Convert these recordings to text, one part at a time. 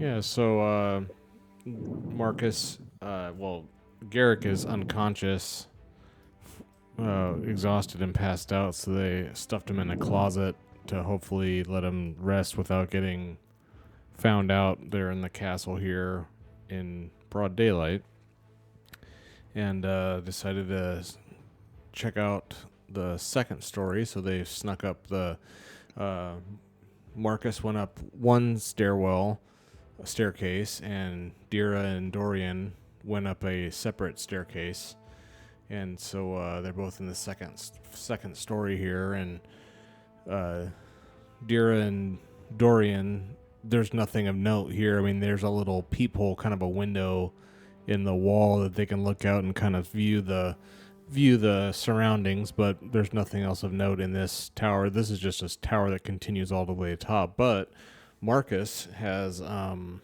Yeah, so Marcus, Garrick is unconscious, exhausted and passed out, so they stuffed him in a closet to hopefully let him rest without getting found out there in the castle here in broad daylight. And decided to check out the second story, so they snuck up the... Marcus went up one staircase, and Dira and Dorian went up a separate staircase. And so they're both in the second story here, and Dira and Dorian, there's nothing of note here. I mean, there's a little peephole, kind of a window in the wall that they can look out and kind of view the surroundings, but there's nothing else of note in this tower. This is just a tower that continues all the way to the top. But Marcus has come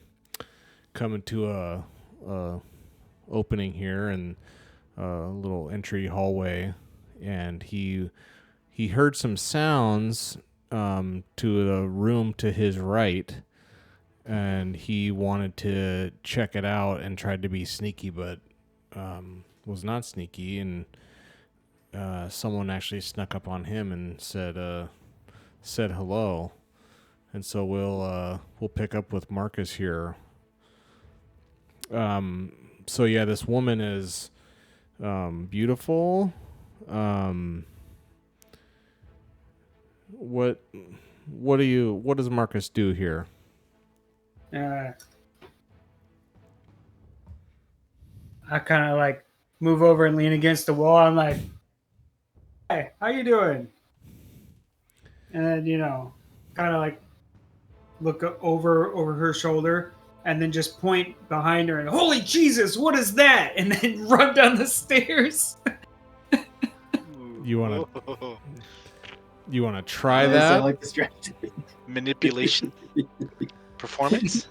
into a opening here and a little entry hallway, and he heard some sounds to the room to his right, and he wanted to check it out and tried to be sneaky, but was not sneaky, and someone actually snuck up on him and said hello. And so we'll pick up with Marcus here. So yeah, this woman is beautiful. What does Marcus do here? I kind of like move over and lean against the wall. I'm like, "Hey, how you doing?" And then, kind of like look over her shoulder and then just point behind her and, "Holy Jesus, what is that?" And then run down the stairs. You want to try that? I like the strategy. Manipulation? Performance?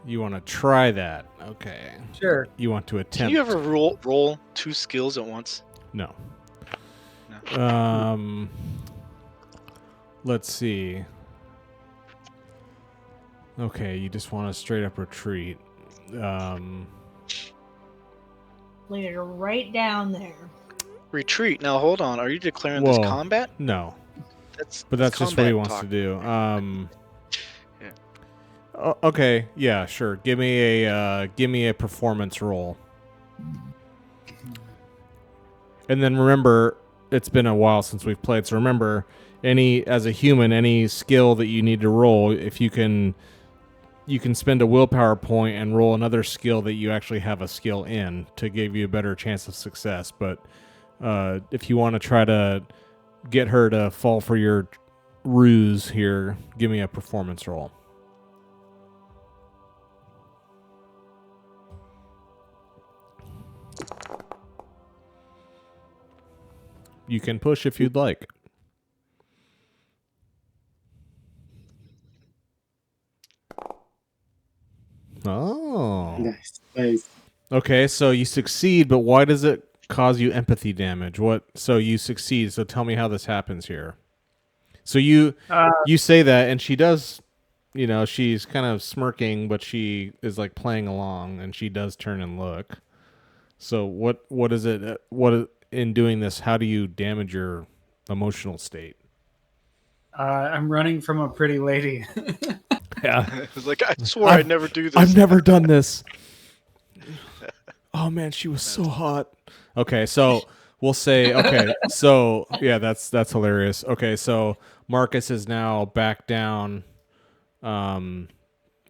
You want to try that? Okay. Sure. You want to attempt? Can you ever roll two skills at once? No. No. Let's see. Okay, you just want to straight up retreat. Lay it right down there. Retreat. Now hold on. Are you declaring this combat? No. That's just what he wants talk. to do. Yeah. Okay, yeah, sure. Give me a performance roll. And then remember, it's been a while since we've played, so remember, as a human, any skill that you need to roll, if you can spend a willpower point and roll another skill that you actually have a skill in to give you a better chance of success. But if you want to try to get her to fall for your ruse here, give me a performance roll. You can push if you'd like. Oh. Nice. Okay, so you succeed, but why does it cause you empathy damage? So you succeed, so tell me how this happens here. So you say that, and she does, she's kind of smirking, but she is like playing along, and she does turn and look. So what is it? In doing this, how do you damage your emotional state? I'm running from a pretty lady. Yeah. It was like, I swore I'd never do this. I've never done this. Oh man, she was so hot. Okay, so we'll say, okay, so yeah, that's hilarious. Okay, so Marcus is now back down. I'll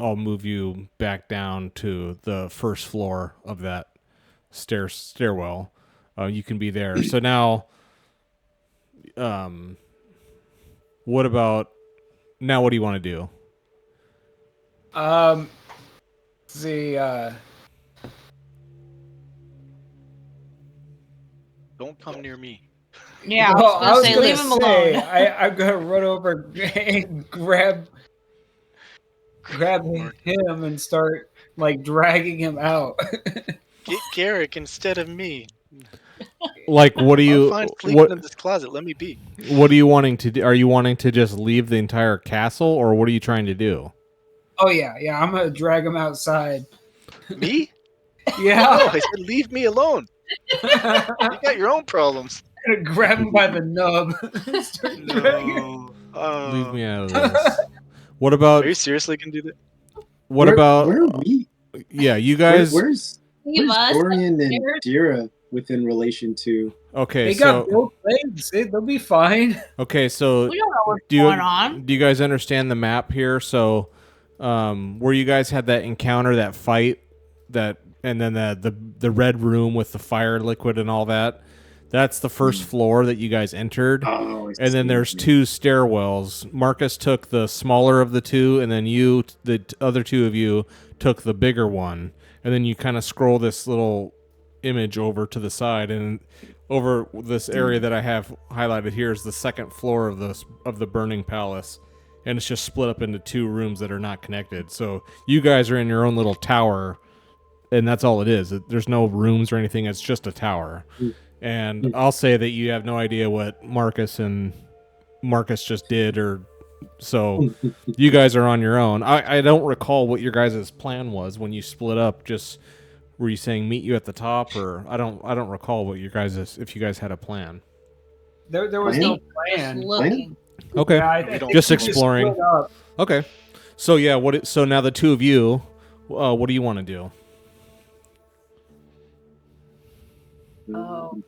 move you back down to the first floor of that stairwell. You can be there. So now, what do you want to do? See, Don't come near me. Yeah, well, I was gonna say, leave him alone. I'm gonna run over and grab him and start like dragging him out. Get Garrick instead of me. Like, what do you? I'm fine sleeping in this closet. Let me be. What are you wanting to do? Are you wanting to just leave the entire castle, or what are you trying to do? Oh yeah, I'm gonna drag him outside. Me? Yeah, No, I said leave me alone. You got your own problems. grab him by the nub. Start dragging him. No. Leave me out of this. What about Are you seriously gonna do that? what about? Where are we? Yeah, you guys. Where's Leave us Dorian and upstairs. Dira within relation to? Okay, They so got both legs. They'll be fine. okay, so We don't know what's do going you on. do you guys understand the map here? So, where you guys had that encounter, that fight, and then the red room with the fire liquid and all that. That's the first floor that you guys entered. Oh, I And then see. there's two stairwells. Marcus took the smaller of the two, and then other two of you, took the bigger one. And then you kind of scroll this little image over to the side, and over this area that I have highlighted here is the second floor of the burning palace, and it's just split up into two rooms that are not connected. So you guys are in your own little tower, and that's all it is. There's no rooms or anything. It's just a tower. And I'll say that you have no idea what Marcus just did, or so you guys are on your own. I don't recall what your guys' plan was when you split up. Just were you saying meet you at the top, or I don't recall what if you guys had a plan. There was no plan. Just looking. Okay, Yeah, I think just we exploring. split up. Okay, so yeah, so now the two of you, what do you want to do? Oh.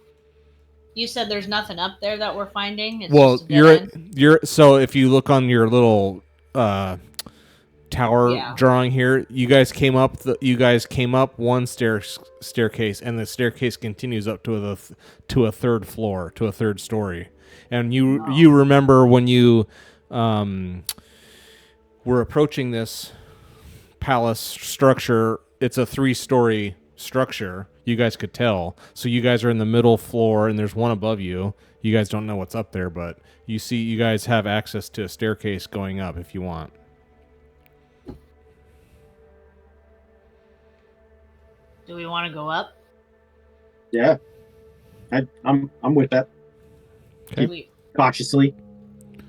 You said there's nothing up there that we're finding. It's Well, just a dead end? you're so if you look on your little tower Yeah. drawing here, you guys came up one staircase, and the staircase continues up to a third floor, to a third story. And you remember when you were approaching this palace structure, it's a 3-story structure. You guys could tell. So you guys are in the middle floor, and there's one above you. You guys don't know what's up there, but you guys have access to a staircase going up if you want. Do we want to go up? Yeah, I'm with that. Okay. Cautiously.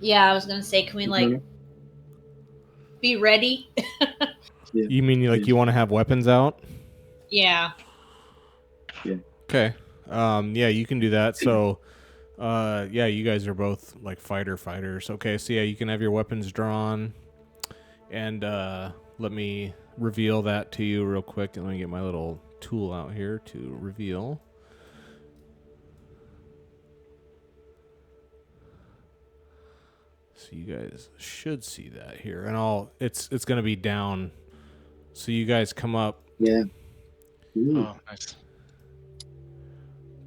Yeah, I was gonna say, can we like be ready? You mean you want to have weapons out? Yeah. Okay. Yeah, you can do that. So, yeah, you guys are both like fighters. Okay, so yeah, you can have your weapons drawn, and let me reveal that to you real quick. And let me get my little tool out here to reveal. So you guys should see that here, and it's going to be down. So you guys come up. Yeah. Oh, nice.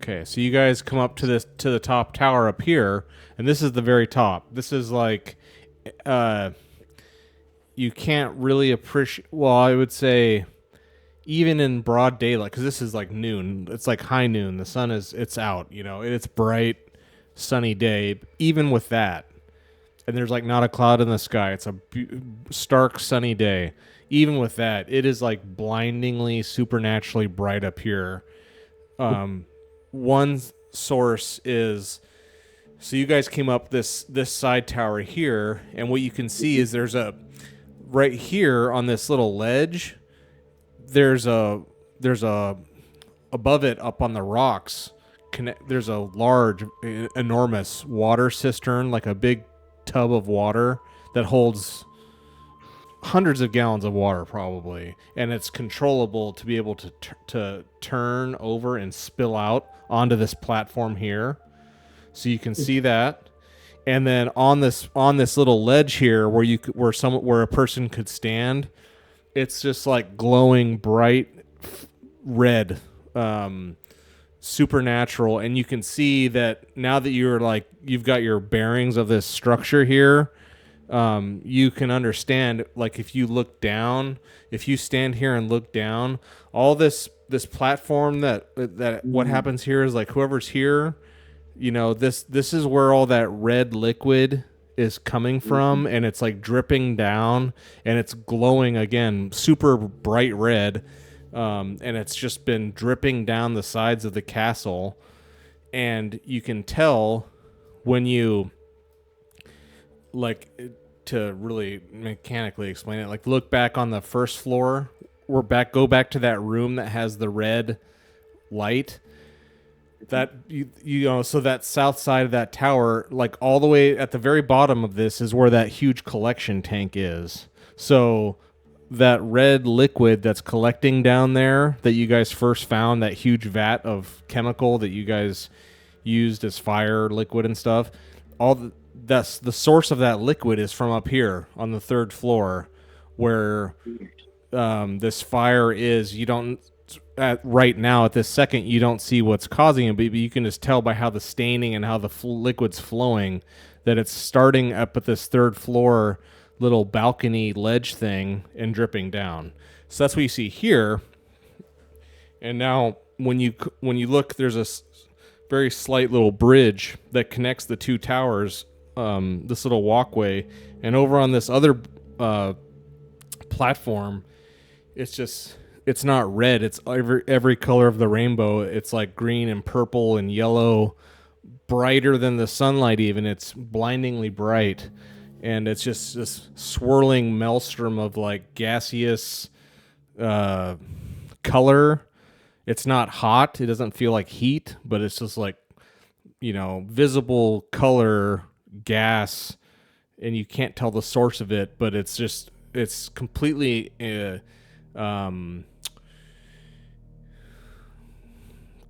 Okay, so you guys come up to the top tower up here, and this is the very top. This is like, you can't really appreciate. Well, I would say, even in broad daylight, because this is like noon. It's like high noon. The sun it's out. It's bright, sunny day. Even with that, and there's like not a cloud in the sky. It's a stark sunny day. Even with that, it is like blindingly, supernaturally bright up here. One source is, so you guys came up this side tower here, and what you can see is there's right here on this little ledge, there's a above it up on the rocks, there's a large, enormous water cistern, like a big tub of water that holds hundreds of gallons of water probably, and it's controllable to be able to turn over and spill out onto this platform here. So you can see that, and then on this little ledge here where a person could stand, it's just like glowing bright red, supernatural, and you can see that now that you've got your bearings of this structure here. You can understand, like, if you stand here and look down, all this platform that what happens here is like whoever's here, this is where all that red liquid is coming from, and it's like dripping down, and it's glowing again, super bright red, and it's just been dripping down the sides of the castle, and you can tell when you to really mechanically explain it. Like, look back on the first floor. Go back to that room that has the red light. That so that south side of that tower, like all the way at the very bottom of this, is where that huge collection tank is. So that red liquid that's collecting down there that you guys first found, that huge vat of chemical that you guys used as fire liquid and stuff, that's the source of that liquid is from up here on the third floor, where this fire is. You don't right now at this second you don't see what's causing it, but you can just tell by how the staining and how the liquid's flowing that it's starting up at this third floor little balcony ledge thing and dripping down. So that's what you see here. And now when you look, there's a very slight little bridge that connects the two towers, this little walkway, and over on this other platform, it's not red, it's every color of the rainbow. It's like green and purple and yellow, brighter than the sunlight even. It's blindingly bright. And it's just this swirling maelstrom of like gaseous color. It's not hot. It doesn't feel like heat, but it's just like, visible color gas, and you can't tell the source of it, but it's completely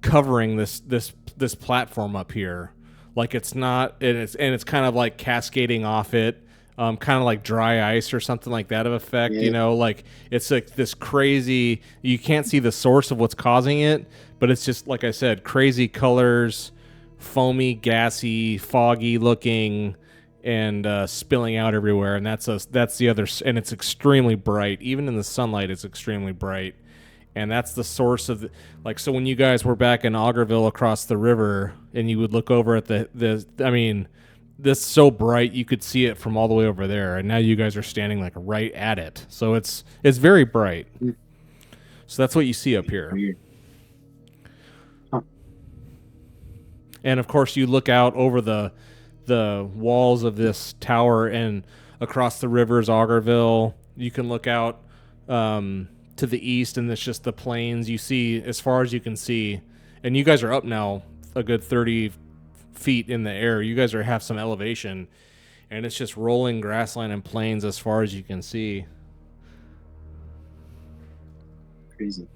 covering this platform up here. Like it's not, and it's kind of like cascading off it, kind of like dry ice or something like that of effect. Yeah. Like it's like this crazy. You can't see the source of what's causing it, but it's just like I said, crazy colors, foamy, gassy, foggy looking, and spilling out everywhere. And that's the other, and it's extremely bright. Even in the sunlight, it's extremely bright. And that's the source of so when you guys were back in Augerville across the river and you would look over at this so bright you could see it from all the way over there, and now you guys are standing like right at it. So it's very bright. So that's what you see up here. Huh. And of course you look out over the walls of this tower and across the rivers Augerville. You can look out to the east, and it's just the plains you see as far as you can see. And you guys are up now a good 30 feet in the air. You guys have some elevation, and it's just rolling grassland and plains as far as you can see. Crazy.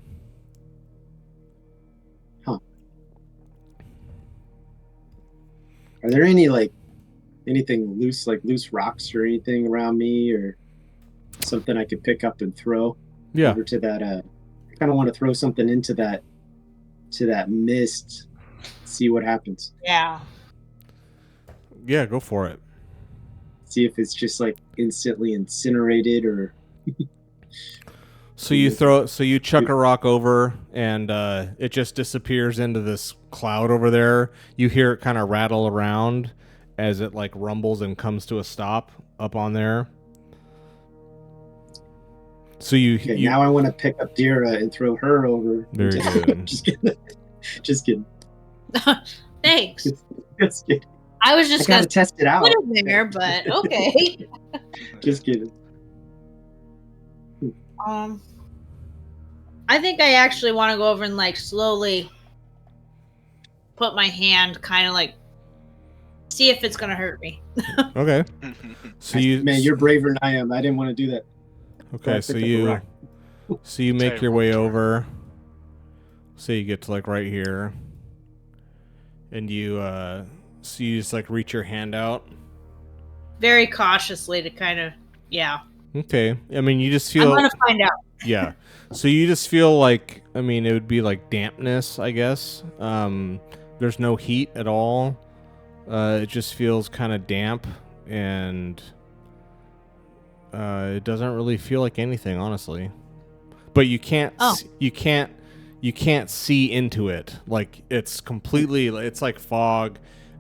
Huh. Are there any anything loose, like loose rocks or anything around me, or something I could pick up and throw? Yeah. Over to that. I kind of want to throw something into that mist. See what happens. Yeah. Yeah, go for it. See if it's just like instantly incinerated or. So you chuck a rock over, and it just disappears into this cloud over there. You hear it kind of rattle around as it like rumbles and comes to a stop up on there. So now I want to pick up Dira and throw her over. Very good. Just kidding. Just kidding. Thanks. Just kidding. I was just I gonna gotta test it out. put it there, but okay. Just kidding. I think I actually want to go over and like slowly put my hand, kind of like see if it's gonna hurt me. Okay. So you're braver than I am. I didn't want to do that. Okay, so you make your way over. So you get to like right here, and you just like reach your hand out very cautiously to kind of Okay, I mean you just feel. I'm gonna find out. Yeah, so you just feel like it would be like dampness, I guess. There's no heat at all. It just feels kind of damp and. It doesn't really feel like anything, honestly. But you can't see into it. Like it's completely, it's like fog.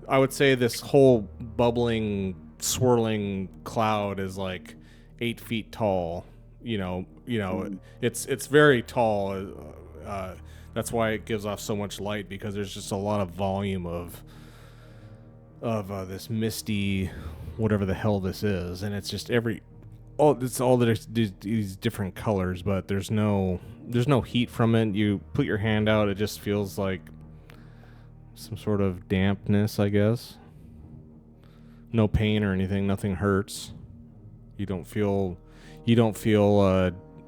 I would say this whole bubbling, swirling cloud is like 8 feet tall. It's very tall. That's why it gives off so much light, because there's just a lot of volume of this misty whatever the hell this is, and it's just it's all these different colors, but there's no heat from it. You put your hand out, it just feels like some sort of dampness, I guess. No pain or anything, nothing hurts. You don't feel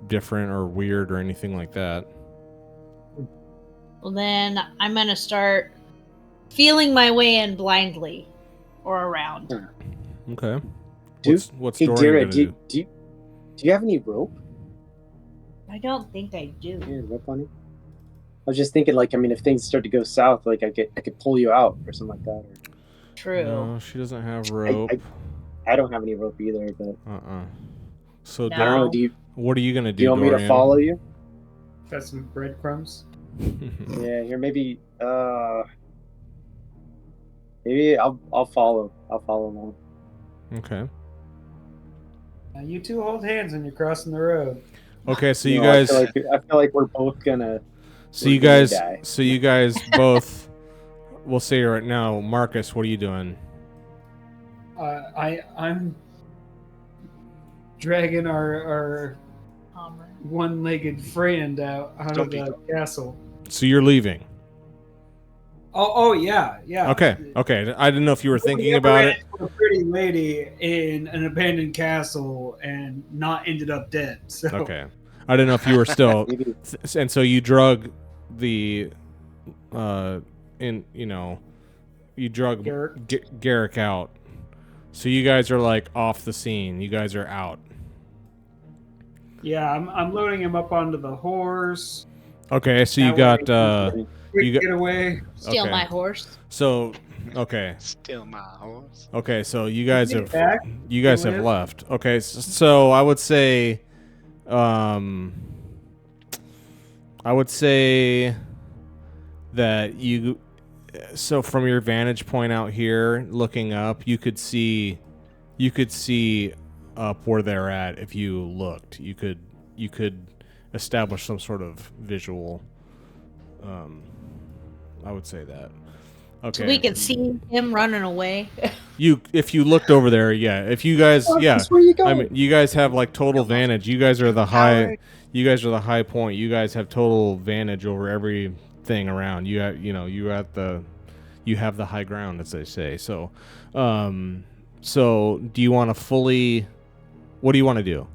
different or weird or anything like that. Well, then I'm gonna start feeling my way in blindly or around. Okay. What's Hey, Dorian Dira, gonna do? do you have any rope? I don't think I do. Yeah, rope on you? I was just thinking, like, I mean, if things start to go south, like, I could pull you out or something like that. Or... True. No, she doesn't have rope. I don't have any rope either, but So No. I don't know. what are you gonna do? Do you want me to Dorian? follow you? Got some breadcrumbs. Yeah, here maybe I'll follow. I'll follow along. Okay. Now you two hold hands when you're crossing the road. Okay, so you No, guys I feel like we're both gonna. So we're you gonna guys die. so you guys both we'll say right now, Marcus, what are you doing? I'm dragging our one-legged friend out of the castle. So you're leaving. Oh yeah. Okay. I didn't know if you were thinking about it. A pretty lady in an abandoned castle and not ended up dead. So. Okay. I didn't know if you were still Maybe. and so you drug the you drug Garrick out. So you guys are like off the scene. You guys are out. Yeah, I'm loading him up onto the horse. Okay, so you That got way Quick getaway. Steal Okay. my horse. so okay. Steal my horse. Okay, so you guys Get have back. left. Okay, so I would say that so from your vantage point out here looking up, you could see up where they're at. If you looked, you could establish some sort of visual. I would say that. Okay. So we can see him running away. If you looked over there, yeah. If you guys, yeah. Where you going? I mean, you guys have like total vantage. You guys are the high. You guys are the high point. You guys have total vantage over everything around. You have, you have the high ground, as they say. So, so do you want to fully? What do you want to do?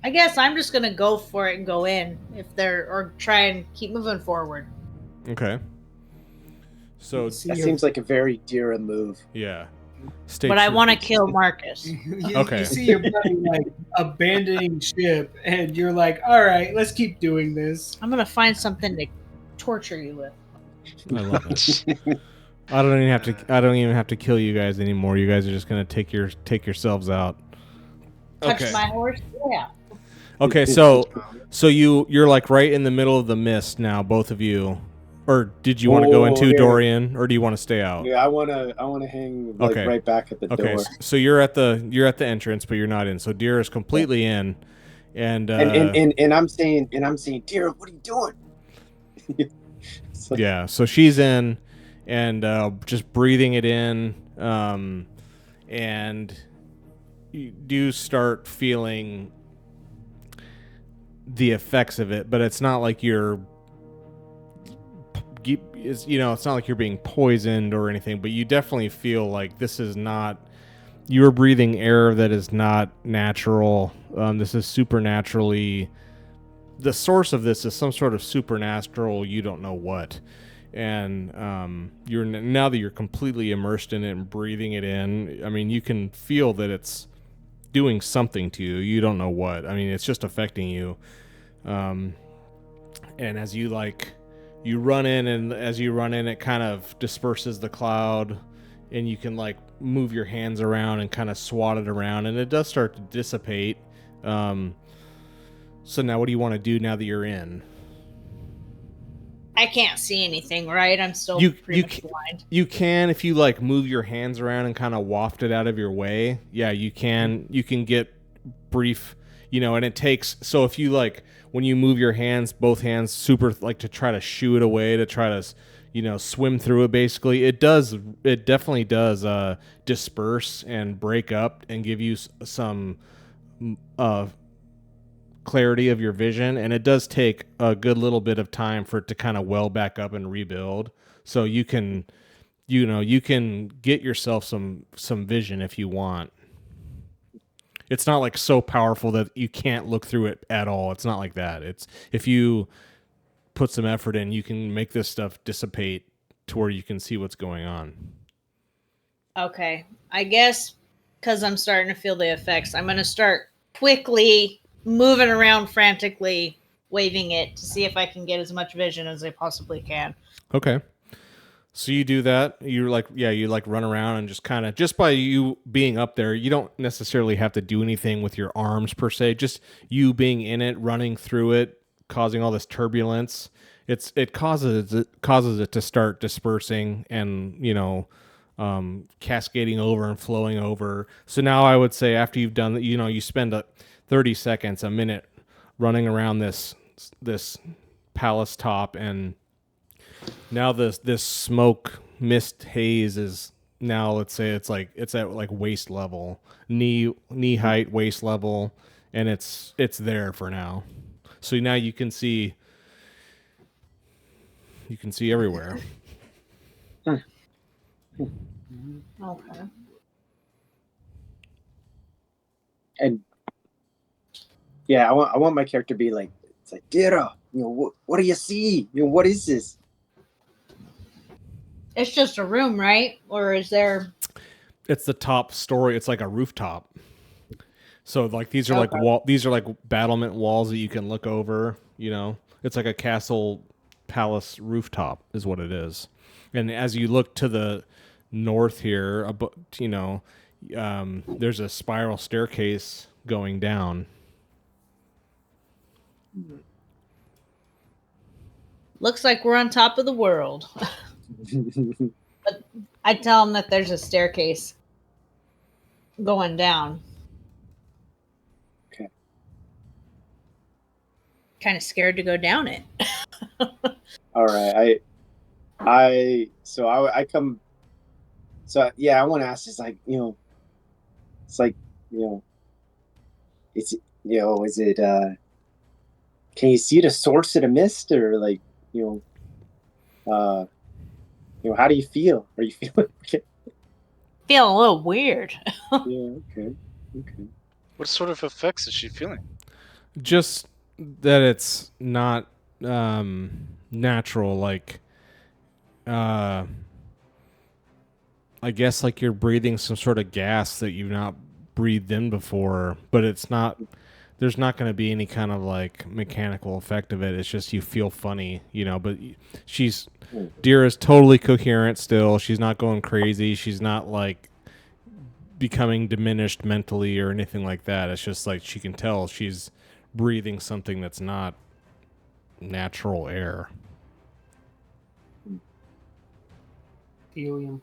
I guess I'm just gonna go for it and go in or try and keep moving forward. Okay. So That seems like a very Dira move. yeah. But I want to kill Marcus. Okay. You see your buddy like abandoning ship, and you're like, "All right, let's keep doing this." I'm gonna find something to torture you with. I love it. I don't even have to kill you guys anymore. You guys are just gonna take yourselves out. Touch Okay. my horse? Yeah. Okay, so you're like right in the middle of the mist now, both of you. Or did you want to go into yeah. Dorian, or do you want to stay out? Yeah, I wanna hang like Okay. right back at the Okay, door. so you're at the entrance, but you're not in. So Deer is completely in, and And I'm saying, Dira, what are you doing? It's like, yeah, so she's in, and just breathing it in, and you do start feeling the effects of it, but it's not like it's not like you're being poisoned or anything, but you definitely feel like this is not, you're breathing air that is not natural. This is supernaturally, the source of this is some sort of supernatural, you don't know what. And now that you're completely immersed in it and breathing it in, I mean, you can feel that it's doing something to you. You don't know what. I mean, it's just affecting you. And as you run in, and as you run in, it kind of disperses the cloud, and you can like move your hands around and kind of swat it around, and it does start to dissipate. So now what do you want to do now that you're in? I can't see anything, right? I'm still pretty much blind. You can, if you like move your hands around and kind of waft it out of your way. Yeah, you can get brief, and it takes, so if you like, when you move your hands, both hands super, like to try to shoo it away, to try to swim through it. Basically, it definitely does disperse and break up and give you some clarity of your vision, and it does take a good little bit of time for it to kind of well back up and rebuild. So you can get yourself some vision if you want. It's not like so powerful that you can't look through it at all. It's not like that. It's if you put some effort in, you can make this stuff dissipate to where you can see what's going on. Okay. I guess because I'm starting to feel the effects, I'm going to start quickly moving around frantically, waving it to see if I can get as much vision as I possibly can. Okay. So you do that. You run around and just by you being up there, you don't necessarily have to do anything with your arms per se. Just you being in it, running through it, causing all this turbulence. It causes it to start dispersing and cascading over and flowing over. So now I would say after you've done that, you spend 30 seconds, a minute, running around this palace top, and now this smoke mist haze is now, let's say it's at like waist level, knee height, waist level, and it's there for now. So now you can see everywhere. Okay. And yeah, I want my character to be like, it's like, Dira, what do you see? What is this? It's just a room, right? Or is there... It's the top story. It's like a rooftop. So like these are Okay. these are like battlement walls that you can look over, It's like a castle palace rooftop is what it is. And as you look to the north here, there's a spiral staircase going down. Looks like we're on top of the world. But I tell them that there's a staircase going down. Okay. Kind of scared to go down it. All right. I come. So yeah, I want to ask. It's like it's like is it can you see the source of the mist, or like how do you feel? Are you feeling okay? Feeling a little weird. Yeah. Okay. What sort of effects is she feeling? Just that it's not natural, like I guess like you're breathing some sort of gas that you've not breathed in before, but it's not, there's not going to be any kind of like mechanical effect of it. It's just you feel funny, but Dira's totally coherent still. She's not going crazy. She's not like becoming diminished mentally or anything like that. It's just like she can tell she's breathing something that's not natural air. Helium.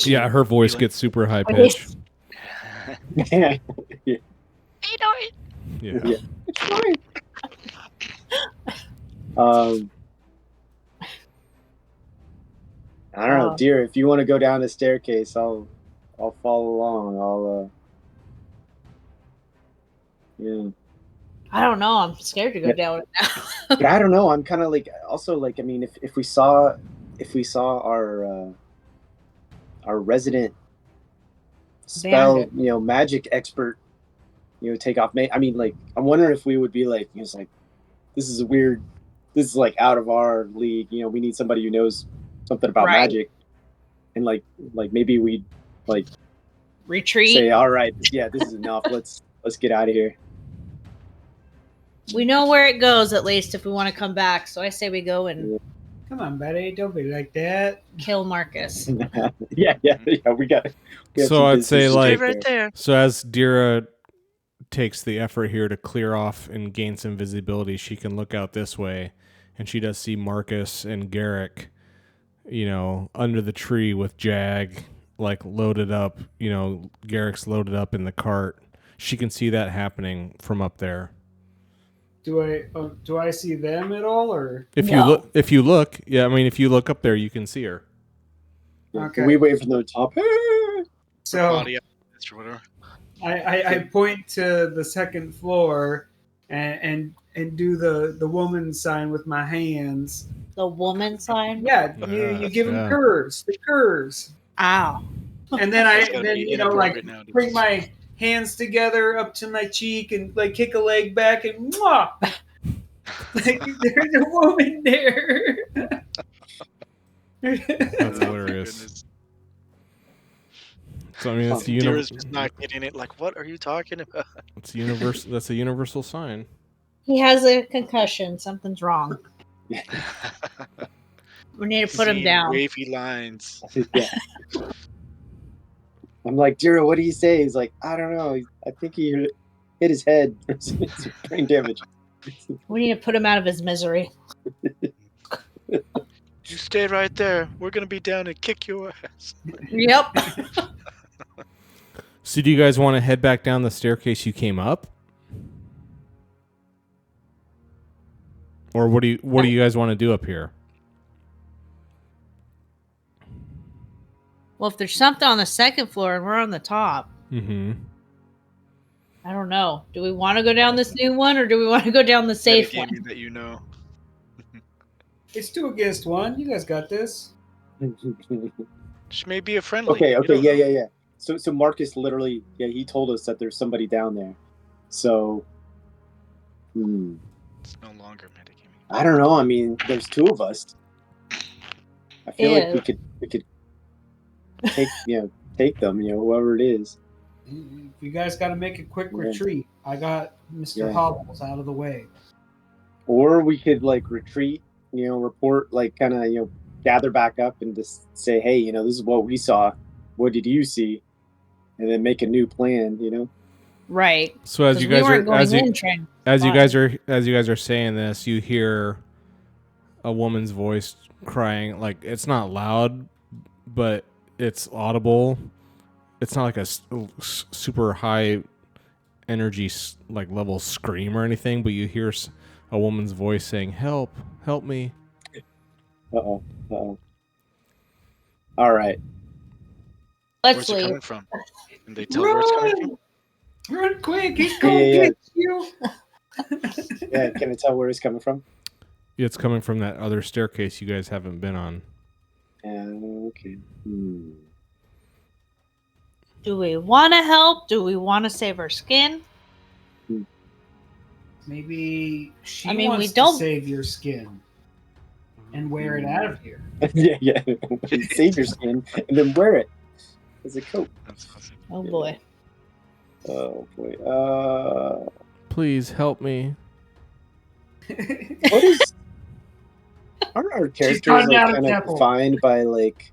Yeah, her voice gets super high pitched. Yeah. Yeah. I don't know, dear. If you want to go down the staircase, I'll follow along. Yeah. I don't know. I'm scared to go down it now. But I don't know. I'm kind of like, also like, I mean, if we saw our resident spell, Bandit. magic expert, take off. I mean, like, I'm wondering if we would be like, it's like, this is like out of our league. We need somebody who knows something about magic, and like maybe we'd like retreat. Say, all right, yeah, this is enough. Let's get out of here. We know where it goes, at least, if we want to come back. So I say we go and Come on, buddy. Don't be like that. kill Marcus. Yeah. We got So I'd say like, right there. so as Dira takes the effort here to clear off and gain some visibility, she can look out this way, and she does see Marcus and Garrick, under the tree with Jag, like loaded up. Garrick's loaded up in the cart. She can see that happening from up there. do I see them at all, or If No. you look, yeah, I mean, if you look up there, you can see her. okay? We wait from the top. So Body or whatever. I point to the second floor and do the woman sign with my hands. The woman sign? Yeah, you give them Yeah. curves, the curves, Ow. and then That's gotta be like inappropriate now, dude. bring my hands together up to my cheek and like kick a leg back and mwah! Like there's a woman there. That's Oh, hilarious. goodness. So I mean, it's the Dira's just not getting it. Like, what are you talking about? It's universal. That's a universal sign. He has a concussion. Something's wrong. We need to put him Seeing down. Wavy lines. Yeah. I'm like, Dira, what do you say? He's like, I don't know. I think he hit his head. It's brain damage. We need to put him out of his misery. You stay right there. We're gonna be down and kick your ass. Yep. So do you guys want to head back down the staircase you came up? Or what do you guys want to do up here? Well, if there's something on the second floor and we're on the top, Mm-hmm. I don't know. Do we want to go down this new one or do we want to go down the safe one? Metagaming that you know. It's 2 against 1. You guys got this. She may be a friendly. Okay, You okay, don't know. yeah. So Marcus literally, he told us that there's somebody down there. So, It's no longer metagaming. I don't know. I mean, there's 2 of us. I feel like we could take them, whoever it is. You guys got to make a quick Yeah. retreat. I got Mr. Yeah. Hobbles out of the way. Or we could like retreat, report, like kind of, gather back up and just say, hey, this is what we saw. What did you see? And then make a new plan, Right. So as 'Cause you we guys weren't are going as you in trying- as you fine. guys are saying this, you hear a woman's voice crying. Like, it's not loud, but it's audible. It's not like a super high energy like level scream or anything, but you hear a woman's voice saying, "Help! Help me!" Uh-oh. All right. Let's Where's it leave. coming from? And they tell where it's coming from? Run quick! He's going Yeah. to get you! Yeah, can I tell where it's coming from? It's coming from that other staircase you guys haven't been on. Okay. Do we want to help? Do we want to save our skin? Maybe she We wants don't- to save your skin and wear it out of here. yeah. Save your skin and then wear it as a coat. That's awesome. Oh boy. Oh boy. Please help me. What is? Aren't our characters gone like down a kind of temple. defined by like,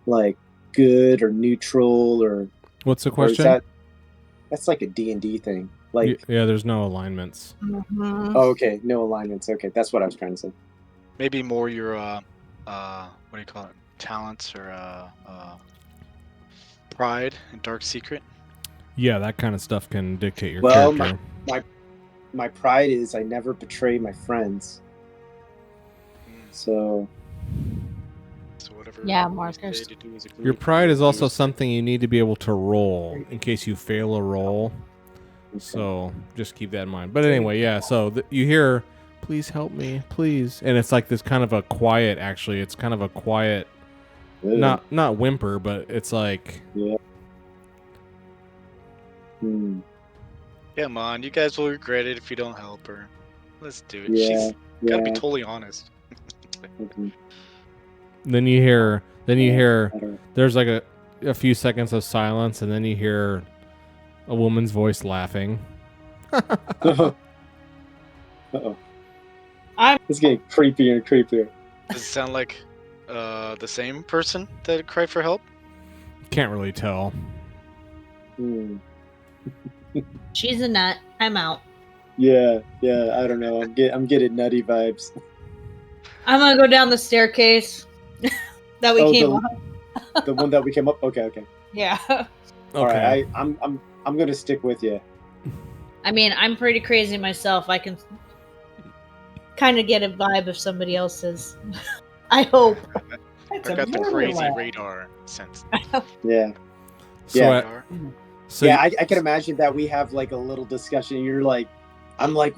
like good or neutral or? What's the Or is question? that's like a D&D thing. Like, Yeah, there's no alignments. Mhm. oh, okay, no alignments. Okay, that's what I was trying to say. Maybe more your what do you call it? Talents or pride and dark secret. Yeah, that kind of stuff can dictate your Well, character. My pride is I never betray my friends. So So whatever. Yeah, we Marcus. say to do as a Your group, pride is do also as- something you need to be able to roll in case you fail a roll. So just keep that in mind. But anyway, yeah. So you hear, "Please help me, please," and it's like this kind of a quiet. Actually, it's kind of a quiet, not whimper, but it's like, Hmm. Come on, you guys will regret it if you don't help her. Let's do it. Yeah, She's gotta be yeah. totally honest. Okay. then you hear, I don't- there's like a few seconds of silence, and then you hear a woman's voice laughing. Uh-oh. I'm- It's getting creepier and creepier. Does it sound like the same person that cried for help? Can't really tell. Hmm. She's a nut. I'm out. Yeah, I don't know. I'm getting nutty vibes. I'm gonna go down the staircase that we Oh, came the- up. The one that we came up. Okay. Yeah. Okay. All right. I'm gonna stick with you. I mean, I'm pretty crazy myself. I can kind of get a vibe if somebody else is. I hope. It's I've a got the murder crazy lab. radar sense. Yeah. So, Yeah. Radar. so Yeah, I can imagine that we have like a little discussion. You're like, I'm like,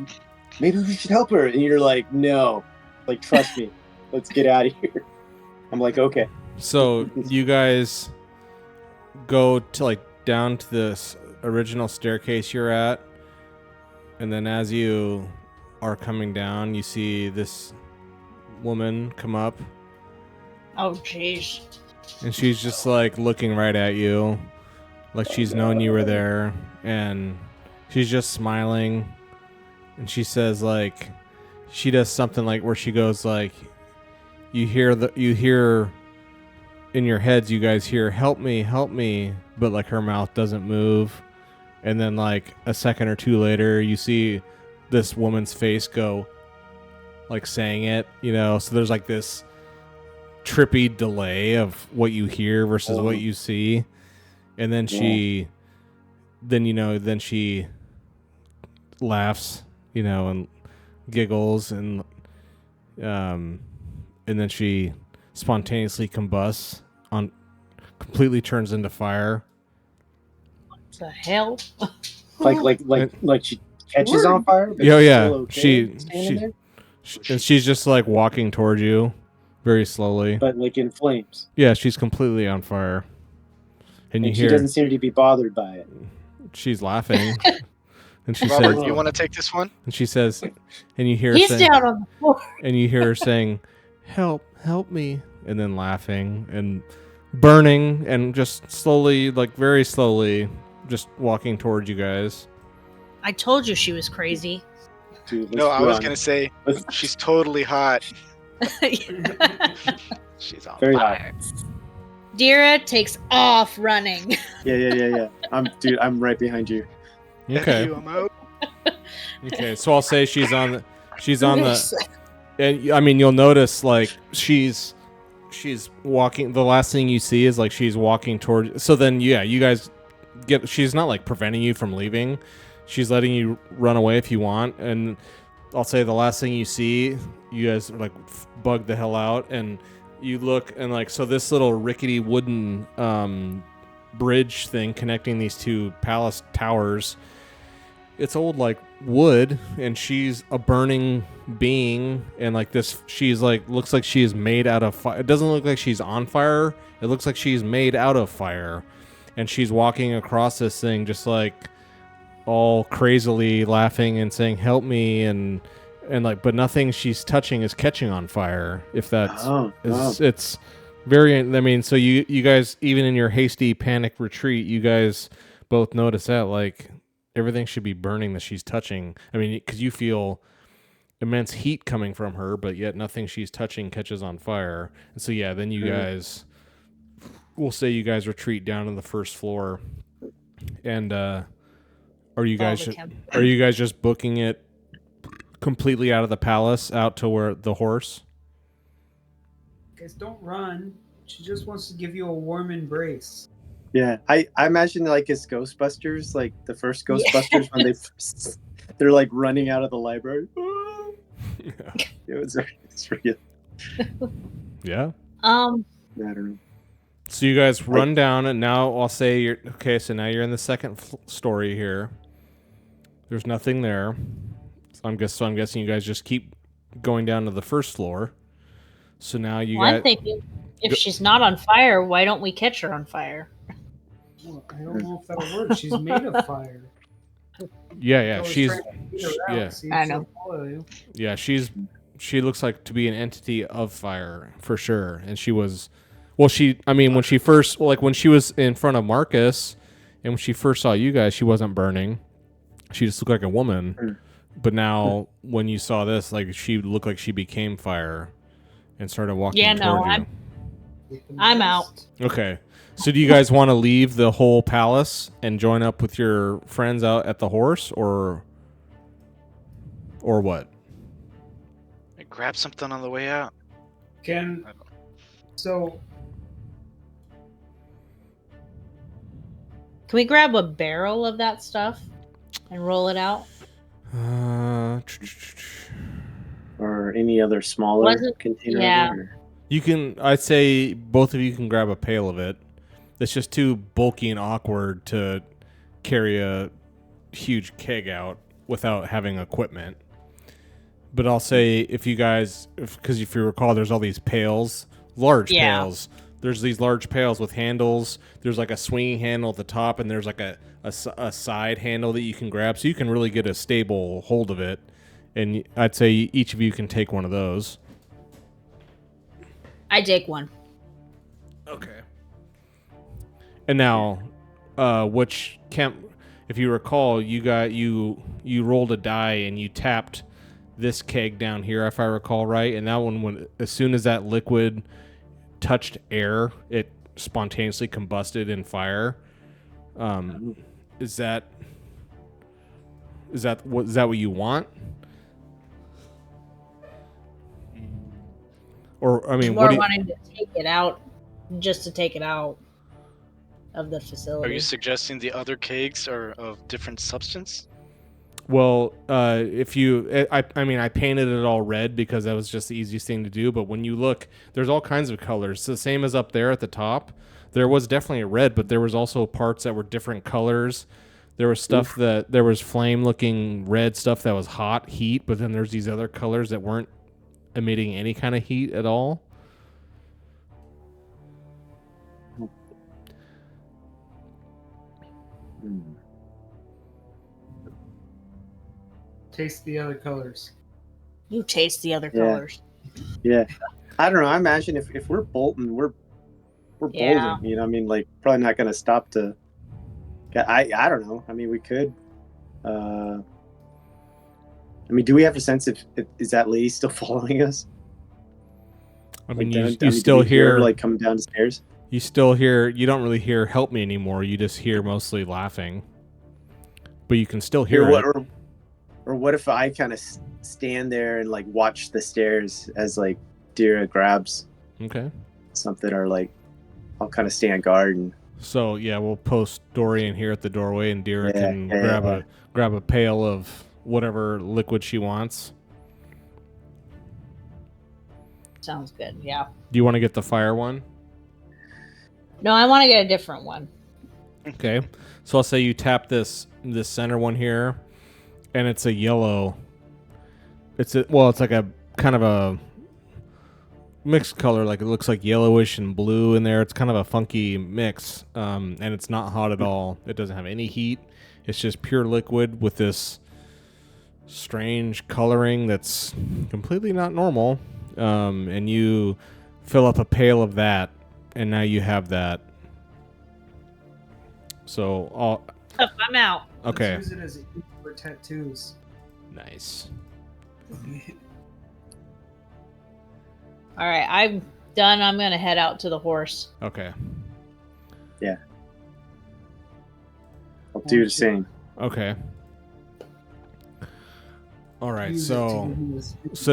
maybe we should help her. And you're like, no. Like, trust me. Let's get out of here. I'm like, okay. So you guys go to like down to this original staircase you're at, and then as you are coming down, you see this woman come up, Oh, jeez. and she's just like looking right at you, like she's known you were there, and she's just smiling, and she says like, she does something like where she goes like, you hear in your heads, you guys hear help me, but like her mouth doesn't move, and then like a second or two later you see this woman's face go like saying it, so there's like this trippy delay of what you hear versus what you see, and then she laughs, and giggles, and then she spontaneously combusts, completely turns into fire. What the hell? Like she catches on fire. But Yeah, she's yeah. still okay standing there, And she's just like walking towards you very slowly. but like in flames. Yeah, she's completely on fire. And you And she hear doesn't seem to be bothered by it. she's laughing. And she Robert, says, you want to take this one? and she says, and you hear He's saying, down on the floor. and you hear her saying, help me, and then laughing and burning, and just slowly, like very slowly, just walking towards you guys. I told you she was crazy. Dude, No, let's I was run. gonna say Let's- she's totally hot. She's on Very fire. Dira takes off running. Yeah. I'm right behind you. Okay. You, I'm out. Okay, so I'll say she's on the, and I mean, you'll notice like she's walking. The last thing you see is like she's walking toward. So then, yeah, you guys get. She's not like preventing you from leaving. She's letting you run away if you want. And I'll say the last thing you see, you guys are like bug the hell out, and you look, and like, so this little rickety wooden bridge thing connecting these two palace towers. It's old like wood, and she's a burning being, and like this, she's like, looks like she is made out of fire. It doesn't look like she's on fire. It looks like she's made out of fire, and she's walking across this thing just like all crazily laughing and saying help me, and like, but nothing she's touching is catching on fire. If that's it's very, I mean, so you guys, even in your hasty panic retreat, you guys both notice that like everything should be burning that she's touching. I mean, because you feel immense heat coming from her, but yet nothing she's touching catches on fire. And so, yeah, then you guys, we'll say you guys retreat down to the first floor. And are you guys just booking it completely out of the palace out to where the horse? Guys, don't run. She just wants to give you a warm embrace. Yeah, I imagine like it's Ghostbusters, like the first Ghostbusters when they're like running out of the library. Yeah. It's real. Yeah. I don't know. So you guys run down, and now I'll say you're okay. So now you're in the second story here. There's nothing there. So I'm guessing you guys just keep going down to the first floor. So now you Well, guys. I'm thinking, if she's not on fire, why don't we catch her on fire? Well, I don't know if that'll work. She's made of fire. Yeah. She's I know. yeah. She looks like to be an entity of fire for sure, and she was. Well, when she first, like when she was in front of Marcus, and when she first saw you guys, she wasn't burning. She just looked like a woman. But now, when you saw this, like she looked like she became fire, and started walking toward you. I'm out. Okay. So do you guys want to leave the whole palace and join up with your friends out at the horse, or what? Grab something on the way out. So Can we grab a barrel of that stuff? and roll it out? Or any other smaller Wasn't- container? yeah. Of it, or- You can. I'd say both of you can grab a pail of it. It's just too bulky and awkward to carry a huge keg out without having equipment. But I'll say if you guys, because if you recall, there's all these pails, large Yeah. pails. There's these large pails with handles. There's like a swinging handle at the top, and there's like a side handle that you can grab, so you can really get a stable hold of it. And I'd say each of you can take one of those. I take one. Okay. And now, which camp? If you recall, you rolled a die and you tapped this keg down here, if I recall right. And that one, when as soon as that liquid touched air, it spontaneously combusted in fire. Is that what you want? Or I mean, More what do you, wanting to take it out, just to take it out of the Are facility. you suggesting the other kegs are of different substance? Well, if you, I mean, I painted it all red because that was just the easiest thing to do. But when you look, there's all kinds of colors. The same as up there at the top. There was definitely a red, but there was also parts that were different colors. There was stuff there was flame-looking red stuff that was hot heat, but then there's these other colors that weren't emitting any kind of heat at all. Taste the other colors. You taste the other Yeah. colors. Yeah, I don't know. I imagine if we're bolting, we're Yeah. bolting. You know, I mean, like probably not going to stop to. I don't know. I mean, we could. I mean, do we have a sense if is that lady still following us? I mean, Like, you do still we hear her, hear like coming down the stairs. You still hear. You don't really hear "help me" anymore. You just hear mostly laughing, but you can still hear Or what? it. Or what if I kind of stand there and like watch the stairs as like Dira grabs Okay. something, or like I'll kind of stand guard and So yeah, we'll post Dorian here at the doorway, and Dira Yeah, can yeah, grab a pail of whatever liquid she wants. Sounds good. Yeah. Do you want to get the fire one? No, I want to get a different one. Okay. So I'll say you tap this center one here, and it's a yellow. It's like a kind of a mixed color. Like it looks like yellowish and blue in there. It's kind of a funky mix, and it's not hot at all. It doesn't have any heat. It's just pure liquid with this strange coloring that's completely not normal. And you fill up a pail of that, and now you have that. So, I'm out. okay. Let's use it as ink for tattoos. Nice. All right, I'm done. I'm gonna head out to the horse. Okay. I'll do the same. Okay. All right. Use it to So give me this-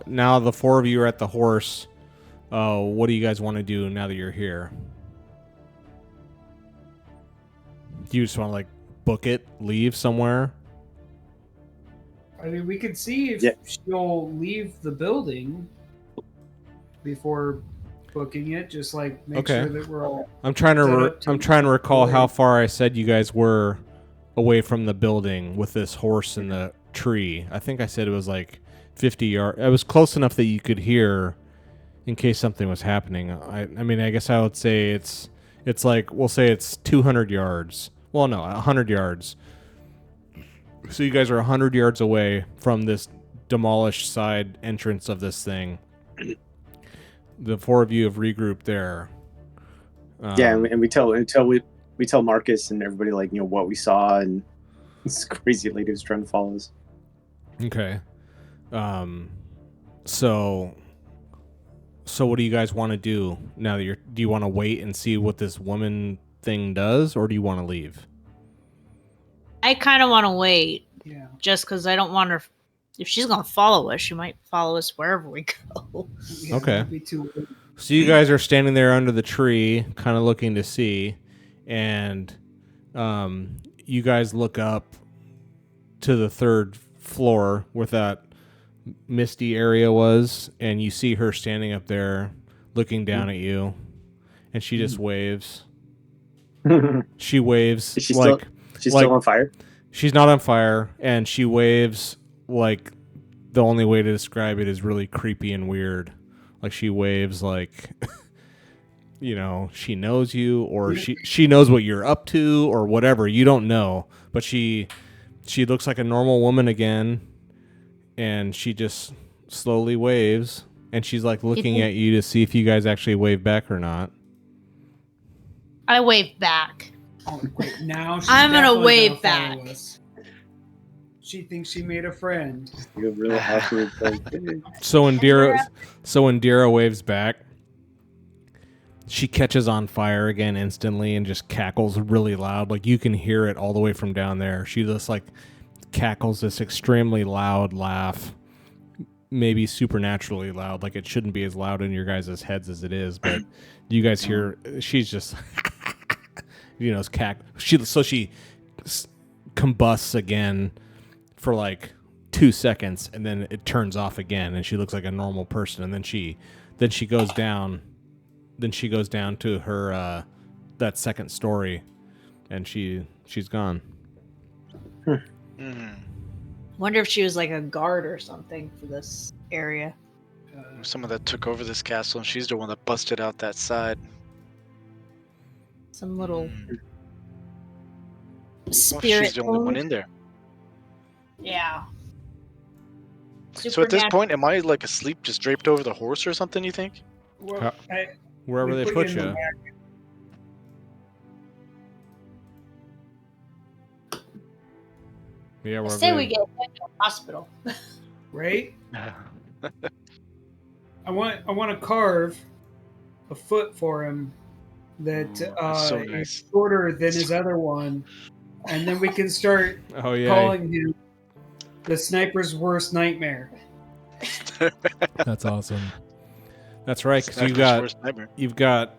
now the four of you are at the horse. What do you guys want to do now that you're here? Do you just want to like book it, leave somewhere? I mean, we could see if Yeah. she'll leave the building before booking it. Just like make Okay. sure that we're all. I'm trying to Set up to- I'm trying to recall how far I said you guys were away from the building with this horse in the tree. I think I said it was like 50 yards. It was close enough that you could hear in case something was happening. I mean, I guess I would say it's like we'll say it's 200 yards. Well, no, 100 yards. So you guys are 100 yards away from this demolished side entrance of this thing. The four of you have regrouped there. Yeah, and we tell Marcus and everybody, like, you know, what we saw, and this crazy lady was trying to follow us. Okay. So what do you guys want to do now that do you want to wait and see what this woman thing does, or do you want to leave? I kind of want to wait, Yeah. just because I don't want her. If she's gonna follow us, she might follow us wherever we go. Yeah, Okay. it'd be too late. So you guys are standing there under the tree, kind of looking to see, and you guys look up, to the third floor where that misty area was, and you see her standing up there looking down at you, and she just waves. She waves Is she like she's like still on fire? she's not on fire, and she waves like the only way to describe it is really creepy and weird. Like she waves like you know, she knows you, or she knows what you're up to, or whatever. You don't know, but she looks like a normal woman again, and she just slowly waves, and she's like looking at you to see if you guys actually wave back or not. I wave back. Oh, wait, now she's I'm gonna definitely wave follow back. us. She thinks she made a friend. You have real awkward thing. So Indira waves back. She catches on fire again instantly and just cackles really loud. Like you can hear it all the way from down there. She just like cackles this extremely loud laugh. Maybe supernaturally loud. Like it shouldn't be as loud in your guys' heads as it is, but you guys hear she's just you know, she combusts again for like 2 seconds, and then it turns off again, and she looks like a normal person, and then she goes down. Then she goes down to her that second story, and she's gone. Wonder if she was like a guard or something for this area. Someone that took over this castle, and she's the one that busted out that side. Some little Well, spirit. she's the only one in there. Yeah. So at this point, am I like asleep, just draped over the horse or something? You think? Well, Wherever we they put in the you. wagon. Yeah, I wherever say they- we get sent to a hospital. Right? I want to carve a foot for him that Ooh, that's so is nice. shorter than his other one, and then we can start Oh yeah, calling him the sniper's worst nightmare. that's awesome. That's right, because Sniper's worst nightmare. you've got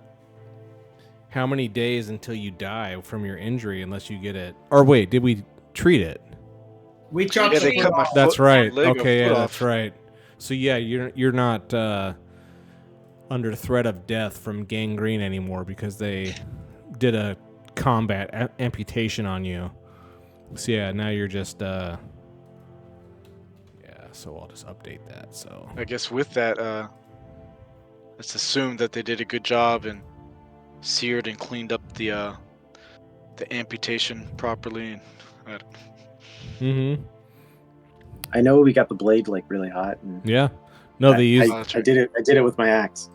how many days until you die from your injury, unless you get it. Or wait, did we treat it? We chopped Yeah, the they foot cut my off. That's right. leg or Okay, yeah, foot that's off. right. So yeah, you're not under threat of death from gangrene anymore because they did a combat amputation on you. So yeah, now you're just yeah. So I'll just update that. So I guess with that, let's assume that they did a good job and seared and cleaned up the amputation properly. And I know we got the blade like really hot. And yeah, no, they used. I did it. I did it with my axe,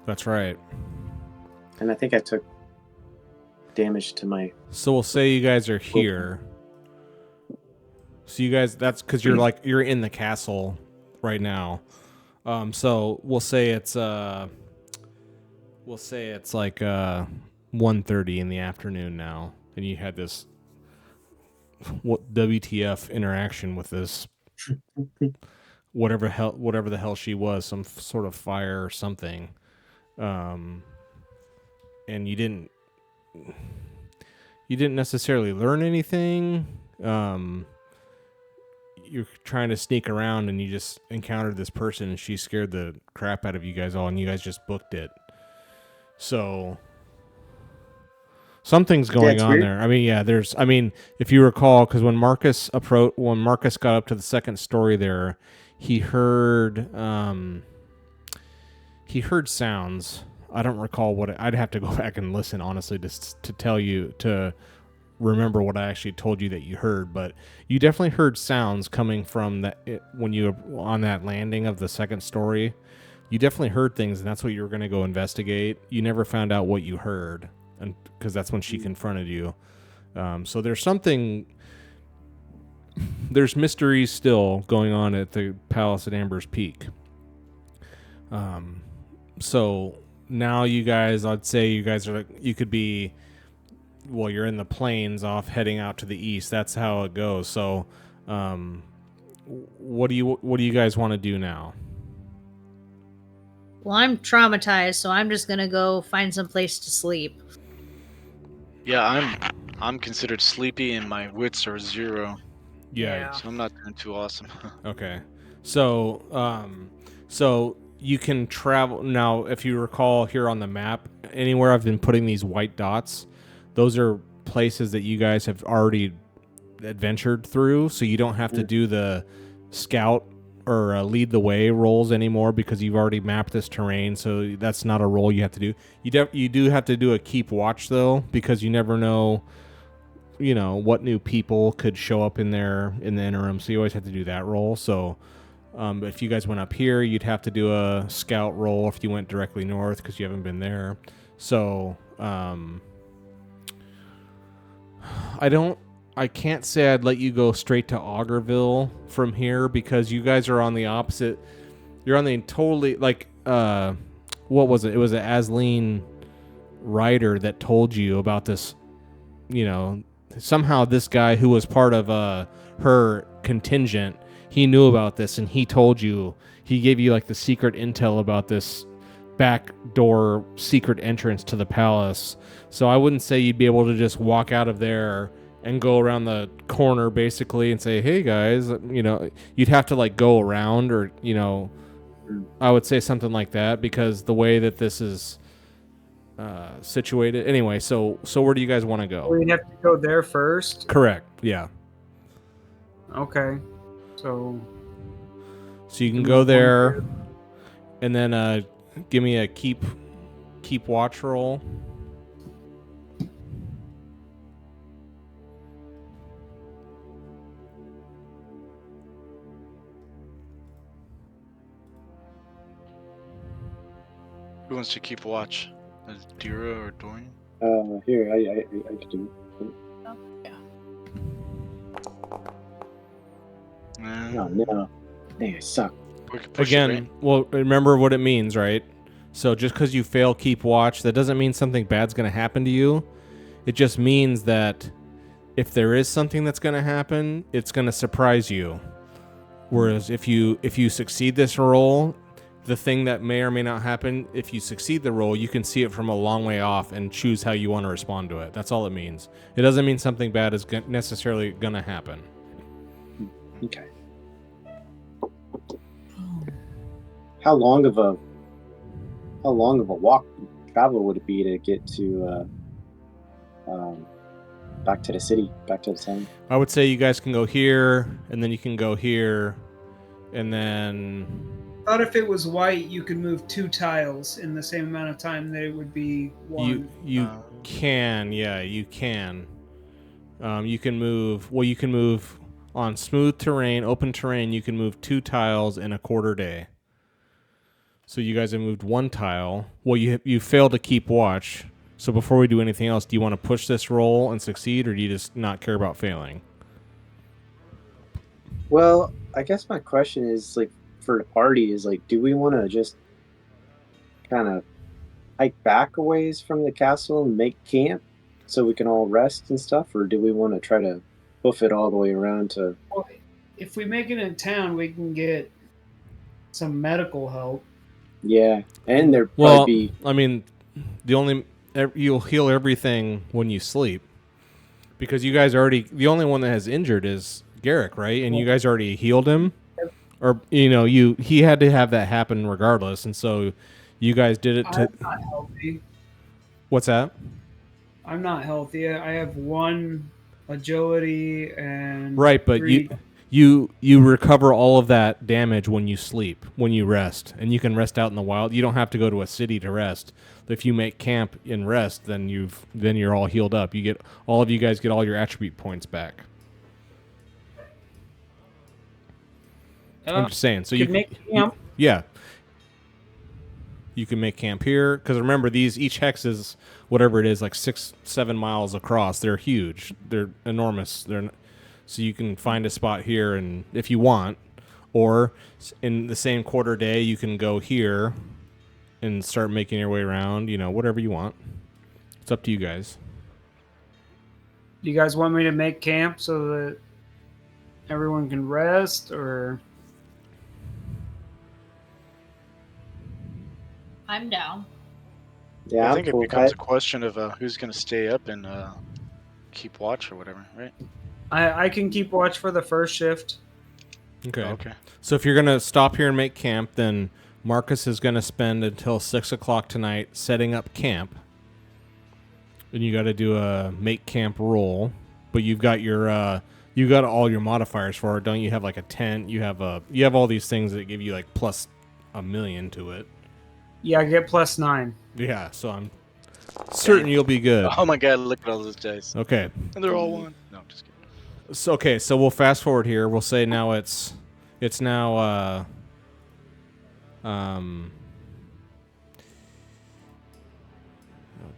That's right. and I think I took damage to my. So we'll say you guys are here. So you guys, that's because you're in the castle right now. So we'll say it's like 1:30 in the afternoon now, and you had this WTF interaction with this whatever the hell she was, some sort of fire or something, and you didn't necessarily learn anything. You're trying to sneak around, and you just encountered this person, and she scared the crap out of you guys all, and you guys just booked it. So something's going on there. I mean, yeah, if you recall, because when Marcus got up to the second story there, he heard sounds. I don't recall what I'd have to go back and listen, honestly, just to tell you, to remember what I actually told you that you heard, but you definitely heard sounds coming from when you were on that landing of the second story. You definitely heard things, and that's what you were going to go investigate. You never found out what you heard, and because that's when she confronted you. So there's mysteries still going on at the Palace at Amber's Peak. So now you guys, I'd say you guys are, you could be, well, you're in the plains off heading out to the east. That's how it goes. So, what do you guys want to do now? Well, I'm traumatized, so I'm just gonna go find some place to sleep. Yeah, I'm considered sleepy, and my wits are 0. Yeah. So I'm not doing too awesome. Okay. So you can travel now. If you recall here on the map, anywhere I've been putting these white dots, those are places that you guys have already adventured through. So you don't have to do the scout or lead the way rolls anymore because you've already mapped this terrain. So that's not a roll you have to do. You do have to do a keep watch though, because you never know, what new people could show up in there in the interim. So you always have to do that roll. So if you guys went up here, you'd have to do a scout roll if you went directly north because you haven't been there. So I can't say I'd let you go straight to Augerville from here because you guys are on the opposite. You're on the totally what was it? It was an Asleen writer that told you about this. Somehow this guy who was part of her contingent, he knew about this and he told you. He gave you the secret intel about this back door secret entrance to the palace. So I wouldn't say you'd be able to just walk out of there and go around the corner basically and say, hey guys, you'd have to go around or, I would say something like that because the way that this is situated. Anyway, so where do you guys want to go? We'd have to go there first. Correct. Yeah. Okay. So you can go there and then give me a keep watch roll. Who wants to keep watch? Dira or Dorian? Here, I could do it. No. Dang, I suck. Again, well, remember what it means, right? So just because you fail keep watch, that doesn't mean something bad's going to happen to you. It just means that if there is something that's going to happen, it's going to surprise you. Whereas if you succeed this roll, the thing that may or may not happen, if you succeed the roll, you can see it from a long way off and choose how you want to respond to it. That's all it means. It doesn't mean something bad is necessarily going to happen. Okay. How long of a walk travel would it be to get to back to the city, back to the town? I would say you guys can go here, and then you can go here, and then. I thought if it was white, you could move 2 tiles in the same amount of time that it would be 1. You can, yeah, you can. You can move. Well, you can move on smooth terrain, open terrain. You can move 2 tiles in a quarter day. So you guys have moved 1 tile. Well, you failed to keep watch. So before we do anything else, do you want to push this roll and succeed, or do you just not care about failing? Well, I guess my question is for the party is do we want to just kind of hike back a ways from the castle and make camp so we can all rest and stuff, or do we want to try to hoof it all the way around to? Well, if we make it in town, we can get some medical help. Yeah, and there probably be. I mean, you'll heal everything when you sleep because you guys the only one that has injured is Garrick, right? And you guys already healed him, or he had to have that happen regardless, and so you guys did it to. I'm not healthy. What's that? I'm not healthy. I have 1 agility and right, but 3... you recover all of that damage when you sleep, when you rest, and you can rest out in the wild. You don't have to go to a city to rest. If you make camp and rest, then you're all healed up. All of you guys get all your attribute points back. I'm just saying. So you can make camp. Yeah. You can make camp here because remember each hex is whatever it is, 6-7 miles across. They're huge. They're enormous. So you can find a spot here, and if you want, or in the same quarter day, you can go here and start making your way around. Whatever you want. It's up to you guys. Do you guys want me to make camp so that everyone can rest, or? I'm down. Yeah, I think it becomes a question of who's going to stay up and keep watch or whatever, right? I can keep watch for the first shift. Okay. Okay. So if you're gonna stop here and make camp, then Marcus is gonna spend until 6 o'clock tonight setting up camp, and you got to do a make camp roll. But you've got your you got all your modifiers for it, don't you? Have like a tent. You have all these things that give you like plus +1,000,000 to it. Yeah, I get +9. Yeah. So I'm certain you'll be good. Oh my god, look at all those dice. Okay. And they're all one. No, I'm just kidding. So okay, so we'll fast forward here. We'll say now it's now oh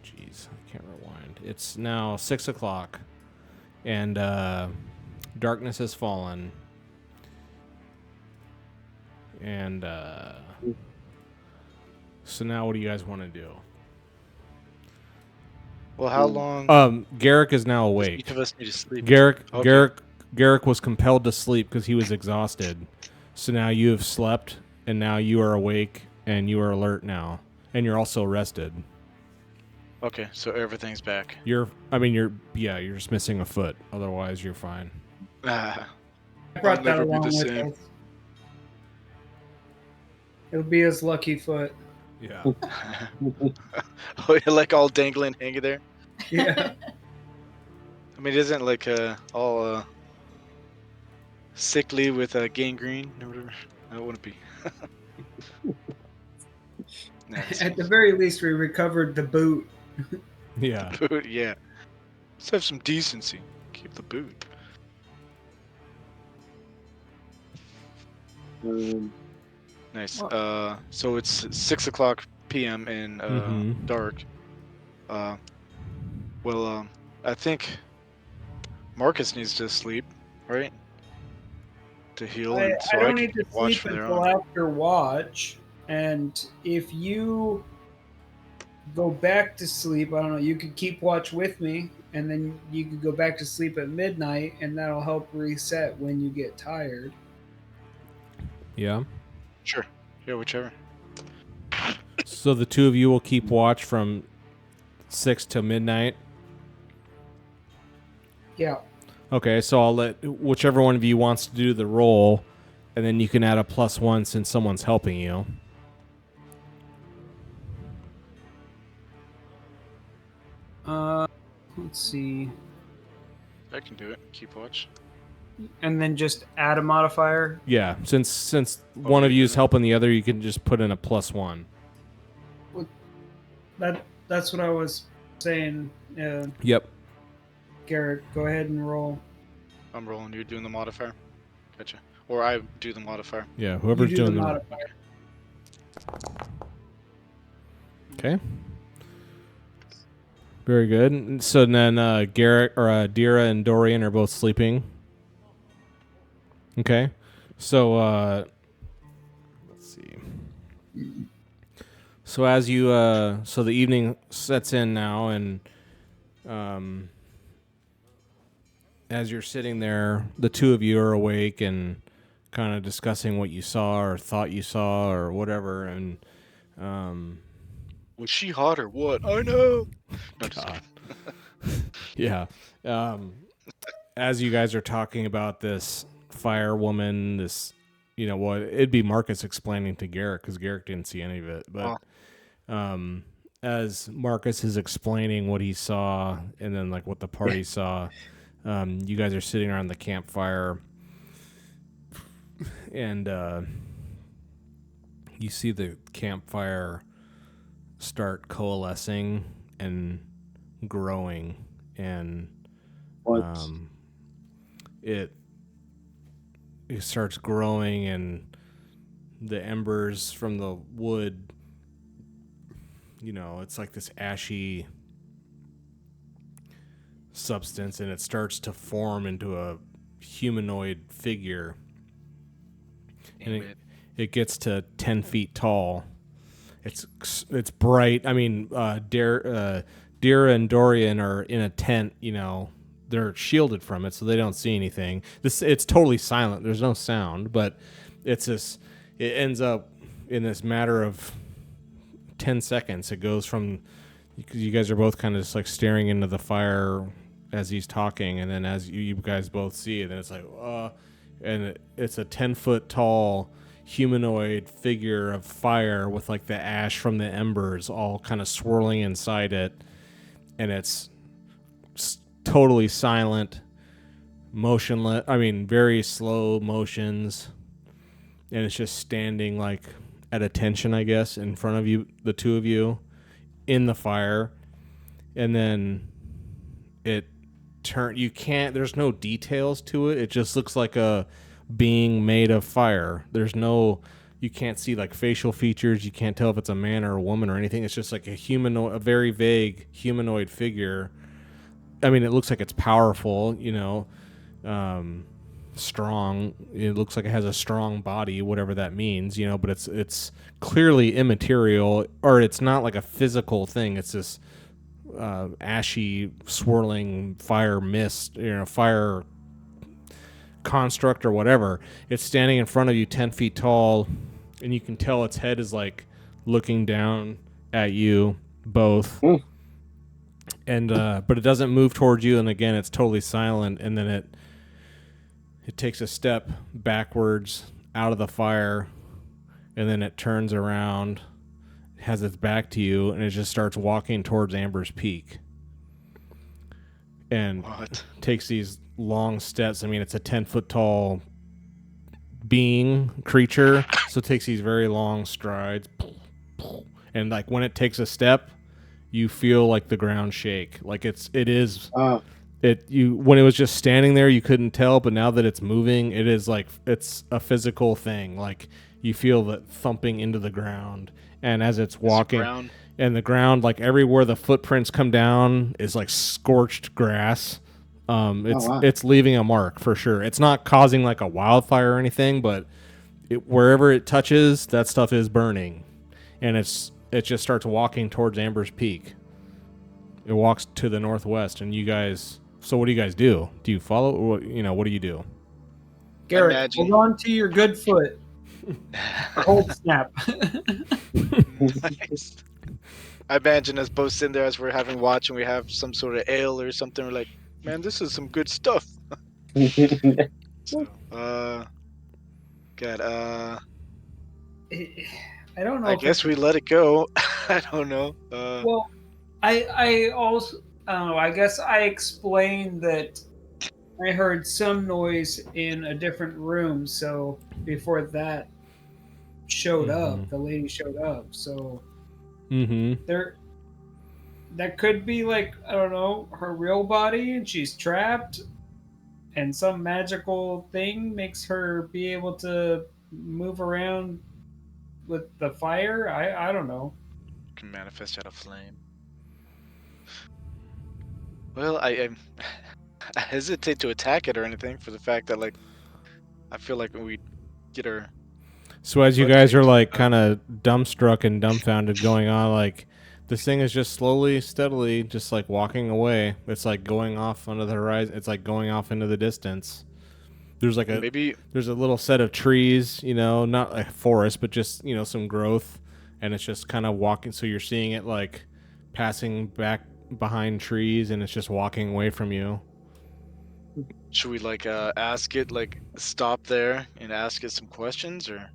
jeez, I can't rewind. It's now 6 o'clock, and darkness has fallen, and so now what do you guys want to do? Well, how long Garrick is now does awake. each of us need to sleep? Garrick Okay. Garrick was compelled to sleep because he was exhausted. So now you have slept, and now you are awake, and you are alert now, and you're also rested. Okay, so everything's back. You're just missing a foot. Otherwise, you're fine. Ah, I brought I'll that never be along the with same. us. It'll be his lucky foot. Yeah. oh, you're like all dangling, hanging there. Yeah. I mean, it isn't like all sickly with gangrene or whatever. That wouldn't be. Nah, it's At the very least, we recovered the boot. Yeah. boot, yeah. Let's have some decency. Keep the boot. Nice. So it's 6 o'clock p.m. in Mhm. dark. Well, I think Marcus needs to sleep, right? To heal, and so I I don't can need to watch sleep from there until on. after watch. And if you go back to sleep, I don't know, you could keep watch with me, and then you could go back to sleep at midnight, and that'll help reset when you get tired. Yeah. Sure. Yeah, whichever. So the two of you will keep watch from 6 to midnight. Yeah. Okay, so I'll let whichever one of you wants to do the roll, and then you can add a +1 since someone's helping you. Let's see. I can do it. Keep watch. And then just add a modifier. Yeah, since one of you is helping the other, you can just put in a +1. That's what I was saying. Yep. Garrett, go ahead and roll. I'm rolling. You're doing the modifier. Gotcha. Or I do the modifier. Yeah, whoever's You do doing the modifier. Okay. Very good. And so then Garrett or Dira and Dorian are both sleeping. Okay. So let's see. So as you so the evening sets in now, and as you're sitting there, the two of you are awake and kind of discussing what you saw or thought you saw or whatever, and Was she hot or what? I know. No, just God. kidding. Yeah. As you guys are talking about this fire woman, this, well, it'd be Marcus explaining to Garrick because Garrick didn't see any of it. But as Marcus is explaining what he saw and then like what the party saw, you guys are sitting around the campfire, and you see the campfire start coalescing and growing, and it starts growing, and the embers from the wood, it's like this ashy substance, and it starts to form into a humanoid figure, and it gets to 10 feet tall. It's bright. I mean, Dira and Dorian are in a tent. They're shielded from it, so they don't see anything. It's totally silent. There's no sound, but it's this. It ends up in this matter of 10 seconds. It goes from, because you guys are both kind of just like staring into the fire as he's talking, and then as you guys both see it, and it's like, and it's a 10-foot tall humanoid figure of fire with like the ash from the embers all kind of swirling inside it, and it's totally silent, motionless. I mean, very slow motions, and it's just standing like at attention, I guess, in front of you, the two of you, in the fire, and then it you can't. There's no details to it. It just looks like a being made of fire. There's no. You can't see like facial features. You can't tell if it's a man or a woman or anything. It's just like a humanoid, a very vague humanoid figure. I mean, it looks like it's powerful, strong. It looks like it has a strong body, whatever that means, but it's clearly immaterial, or it's not like a physical thing. It's this ashy, swirling fire mist, fire construct or whatever. It's standing in front of you, 10 feet tall, and you can tell its head is like looking down at you both. And but it doesn't move towards you, and again it's totally silent, and then it takes a step backwards out of the fire, and then it turns around, has its back to you, and it just starts walking towards Amber's Peak. And takes these long steps. I mean, it's a 10-foot tall creature, so it takes these very long strides. And like when it takes a step, you feel like the ground shake. Like when it was just standing there, you couldn't tell, but now that it's moving, it is like it's a physical thing. Like you feel that thumping into the ground, and as it's walking, and the ground, like everywhere the footprints come down, is like scorched grass. It's leaving a mark for sure. It's not causing like a wildfire or anything, but wherever it touches, that stuff is burning, and it just starts walking towards Amber's Peak. It walks to the northwest, and you guys. So what do you guys do? Do you follow? Or, what do you do? Garrett, hold on to your good foot. Hold snap. Nice. I imagine us both sitting there as we're having watch, and we have some sort of ale or something. We're like, man, this is some good stuff. So, God, I don't know. I guess we let it go. I don't know. Well, I also, I don't know. I guess I explained that I heard some noise in a different room. So before that showed up, the lady showed up. So that could be like, I don't know, her real body, and she's trapped, and some magical thing makes her be able to move around with the fire. I don't know. Can manifest out of flame. Well, I hesitate to attack it or anything for the fact that, like, I feel like we get our. So as you guys are like kind of dumbstruck and dumbfounded going on, like this thing is just slowly, steadily, just like walking away. It's like going off under the horizon. It's like going off into the distance. There's like there's a little set of trees, not a forest, but just some growth, and it's just kind of walking. So you're seeing it like passing back behind trees, and it's just walking away from you. Should we like ask it, like stop there and ask it some questions, or?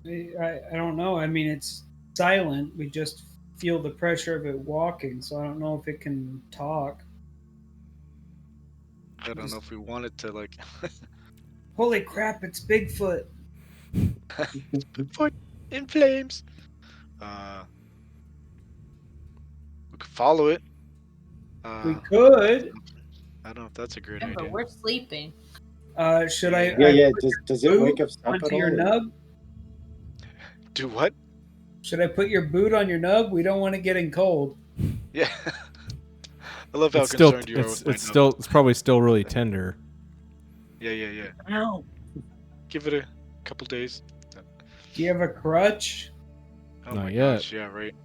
I don't know. I mean, it's silent. We just feel the pressure of it walking, so I don't know if it can talk. I don't know if we wanted to like. Holy crap! It's Bigfoot. It's Bigfoot in flames. We could follow it. We could. I don't know if that's a great Yeah, idea. but we're sleeping. Should I? Yeah. Does it wake up onto your nub? Do what? Should I put your boot on your nub? We don't want to get in cold. Yeah. I love how it's still, concerned you are with my it's probably still really tender. Yeah. Ow. Give it a couple days. Do you have a crutch? Oh Not my yet. gosh, yeah, right.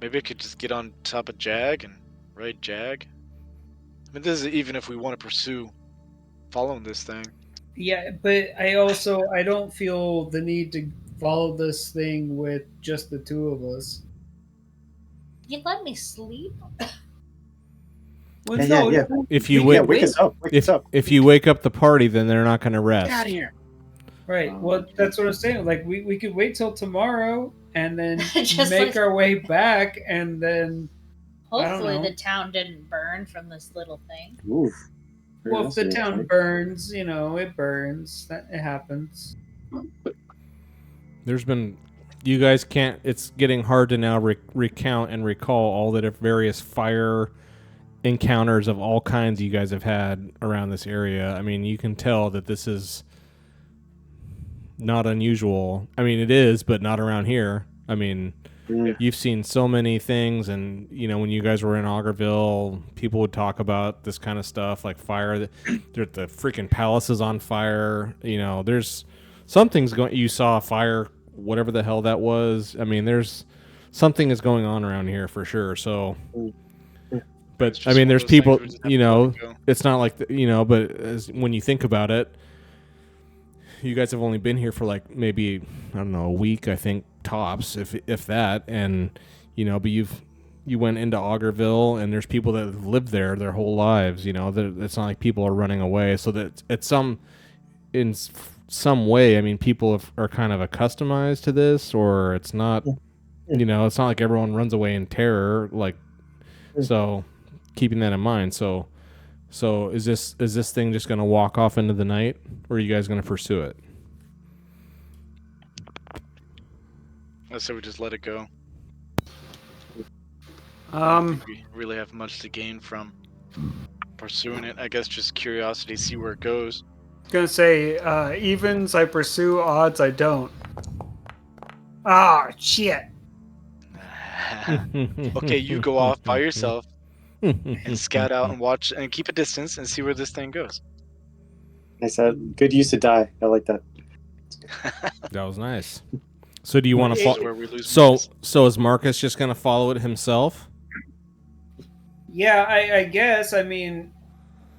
Maybe I could just get on top of Jag and ride Jag. I mean, this is even if we want to pursue following this thing. Yeah, but I don't feel the need to follow this thing with just the two of us. You let me sleep? Well, Yeah, no, yeah. If you Yeah, wake wake us up. Wake us up. if you wake up the party, then they're not going to rest. Get out of here. Right. Well, that's what I'm saying. Like, we could wait till tomorrow and then Just make like- our way back, and then I don't Hopefully know. the town didn't burn from this little thing. Oof. Well, if the That's town right. burns, it burns. That it happens. There's been, you guys can't. It's getting hard to now recount and recall all the various fire encounters of all kinds you guys have had around this area. I mean, you can tell that this is not unusual. I mean, it is, but not around here. I mean, you've seen so many things, and when you guys were in Augerville, people would talk about this kind of stuff, like fire. The freaking palace is on fire. There's something's going. You saw a fire, whatever the hell that was. I mean, there's something is going on around here for sure. So, but I mean, there's people. It's not like but when you think about it, you guys have only been here for like maybe, I don't know, a week, I think, tops, if that. And but you went into Augerville, and there's people that have lived there their whole lives. It's not like people are running away. So that in some way, I mean, people are kind of accustomed to this, or it's not. It's not like everyone runs away in terror. Like, so keeping that in mind. So is this thing just going to walk off into the night, or are you guys going to pursue it? I say we just let it go. We really have much to gain from pursuing it. I guess just curiosity, see where it goes. Gonna say evens I pursue, odds I don't. Ah, shit. Okay, you go off by yourself and scout out and watch and keep a distance and see where this thing goes. I said, good use to die. I like that. That was nice. So do you want to This is follow? where we lose So Marcus. is Marcus just going to follow it himself? Yeah, I guess. I mean,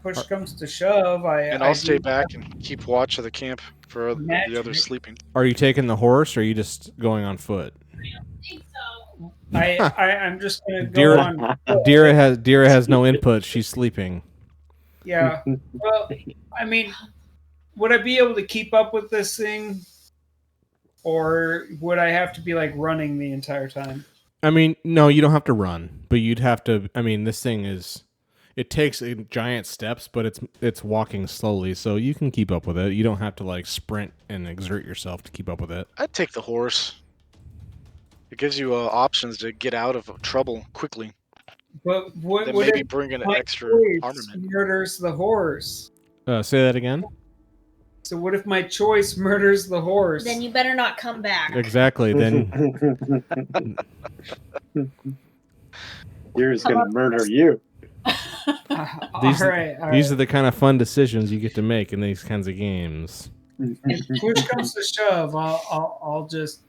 push comes to shove. I'll stay back and keep watch of the camp for the others sleeping. Are you taking the horse, or are you just going on foot? I'm just gonna go Dira- on. Dira has no input. She's sleeping. Yeah. Well, I mean, would I be able to keep up with this thing, or would I have to be like running the entire time? I mean, no, you don't have to run, but you'd have to. I mean, this thing it takes giant steps, but it's walking slowly, so you can keep up with it. You don't have to like sprint and exert yourself to keep up with it. I'd take the horse. It gives you options to get out of trouble quickly. But what Then would maybe it bring in my extra choice armament. murders the horse? Say that again. So what if my choice murders the horse? Then you better not come back. Exactly. Then Dira's gonna murder you. these all right. these are the kind of fun decisions you get to make in these kinds of games. If push comes to shove, I'll just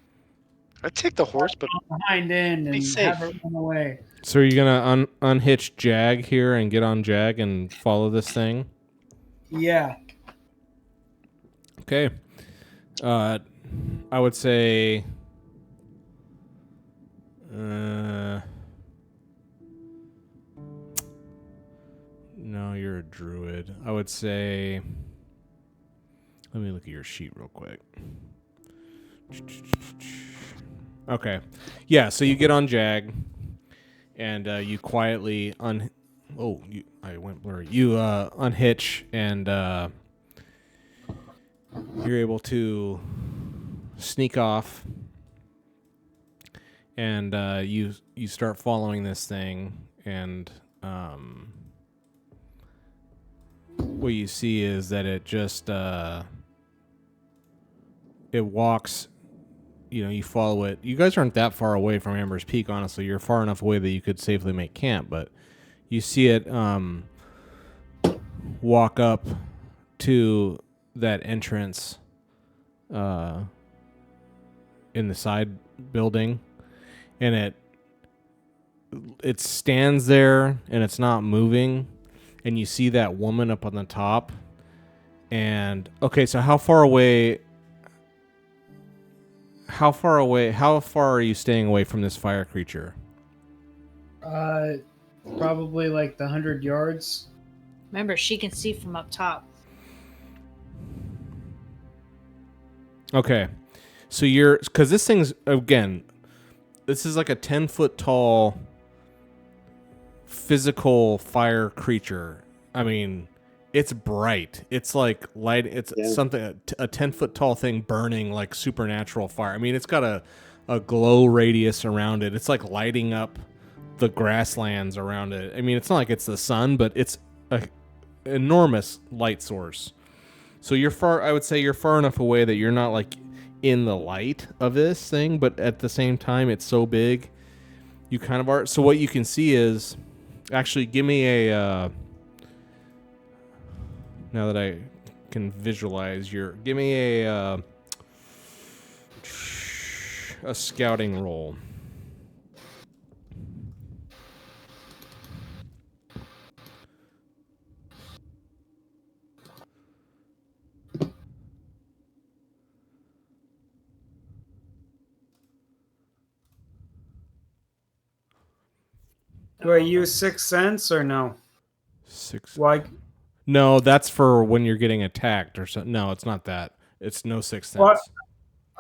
I'd take the horse, but behind in Be and safe. have it run away. So are you gonna unhitch Jag here and get on Jag and follow this thing? Yeah. Okay. I would say. No, you're a druid. I would say. Let me look at your sheet real quick. Okay. Yeah, so you get on Jag, and you quietly I went blurry. You unhitch, and you're able to sneak off, and you start following this thing, and what you see is that it just it walks. You follow it. You guys aren't that far away from Amber's Peak, honestly. You're far enough away that you could safely make camp, but you see it walk up to that entrance in the side building, and it stands there, and it's not moving, and you see that woman up on the top. And okay, so how far are you staying away from this fire creature? probably like the 100 yards. Remember, she can see from up top. Okay. So because this thing's, again, this is like a 10-foot tall physical fire creature. I mean, it's bright. It's like light. It's something, a 10-foot tall thing burning like supernatural fire. I mean, it's got a glow radius around it. It's like lighting up the grasslands around it. I mean, it's not like it's the sun, but it's a enormous light source. So I would say you're far enough away that you're not like in the light of this thing, but at the same time, it's so big, you kind of are. So what you can see is, actually, give me a, now that I can visualize give me a scouting roll. Do I use Sixth Sense or no? Why? No, that's for when you're getting attacked or something. No, it's not that. It's no Sixth Sense. What?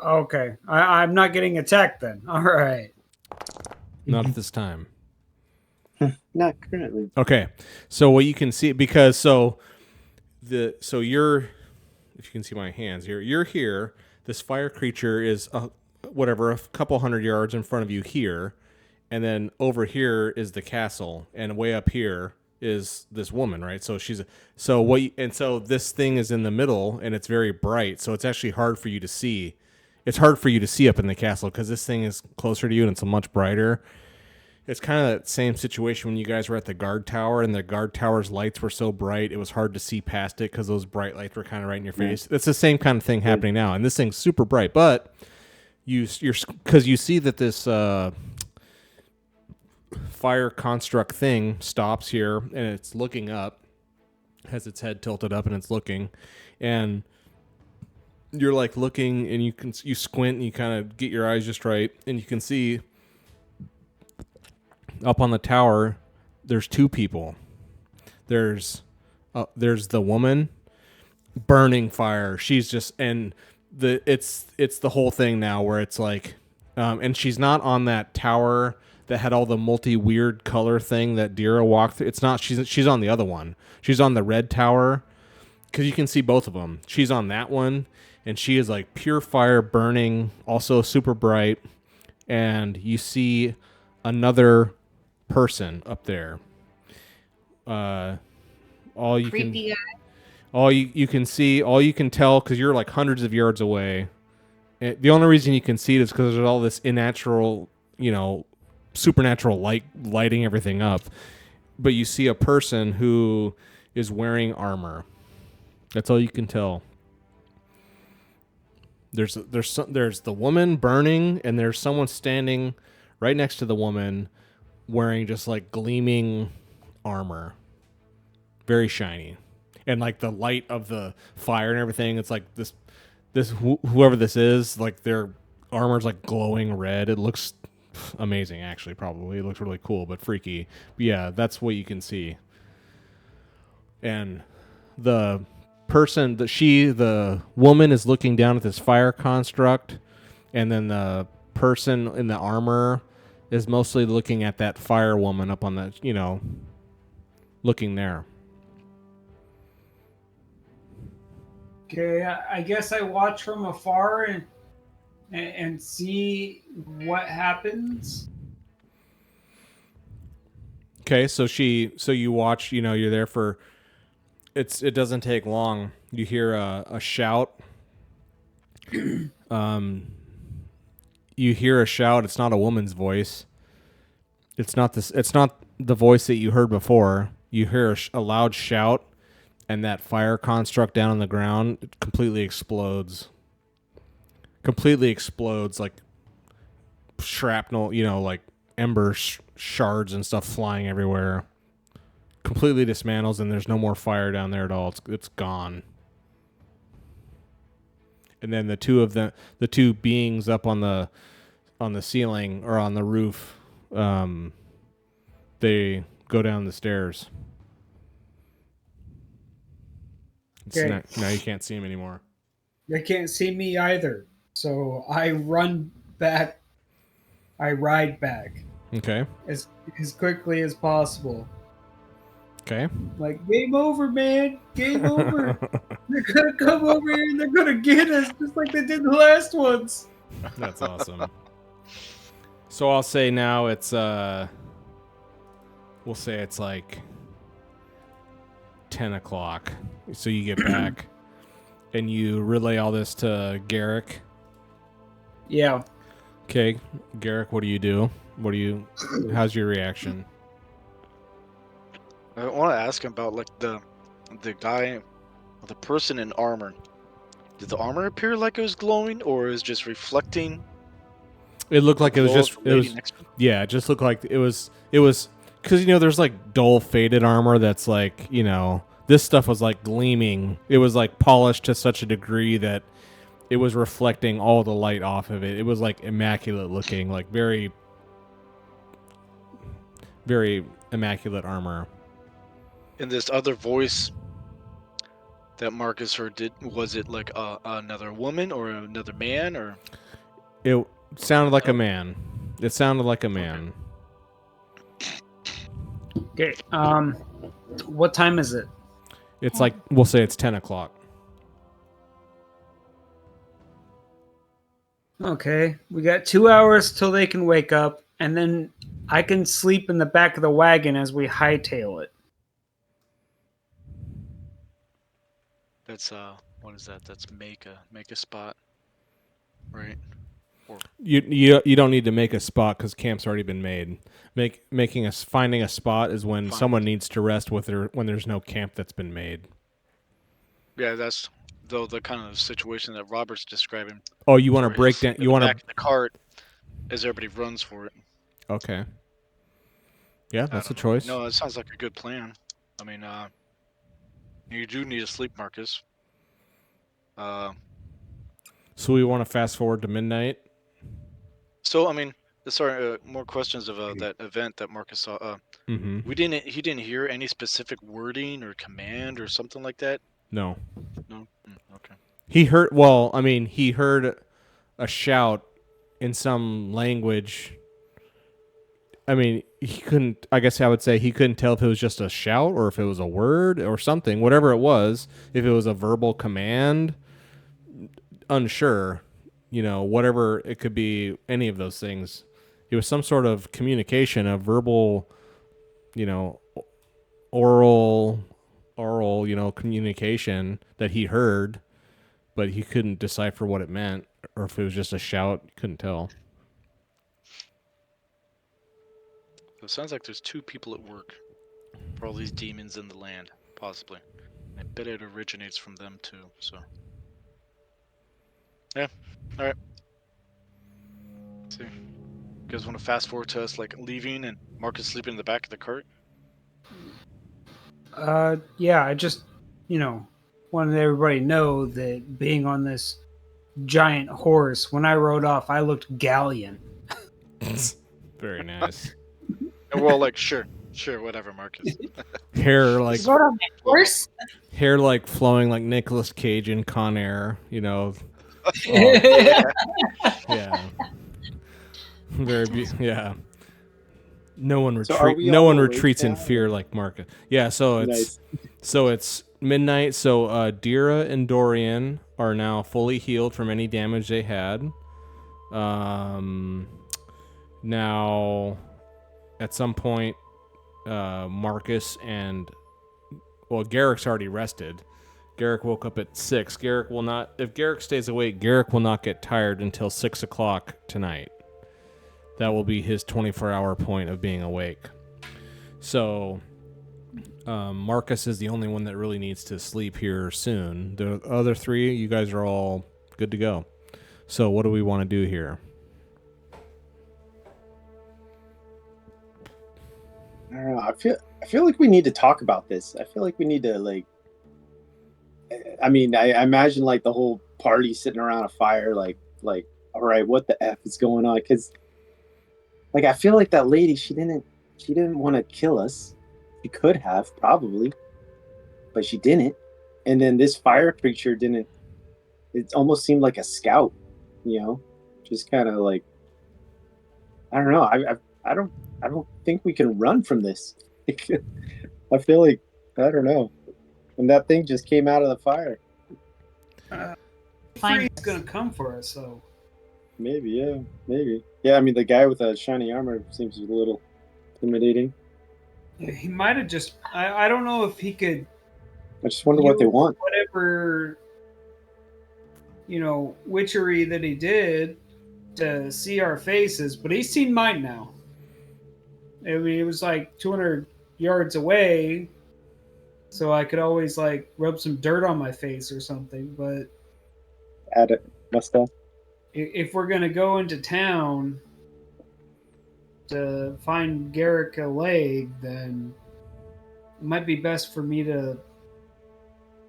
Okay. I'm not getting attacked then. All right. Not at this time. Not currently. Okay. So what you can see, because so you're, if you can see my hands, you're here. This fire creature is a couple 100 yards in front of you here. And then over here is the castle, and way up here is this woman, right? So so this thing is in the middle, and it's very bright. So it's actually hard for you to see. It's hard for you to see up in the castle because this thing is closer to you and it's much brighter. It's kind of that same situation when you guys were at the guard tower, and the guard tower's lights were so bright it was hard to see past it because those bright lights were kind of right in your face. It's the same kind of thing happening now, and this thing's super bright. But you're because you see that this fire construct thing stops here, and it's looking up, has its head tilted up, and it's looking, and you're like looking, and you squint, and you kind of get your eyes just right, and you can see up on the tower there's two people. There's the woman burning fire. She's just, and it's the whole thing now where it's like, and she's not on that tower that had all the weird color thing that Dira walked through. It's not. She's on the other one. She's on the red tower, because you can see both of them. She's on that one, and she is like pure fire burning, also super bright. And you see another person up there. All you Creepy can, guy. all you can see, all you can tell, because you're like hundreds of yards away. The only reason you can see it is because there's all this unnatural, supernatural lighting everything up. But you see a person who is wearing armor. That's all you can tell. There's the woman burning, and there's someone standing right next to the woman wearing just like gleaming armor, very shiny, and like the light of the fire and everything. It's like this whoever this is, like their armor's like glowing red. It looks amazing, actually. Probably it looks really cool, but freaky. But yeah, that's what you can see. And the woman is looking down at this fire construct, and then the person in the armor is mostly looking at that fire woman up on the, looking there. Okay, I guess I watch from afar and see what happens. Okay, so you watch, you're there for, it doesn't take long. You hear a shout. You hear a shout. It's not a woman's voice. It's not the voice that you heard before. You hear a loud shout, and that fire construct down on the ground completely explodes. Like shrapnel, like ember shards and stuff flying everywhere. Completely dismantles, and there's no more fire down there at all. It's gone. And then the two beings up on the ceiling or on the roof, they go down the stairs. Okay. Now you can't see him anymore. They can't see me either. So I run back. I ride back Okay. as quickly as possible. Okay. Like, game over, man. Game over. They're going to come over here and they're going to get us just like they did the last ones. That's awesome. So I'll say now it's we'll say it's like 10 o'clock. So you get back and you relay all this to Garrick. Yeah. Okay, Garrick, what do you do? How's your reaction? I want to ask him about like the guy, the person in armor. Did the armor appear like it was glowing, or is just reflecting? It looked like it was glow just of the lady next to him? yeah, it just looked like it was because there's like dull faded armor that's like this stuff was like gleaming. It was like polished to such a degree that it was reflecting all the light off of it. It was like immaculate looking, like very, very immaculate armor. And this other voice that Marcus heard, was it like another woman or another man, or? It sounded like a man. It sounded like a man. Okay. What time is it? It's like, we'll say it's 10 o'clock. Okay. We got 2 hours till they can wake up, and then I can sleep in the back of the wagon as we hightail it. That's what is that? That's make a spot, right? Or You don't need to make a spot because camp's already been made. Finding a spot is when someone needs to rest when there's no camp that's been made. yeah, that's the kind of situation that Robert's describing. Oh, you want to break down? You want back in the cart as everybody runs for it. Okay. Yeah, that's a choice. No, it sounds like a good plan. I mean, you do need to sleep, Marcus. So we want to fast forward to midnight. So I mean, sorry, more questions of that event that Marcus saw. Mm-hmm. He didn't hear any specific wording or command or something like that. No. No. Okay. He heard. Well, I mean, he heard a shout in some language. I mean, he couldn't. I guess I would say he couldn't tell if it was just a shout or if it was a word or something. Whatever it was, if it was a verbal command, unsure. Whatever it could be, any of those things. It was some sort of communication, a verbal, oral, communication that he heard, but he couldn't decipher what it meant or if it was just a shout. Couldn't tell. So it sounds like there's two people at work for all these demons in the land, possibly. I bet it originates from them too. So. Yeah. All right. Let's see. You guys want to fast forward to us like leaving and Marcus sleeping in the back of the cart? Yeah, I just, wanted everybody to know that being on this giant horse, when I rode off, I looked gallant. Very nice. Well, like, sure, whatever, Marcus. Hair like Sort of my horse. hair like flowing like Nicolas Cage in Con Air, Yeah. Yeah. Very yeah. No one So are we no all one awake retreats in now? fear like Marcus. Yeah, so it's Nice. midnight. So Dira and Dorian are now fully healed from any damage they had. Now at some point Marcus and Garrick's already rested. Garrick woke up at 6. If Garrick stays awake, Garrick will not get tired until 6 o'clock tonight. That will be his 24-hour point of being awake. So Marcus is the only one that really needs to sleep here soon. The other 3, you guys are all good to go. So what do we want to do here? I don't know. I feel like we need to talk about this. I feel like we need to I mean, I imagine like the whole party sitting around a fire, like, all right, what the F is going on? Because, I feel like that lady, she didn't want to kill us. She could have, probably, but she didn't. And then this fire creature didn't. It almost seemed like a scout, just kind of like, I don't know. I don't think we can run from this. I feel like, I don't know. And that thing just came out of the fire. Free's gonna come for us, so Maybe, yeah, maybe. Yeah, I mean, the guy with the shiny armor seems a little intimidating. he might have just. I don't know if he could. I just wonder what they want. Whatever, witchery that he did to see our faces, but he's seen mine now. I mean, it was like 200 yards away, so I could always like rub some dirt on my face or something. But Add a mustache. if we're gonna go into town to find Garrick a leg, then it might be best for me to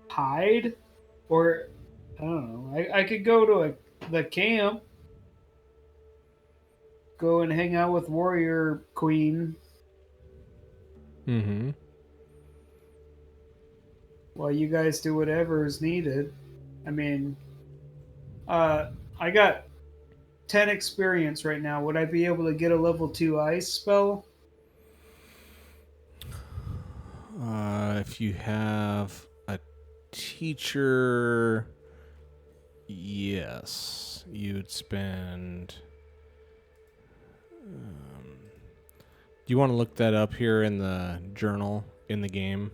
hide, or I don't know. I could go to the camp, go and hang out with Warrior Queen Mm-hmm. while you guys do whatever is needed. I mean, I got 10 experience right now. Would I be able to get a level 2 ice spell? If you have a teacher, yes, you'd spend. Do you want to look that up here in the journal in the game?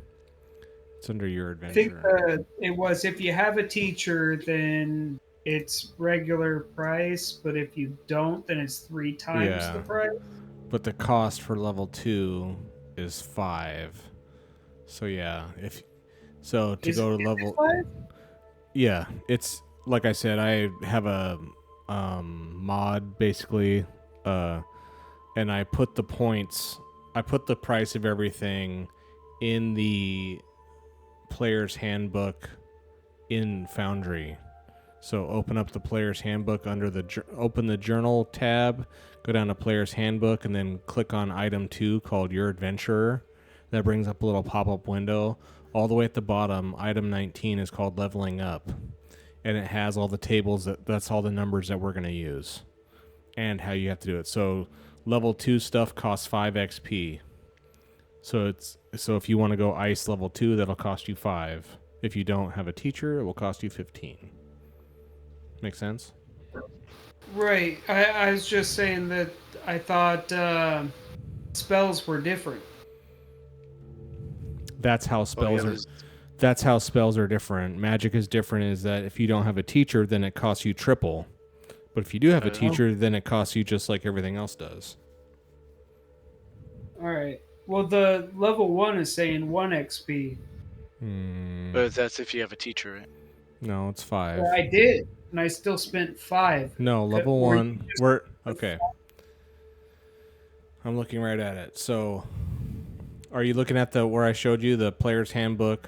It's under your I think adventure. it was if you have a teacher, then it's regular price, but if you don't, then it's 3 times the price. But the cost for level 2 is 5. So yeah, to go to level, yeah, it's like I said, I have a mod basically, and I put the price of everything in the player's handbook in Foundry. So open up the player's handbook under open the journal tab, go down to player's handbook, and then click on item 2 called Your Adventurer. That brings up a little pop-up window. All the way at the bottom, item 19 is called Leveling Up. And it has all the tables, that's all the numbers that we're going to use. And how you have to do it. So level 2 stuff costs 5 XP. So if you want to go ice level 2, that'll cost you 5. If you don't have a teacher, it will cost you 15. Make sense? Right. I was just saying that I thought spells were different. That's how spells are. That's how spells are different. Magic is different. Is that if you don't have a teacher, then it costs you triple. But if you do have a teacher, then it costs you just like everything else does. All right. Well, the level 1 is saying 1 XP. But that's if you have a teacher, right? No, it's 5. Well, I did, and I still spent 5. No, level 1. We're okay. I'm looking right at it. So, are you looking at where I showed you the player's handbook?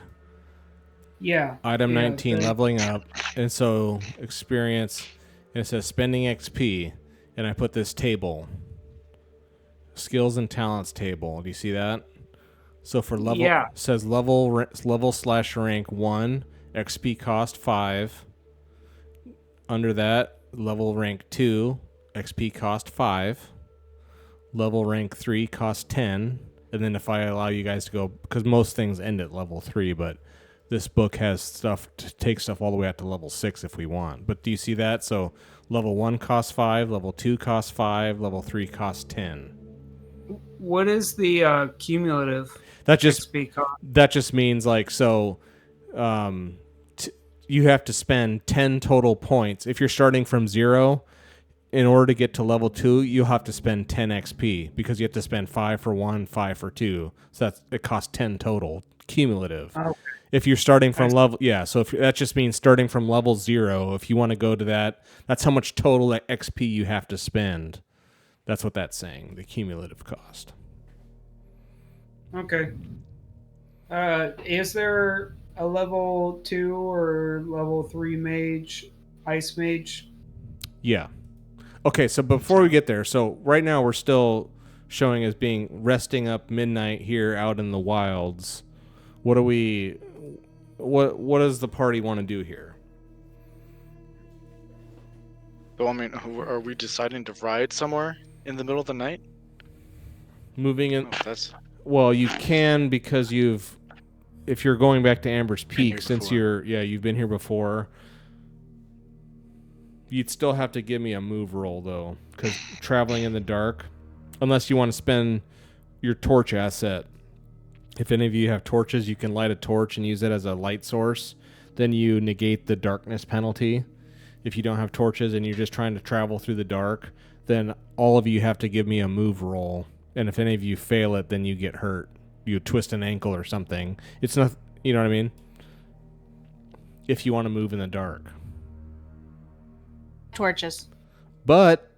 Yeah. Item 19, leveling up, and so experience. And it says spending XP, and I put this table, skills and talents table. Do you see that? So for level, it says level / rank 1, XP cost 5. Under that, level rank 2, XP cost 5. Level rank 3 cost 10. And then if I allow you guys to go, because most things end at level 3, but this book has stuff to take stuff all the way up to level 6 if we want. But do you see that? So level 1 costs 5, level 2 costs 5, level 3 costs 10. What is the cumulative? That just means like so. You have to spend 10 total points if you're starting from 0. In order to get to level 2, you'll have to spend 10 XP because you have to spend 5 for 1, 5 for 2. So it costs 10 total cumulative. Okay. If you're starting from level, so if that just means starting from level 0. If you want to go to that, that's how much total XP you have to spend. That's what that's saying, the cumulative cost. Okay. Is there a level 2 or level 3 mage, ice mage? Yeah. Okay, so before we get there, so right now we're still showing as being resting up midnight here out in the wilds. What do we? What does the party want to do here? So, I mean, are we deciding to ride somewhere in the middle of the night? Moving in. Oh, that's Well, you can because if you're going back to Amber's Been Peak, here since before. you've been here before. You'd still have to give me a move roll though, because traveling in the dark, unless you want to spend your torch asset. If any of you have torches, you can light a torch and use it as a light source. Then you negate the darkness penalty. If you don't have torches and you're just trying to travel through the dark, then all of you have to give me a move roll. And if any of you fail it, then you get hurt. You twist an ankle or something. It's not, you know what I mean? If you want to move in the dark. Torches. But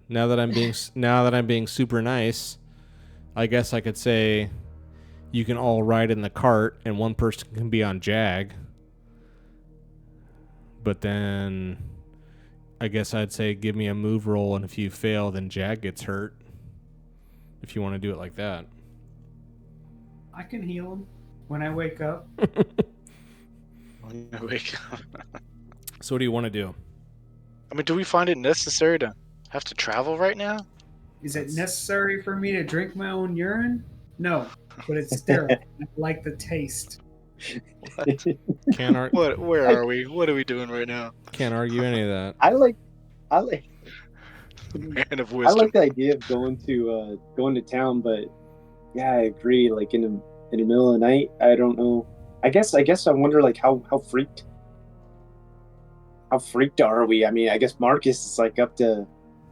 now that I'm being super nice, I guess I could say you can all ride in the cart and one person can be on Jag. But then I guess I'd say give me a move roll, and if you fail, then Jag gets hurt. If you want to do it like that. I can heal him when I wake up. So what do you want to do? I mean, do we find it necessary to have to travel right now? Is it necessary for me to drink my own urine? No, but it's sterile. I like the taste. Can't argue. Where are we? What are we doing right now? Can't argue any of that. I like Man of I wisdom. like the idea of going to town, but yeah, I agree. Like in the middle of the night, I don't know. I guess I wonder like how freaked are we? I mean, I guess Marcus is like up to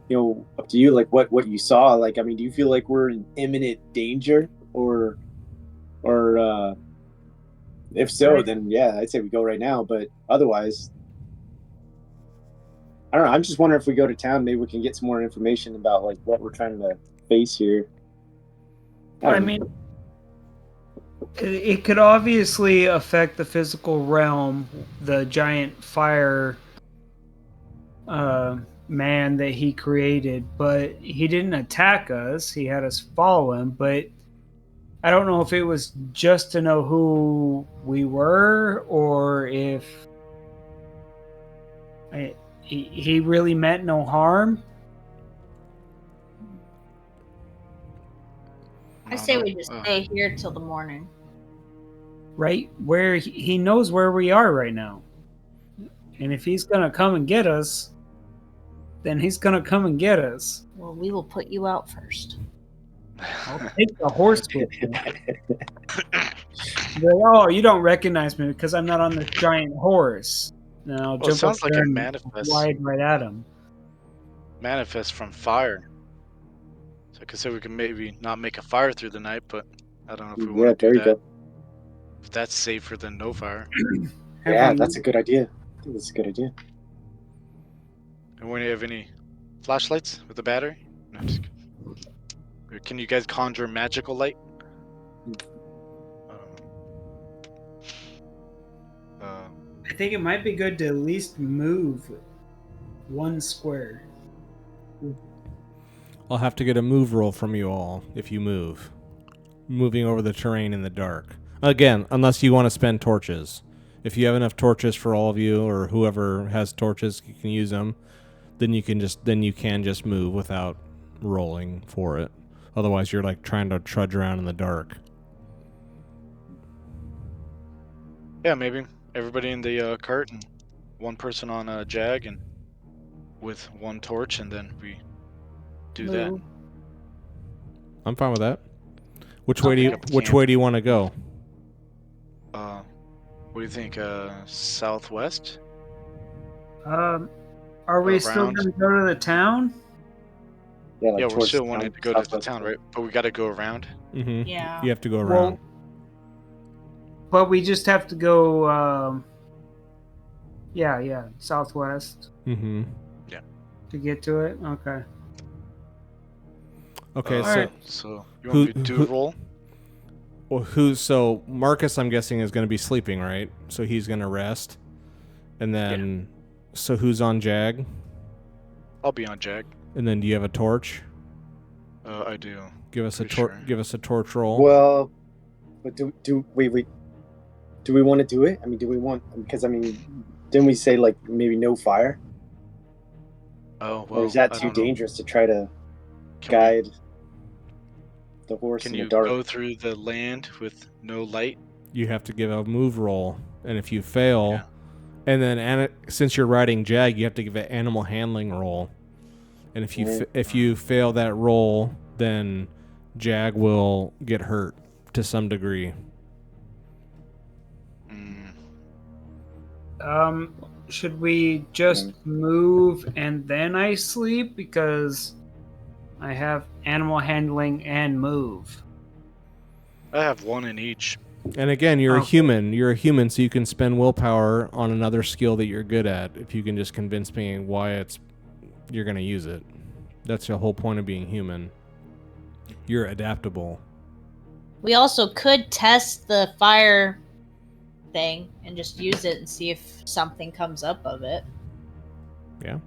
you. Like what you saw. Like, I mean, do you feel like we're in imminent danger, or if so, then yeah, I'd say we go right now. But otherwise, I don't know. I'm just wondering if we go to town, maybe we can get some more information about like what we're trying to face here. I mean, it could obviously affect the physical realm, the giant fire man that he created, but he didn't attack us. He had us follow him, but I don't know if it was just to know who we were or if he really meant no harm. I say we just stay here till the morning. Right? Where he knows where we are right now. And if he's going to come and get us, then he's going to come and get us. Well, we will put you out first. I'll take the horse with me. Oh, you don't recognize me because I'm not on this giant horse. And I'll Well, it jump sounds up like there a and manifest. slide right at him. Manifest from fire. So I could say we can maybe not make a fire through the night, but I don't know if we Yeah, want to there do you that. go. If that's safer than no fire. Yeah, that's a good idea. I think that's a good idea. And when you have any flashlights with a battery? No, just kidding. Can you guys conjure magical light? I think it might be good to at least move one square. I'll have to get a move roll from you all if you move. Moving over the terrain in the dark. Again, unless you want to spend torches. If you have enough torches for all of you, or whoever has torches, you can use them. Then you can just move without rolling for it. Otherwise, you're like trying to trudge around in the dark. Yeah, maybe everybody in the cart and one person on a Jag and with one torch, and then we do that. I'm fine with that. Which Okay. way do you want to go? What do you think? Southwest? Are we still Around. going to go to the town? Yeah, like Yeah, we're towards still the wanting town, to go to the southwest. town, right? But we got to go around. Mm-hmm. Yeah. You have to go around. But we just have to go, southwest Mm-hmm. to get to it. Okay. Okay, so Alright. So you want me to do a roll? well, so Marcus, I'm guessing, is going to be sleeping, right? So he's going to rest, and then so who's on Jag? I'll be on Jag. And then do you have a torch? I do. Give us Pretty sure. give us a torch roll. Well, but wait. Do we want to do it? I mean, do we want? Because I mean, didn't we say like maybe no fire? Oh well. Or is that I too don't know. dangerous to try to Can guide the horse Can in the you dark? go through the land with no light? You have to give a move roll, and if you fail, Yeah. and then since you're riding Jag, you have to give an animal handling roll. And if you if you fail that roll, then Jag will get hurt to some degree. Should we just move and then I sleep? Because I have animal handling and move. I have one in each. And again, you're a Okay. human. You're a human, so you can spend willpower on another skill that you're good at. If you can just convince me why you're going to use it. That's the whole point of being human. You're adaptable. We also could test the fire thing and just use it and see if something comes up of it. Yeah.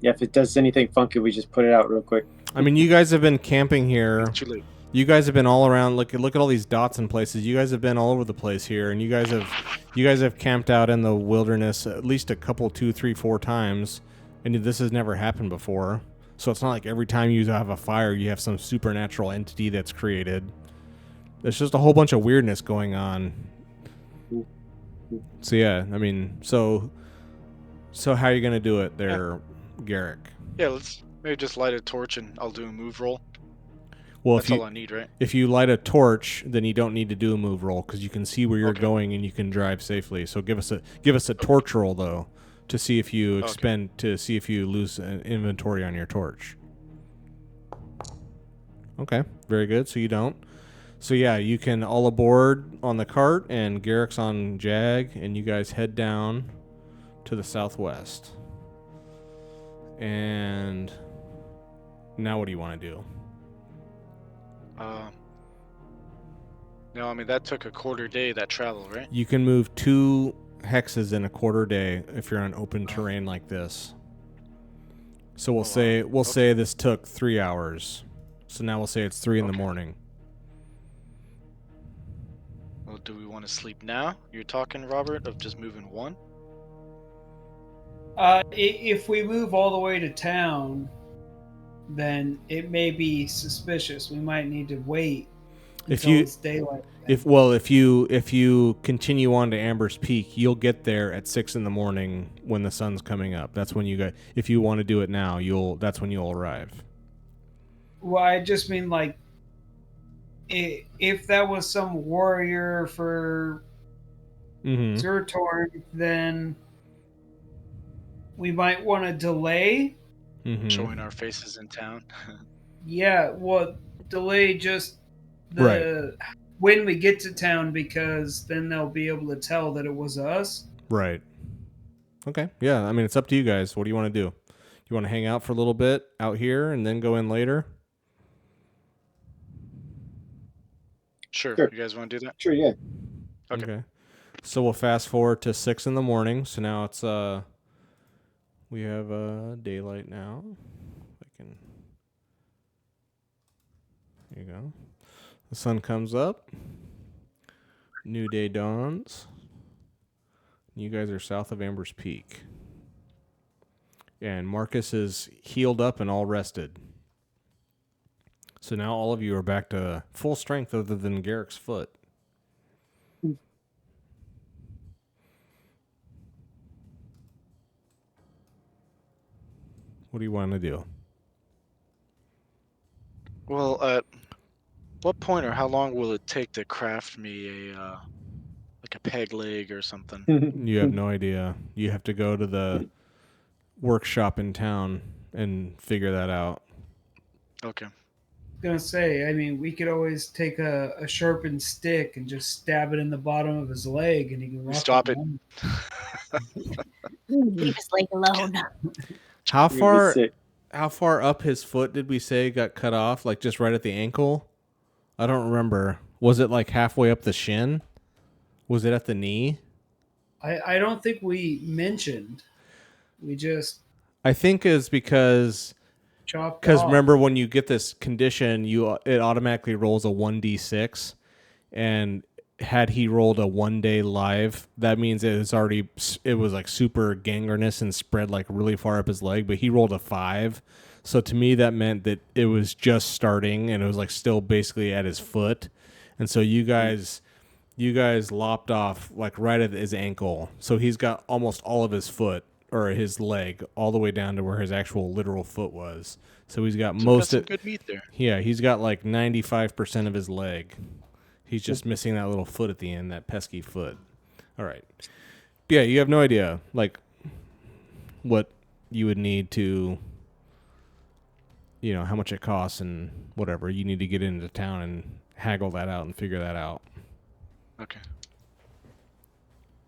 Yeah, if it does anything funky, we just put it out real quick. I mean, you guys have been camping here. Too late. You guys have been all around. Look at all these dots and places. You guys have been all over the place here, and you guys have camped out in the wilderness at least a couple, 2, 3, 4 times, and this has never happened before. So it's not like every time you have a fire, you have some supernatural entity that's created. There's just a whole bunch of weirdness going on. So yeah, I mean, so how are you gonna do it there, Garrick? Yeah, let's maybe just light a torch and I'll do a move roll. Well, That's all I need, right? if you light a torch, then you don't need to do a move roll because you can see where you're going and you can drive safely. So give us a torch roll though, to see if you see if you lose an inventory on your torch. Okay, very good. So you don't. So yeah, you can all aboard on the cart, and Garrick's on Jag, and you guys head down to the southwest. And now what do you want to do? No, I mean that took a quarter day, that travel, right? You can move 2 hexes in a quarter day if you're on open terrain like this. So we'll say this took 3 hours. So now we'll say it's 3 in the morning. Well, do we want to sleep now? You're talking, Robert, of just moving 1? If we move all the way to town, then it may be suspicious. We might need to wait until it's daylight. If you continue on to Amber's Peak, you'll get there at 6 in the morning when the sun's coming up. That's when if you want to do it now, that's when you'll arrive. Well, I just mean like if that was some warrior for Zertorn, then we might want to delay. Showing our faces in town. Yeah, well, delay just when we get to town, because then they'll be able to tell that it was us. Right. Okay. Yeah, I mean, it's up to you guys. What do you want to do? You want to hang out for a little bit out here and then go in later? Sure. You guys want to do that? Sure, yeah. Okay. So we'll fast forward to 6 in the morning. So now it's we have daylight now. There you go. The sun comes up. New day dawns. You guys are south of Amber's Peak. And Marcus is healed up and all rested. So now all of you are back to full strength other than Garrick's foot. What do you want to do? Well, at what point or how long will it take to craft me a peg leg or something? You have no idea. You have to go to the workshop in town and figure that out. Okay. I was gonna say, I mean, we could always take a sharpened stick and just stab it in the bottom of his leg, and he can walk. Stop it. Leave his leg alone. How far up his foot did we say got cut off? Like just right at the ankle? I don't remember. Was it like halfway up the shin? Was it at the knee? I don't think we mentioned. We just... I think is because chopped Because off. remember, when you get this condition, it automatically rolls a 1d6, and had he rolled a 1 day live, that means it was like super gangrenous and spread like really far up his leg. But he rolled a 5, so to me that meant that it was just starting and it was like still basically at his foot, and so you guys lopped off like right at his ankle, so he's got almost all of his foot or his leg all the way down to where his actual literal foot was. So he's got most of good meat there. Yeah, he's got like 95% of his leg. He's just missing that little foot at the end, that pesky foot. All right. Yeah, you have no idea like what you would need to, how much it costs and whatever. You need to get into town and haggle that out and figure that out. Okay.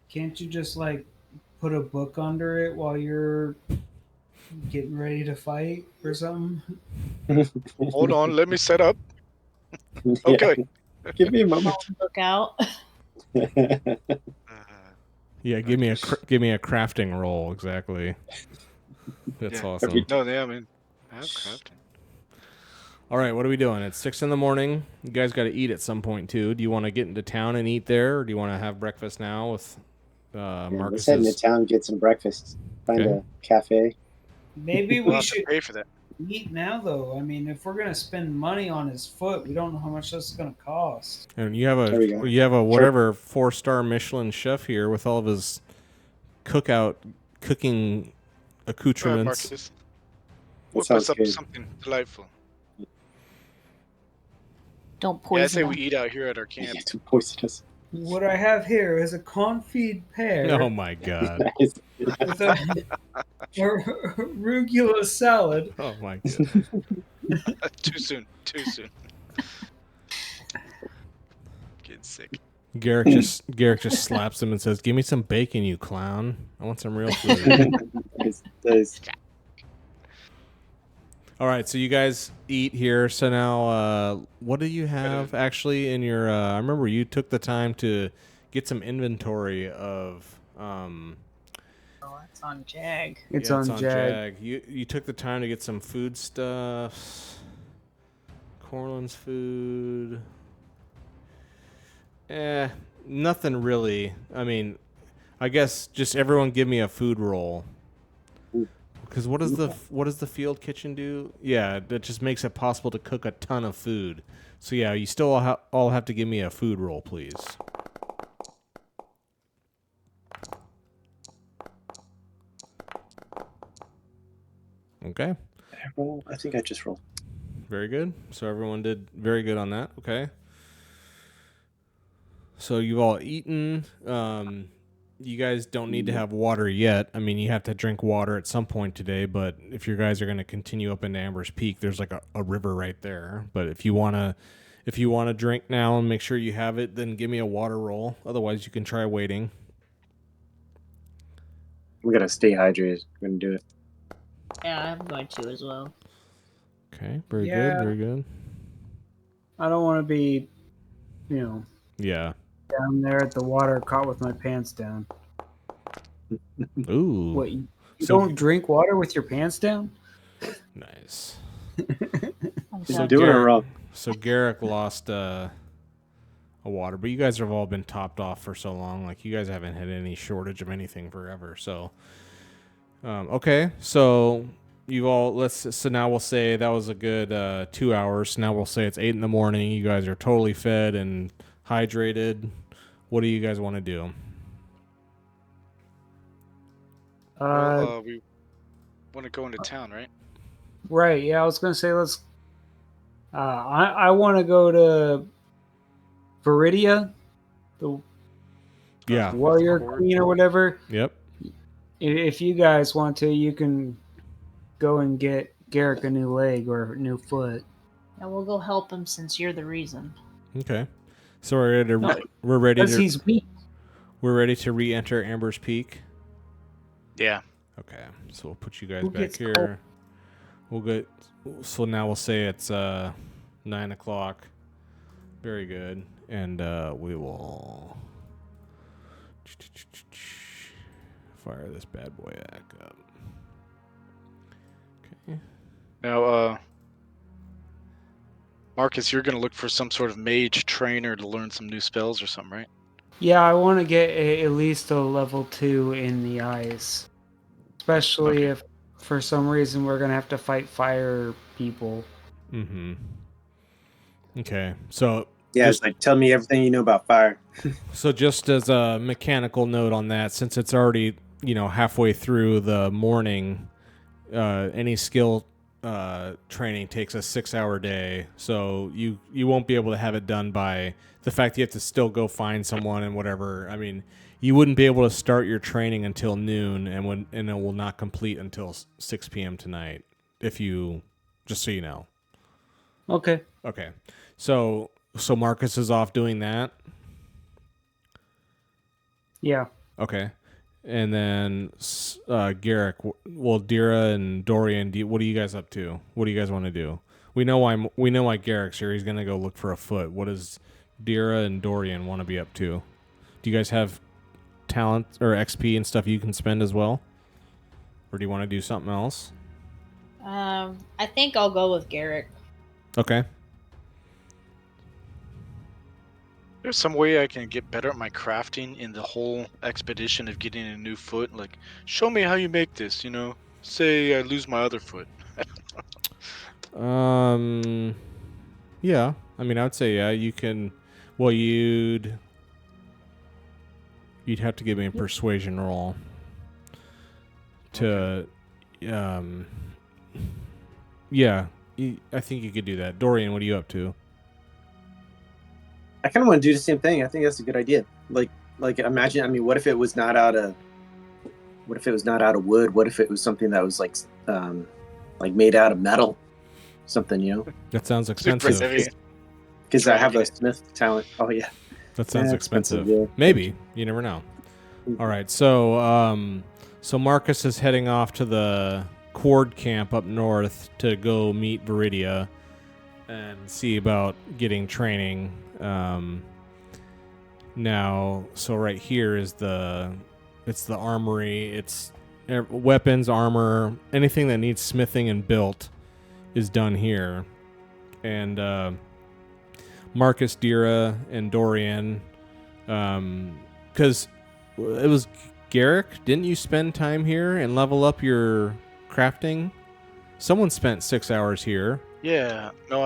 Can't you just like put a book under it while you're getting ready to fight or something? Hold on, let me set up. Yeah. Okay. Give me a moment. Look out. Yeah, give me a crafting roll exactly. That's Yeah. awesome. No, I mean, I have crafting. All right, what are we doing? It's 6 a.m. You guys got to eat at some point too. Do you want to get into town and eat there, or do you want to have breakfast now with Let's Marcus's? head into town, get some breakfast, find Okay. a cafe. Maybe We'll we have to should pay for that. eat now, though. I mean, if we're gonna spend money on his foot, we don't know how much that's gonna cost. And you have There we go. a whatever 4-star Michelin chef here with all of his cooking accoutrements. Marcus, That whip sounds us up good. something delightful. Don't Yeah, I poison say them. we eat out here at our camp. Yeah, too poisonous. What I have here is a confit pear Oh my god. Nice. with a arugula salad. Oh my god. Too soon. Getting sick. Garrick just slaps him and says, "Give me some bacon, you clown. I want some real food." Nice. All right, so you guys eat here. So now, what do you have actually in your? I remember you took the time to get some inventory of. Oh, it's on Jag. It's on Jag. You took the time to get some food stuff. Corlin's food. Nothing really. I mean, I guess just everyone give me a food roll. Because what does the field kitchen do? Yeah, that just makes it possible to cook a ton of food. So yeah, you still all have to give me a food roll, please. Okay. I think I just rolled. Very good. So everyone did very good on that. Okay. So you've all eaten. You guys don't need to have water yet. I mean, you have to drink water at some point today, but if you guys are going to continue up into Amber's Peak, there's like a river right there. But if you want to drink now and make sure you have it, then give me a water roll. Otherwise, you can try waiting. We gotta stay hydrated. We're gonna do it. Yeah, I'm going to as well. Okay. Very Yeah. good. Very good. I don't want to be, Yeah. down there at the water caught with my pants down. Ooh. What? You So- don't drink water with your pants down? Nice. I'm He's So doing it Garrick- wrong. So Garrick lost a water, but you guys have all been topped off for so long. Like you guys haven't had any shortage of anything forever. So, okay. So you've all so now we'll say that was a good 2 hours. Now we'll say it's 8 a.m. You guys are totally fed and hydrated. What do you guys want to do? We want to go into town, right? Right. Yeah, I was gonna say let's. I want to go to Viridia, the Yeah. warrior Court. queen or whatever. Yep. If you guys want to, you can go and get Garrick a new leg or a new foot. Yeah, we'll go help him since you're the reason. Okay. So we're ready to No, we're ready Because to he's weak. we're ready to re-enter Amber's Peak. Yeah. Okay, so we'll put you guys Who back gets here. cold? We'll get. So now we'll say it's 9 o'clock. Very good, and we will fire this bad boy back up. Okay. Now, Marcus, you're gonna look for some sort of mage trainer to learn some new spells or something, right? Yeah, I want to get at least a level 2 in the eyes. Especially Okay. if for some reason we're going to have to fight fire people. Mm-hmm. Okay, so Yeah, just it's like tell me everything you know about fire. just as a mechanical note on that, since it's already halfway through the morning, any skill training takes a 6-hour day, so you won't be able to have it done by the fact you have to still go find someone and whatever. I mean, you wouldn't be able to start your training until noon, and it will not complete until 6 p.m. tonight. If you just so you know. Okay. Okay, so Marcus is off doing that. Yeah. Okay. And then Garrick, well, Dira and Dorian, what are you guys up to? What do you guys want to do? We know why Garrick's here. He's gonna go look for a foot. What does Dira and Dorian want to be up to? Do you guys have talent or XP and stuff you can spend as well, or do you want to do something else? I think I'll go with Garrick. Okay. There's some way I can get better at my crafting in the whole expedition of getting a new foot. Like, show me how you make this. Say I lose my other foot. Yeah. I mean, I would say yeah. You can. Well, you'd have to give me a persuasion roll to yeah, I think you could do that. Dorian, what are you up to? I kind of want to do the same thing. I think that's a good idea. Like imagine. I mean, what if it was not out of wood? What if it was something that was like made out of metal? Something. That sounds Super expensive. heavy. Because I have a Dragon. smith talent. Oh yeah. That sounds Yeah, expensive. yeah. Maybe. You never know. All right. So Marcus is heading off to the Cord camp up north to go meet Viridia and see about getting training. Now, so right here is it's the armory. It's weapons, armor, anything that needs smithing and built is done here. And Marcus, Dira, and Dorian, because it was Garrick. Didn't you spend time here and level up your crafting? Someone spent 6 hours here. Yeah. No,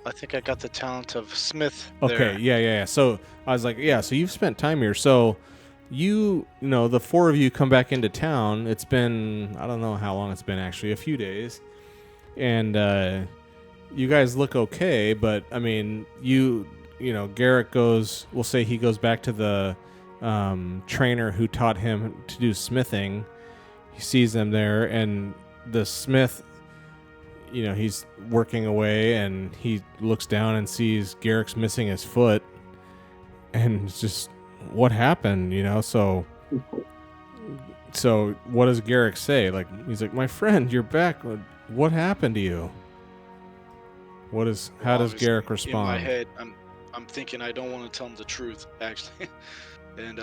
I think I got the talent of Smith. Okay. There. Yeah. So I was like, yeah. So you've spent time here. So you know, the four of you come back into town. It's been, I don't know how long it's been actually, a few days, and you guys look okay. But I mean, you know, Garrick goes. We'll say he goes back to the trainer who taught him to do smithing. He sees them there, and the smith, you know, he's working away, and he looks down and sees Garrick's missing his foot, and it's just, what happened, you know? So what does Garrick say? Like, he's like, my friend, you're back. What happened to you? How does Garrick respond? In my head, I'm thinking I don't want to tell him the truth, actually. And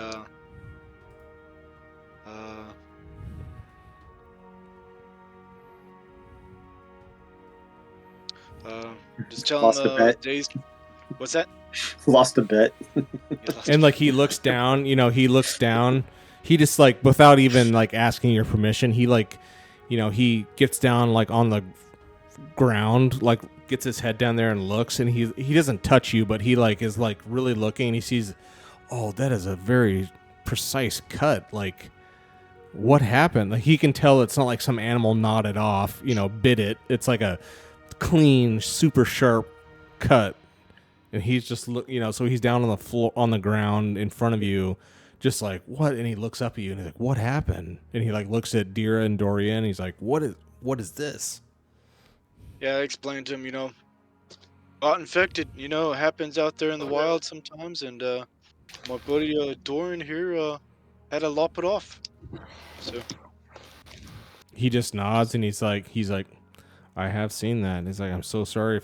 just telling Lost a bet. Days. What's that? Lost a bet. And like, he looks down, he just, like, without even like asking your permission, he, like, you know, he gets down like on the ground, like gets his head down there and looks, and he doesn't touch you, but he like is like really looking, and he sees, oh, that is a very precise cut. Like, what happened? Like, he can tell it's not like some animal gnawed it off, bit it. It's like a clean, super sharp cut. And he's just so he's down on the floor, on the ground in front of you, just like, what? And he looks up at you and he's like, what happened? And he like looks at Dira and Dorian, and he's like, what is this? Yeah, I explained to him, got infected, it happens out there in the wild sometimes, and my buddy Dorian here had to lop it off. So He just nods, and he's like, I have seen that. And he's like, I'm so sorry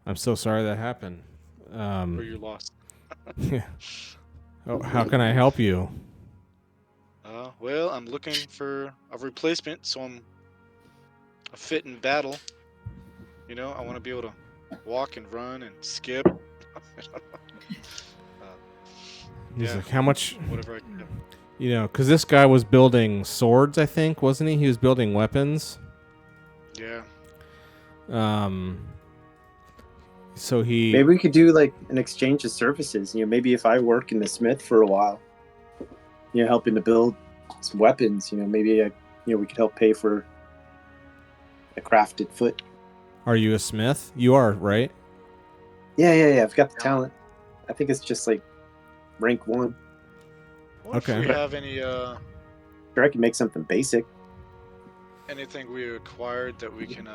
that happened. or you're lost. Yeah. Oh, how can I help you? Well, I'm looking for a replacement, so I'm fit in battle. You know, I want to be able to walk and run and skip. He's Yeah. like, how much? Whatever I can do. You know, because this guy was building swords, I think, wasn't he? He was building weapons. Yeah. So he. Maybe we could do like an exchange of services. Maybe if I work in the smith for a while, helping to build some weapons. Maybe we could help pay for a crafted foot. Are you a smith? You are, right? Yeah. I've got the talent. I think it's just like rank 1. What Okay. if we have any Sure, I can make something basic. anything we acquired that we can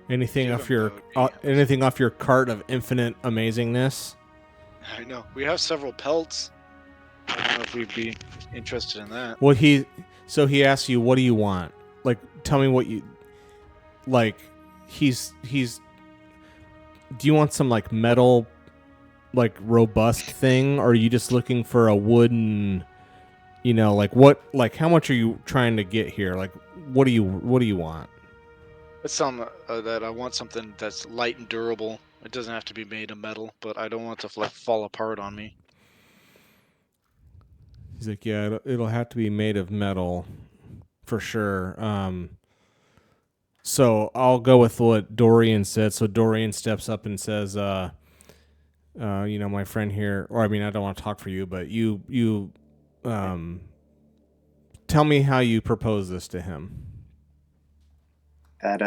Anything give off him, your that would be- anything off your cart of infinite amazingness? I know. We have several pelts. I don't know if we'd be interested in that. Well, he asks you, what do you want? Like, tell me what you like. He's. Do you want some like metal, like robust thing, or are you just looking for a wooden? Like what? Like how much are you trying to get here? Like, what do you want? It's some that I want something that's light and durable. It doesn't have to be made of metal, but I don't want it to fall apart on me. He's like, yeah, it'll have to be made of metal, for sure. So I'll go with what Dorian said. So Dorian steps up and says, my friend here, or I mean, I don't want to talk for you, but you, tell me how you propose this to him. That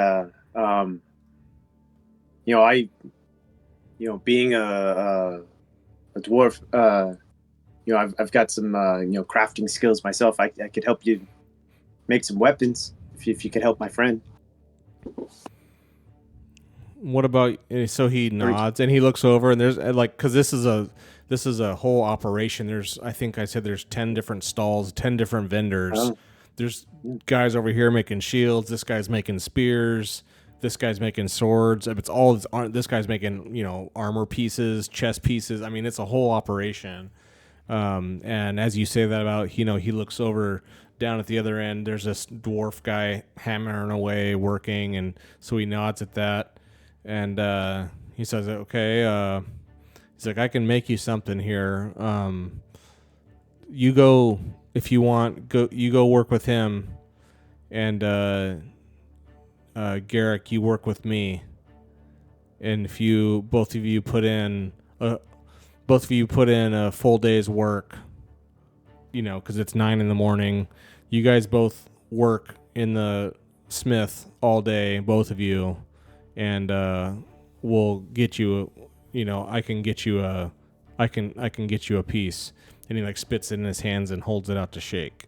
being a dwarf, I've got some crafting skills myself. I could help you make some weapons if you could help my friend. What about? So he nods and he looks over, and there's because this is a whole operation. I think I said there's 10 different stalls, 10 different vendors. Oh. There's guys over here making shields. This guy's making spears. This guy's making swords. It's all this guy's making armor pieces, chest pieces. I mean, it's a whole operation. And as you say that about he looks over down at the other end. There's this dwarf guy hammering away, working, and so he nods at that. And he says, okay, he's like, I can make you something here. You go, if you want, you go work with him. And Garrick, you work with me. And if both of you put in a full day's work, because it's 9 a.m, you guys both work in the smith all day, both of you. And we'll get you, I can get you a piece. And he like spits it in his hands and holds it out to shake.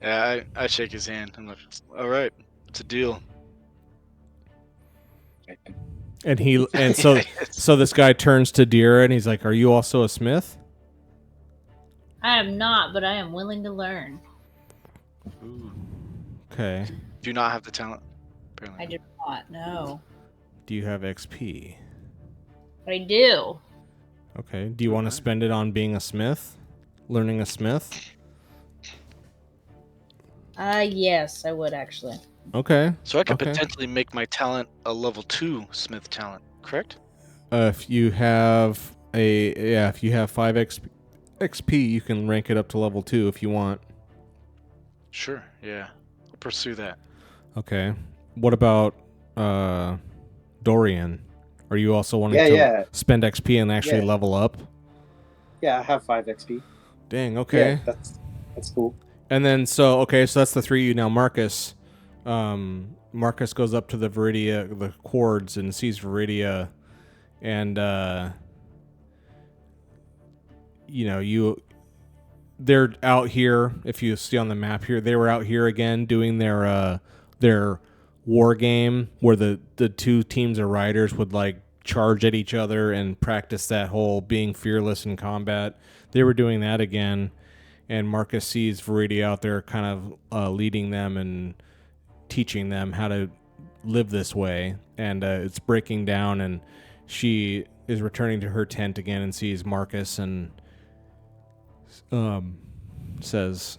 Yeah, I shake his hand. I'm like, all right, it's a deal. And so this guy turns to Dira and he's like, "Are you also a smith?" I am not, but I am willing to learn. Ooh. Okay. Do not have the talent. Apparently. I do not. No, Do you have XP? but I do. Okay. Do you want to spend it on being a smith? Learning a smith? Yes, I would actually. Okay. So I could Okay. potentially make my talent a level 2 smith talent, correct? If you have 5 XP, you can rank it up to level 2 if you want. Sure, yeah. I'll pursue that. Okay. What about Dorian? Are you also wanting to Yeah. spend XP and actually Yeah. level up? Yeah, I have 5 XP. Dang, okay. Yeah, that's cool. And then so that's the 3 of you now. Marcus goes up to the quards, and sees Viridia, and they're out here. If you see on the map here, they were out here again doing their war game where the two teams of riders would like charge at each other and practice that whole being fearless in combat. They were doing that again. And Marcus sees Viridia out there kind of leading them and teaching them how to live this way. And it's breaking down, and she is returning to her tent again and sees Marcus and says,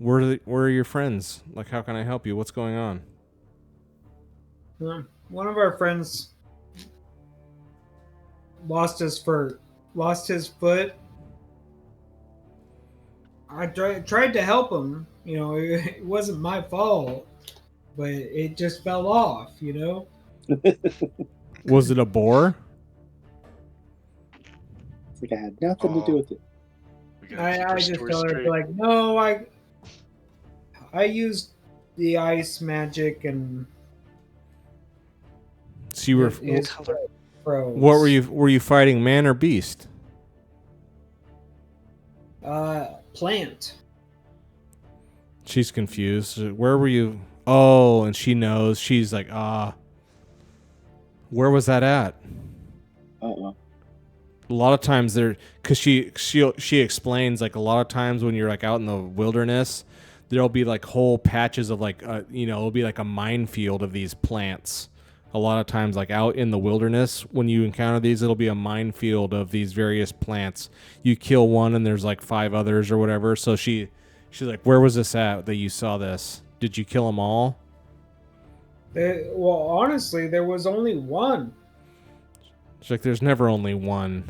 where are your friends? Like, how can I help you? What's going on? One of our friends lost his foot. I tried to help him. It wasn't my fault, but it just fell off. Was it a boar? It's like I had nothing to do with it. We gotta keep I our just story tell her straight. like, no, I used the ice magic and So you were. his color? froze. What were you? Were you fighting man or beast? Plant. She's confused. Where were you? Oh, and she knows. She's like, where was that at? Uh-oh. A lot of times because she explains, like, a lot of times when you're like out in the wilderness, there'll be like whole patches of like it'll be like a minefield of these plants. A lot of times, like out in the wilderness, when you encounter these, it'll be a minefield of these various plants. You kill one and there's like 5 others or whatever. So she's like, where was this at that you saw this? Did you kill them all? Well, honestly, there was only one. She's like, there's never only one.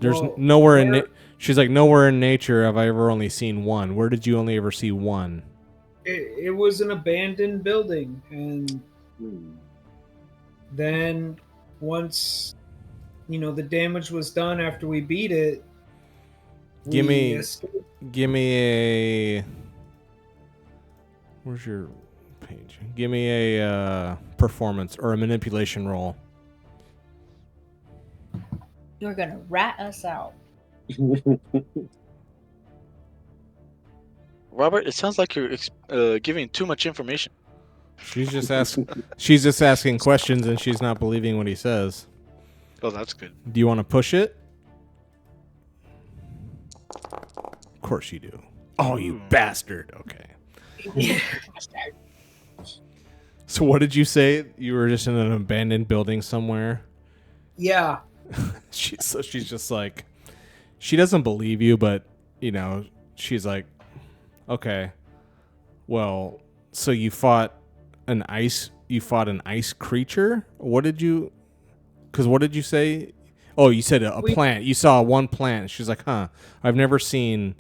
There's Well, nowhere in. there- She's like, nowhere in nature have I ever only seen one. Where did you only ever see one? It was an abandoned building, and then once the damage was done after we beat it, Give we me- escaped. Give me a. Where's your page? Give me a performance or a manipulation roll. You're gonna rat us out. Robert, it sounds like you're giving too much information. She's just asking questions and she's not believing what he says. Oh, that's good. Do you want to push it? Of course you do. Oh, you bastard. Okay. So what did you say? You were just in an abandoned building somewhere? Yeah. She's just like, she doesn't believe you, but she's like, okay, well, so you fought an ice creature? What did you say? Oh, you said a plant. You saw one plant. She's like, huh, I've never seen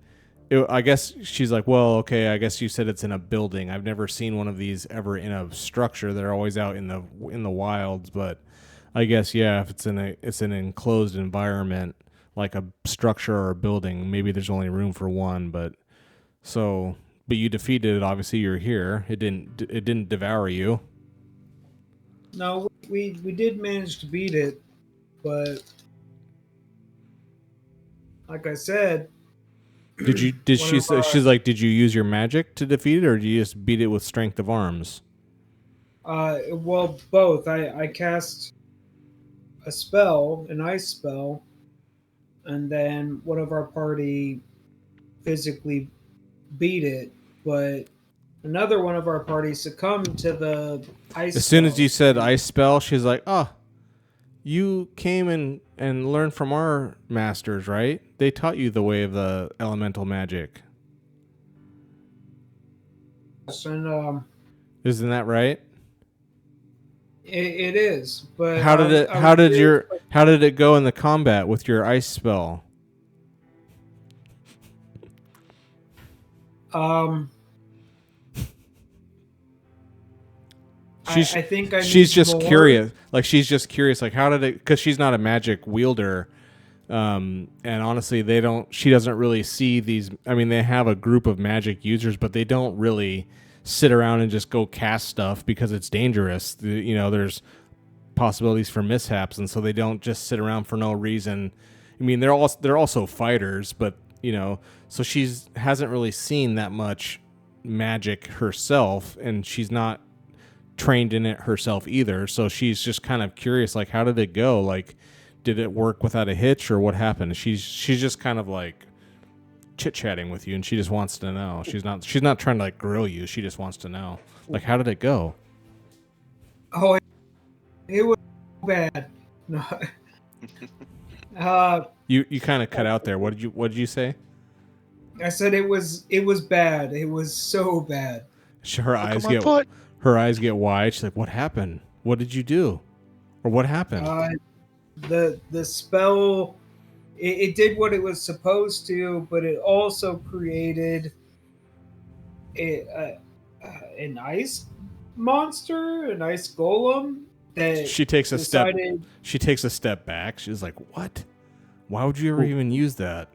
it. I guess she's like, well, okay, I guess you said it's in a building. I've never seen one of these ever in a structure. They're always out in the wilds, but I guess, yeah, if it's an enclosed environment, like a structure or a building, maybe there's only room for one, but you defeated it. Obviously you're here. It didn't devour you. No, we did manage to beat it, but like I said, She's like, did you use your magic to defeat it, or did you just beat it with strength of arms? well, both. I cast a spell, an ice spell, and then one of our party physically beat it, but another one of our party succumbed to the ice As soon as spell. you said ice spell, she's like, you came and learned from our masters, right? They taught you the way of the elemental magic. And Isn't that right? it is, but How did it go in the combat with your ice spell? I think she's just more. curious. Like, she's just curious. Like, how did it? Because she's not a magic wielder, and honestly, she doesn't really see these. I mean, they have a group of magic users, but they don't really sit around and just go cast stuff because it's dangerous. There's possibilities for mishaps, and so they don't just sit around for no reason. I mean, they're also fighters, but so hasn't really seen that much magic herself, and she's not trained in it herself either. So she's just kind of curious, like, how did it go? Like, did it work without a hitch, or what happened? She's just kind of like chit-chatting with you, and she just wants to know. She's not trying to like grill you. She just wants to know, like, how did it go? Oh, it was bad. No. You kind of cut out there. What did you say? I said it was bad. It was so bad. Her Look at eyes my get butt. her eyes get wide. She's like, "What happened? What did you do? Or what happened?" The spell it did what it was supposed to, but it also created an ice monster, an ice golem that She takes a decided. She takes a step back. She's like, "What? Why would you ever even use that?"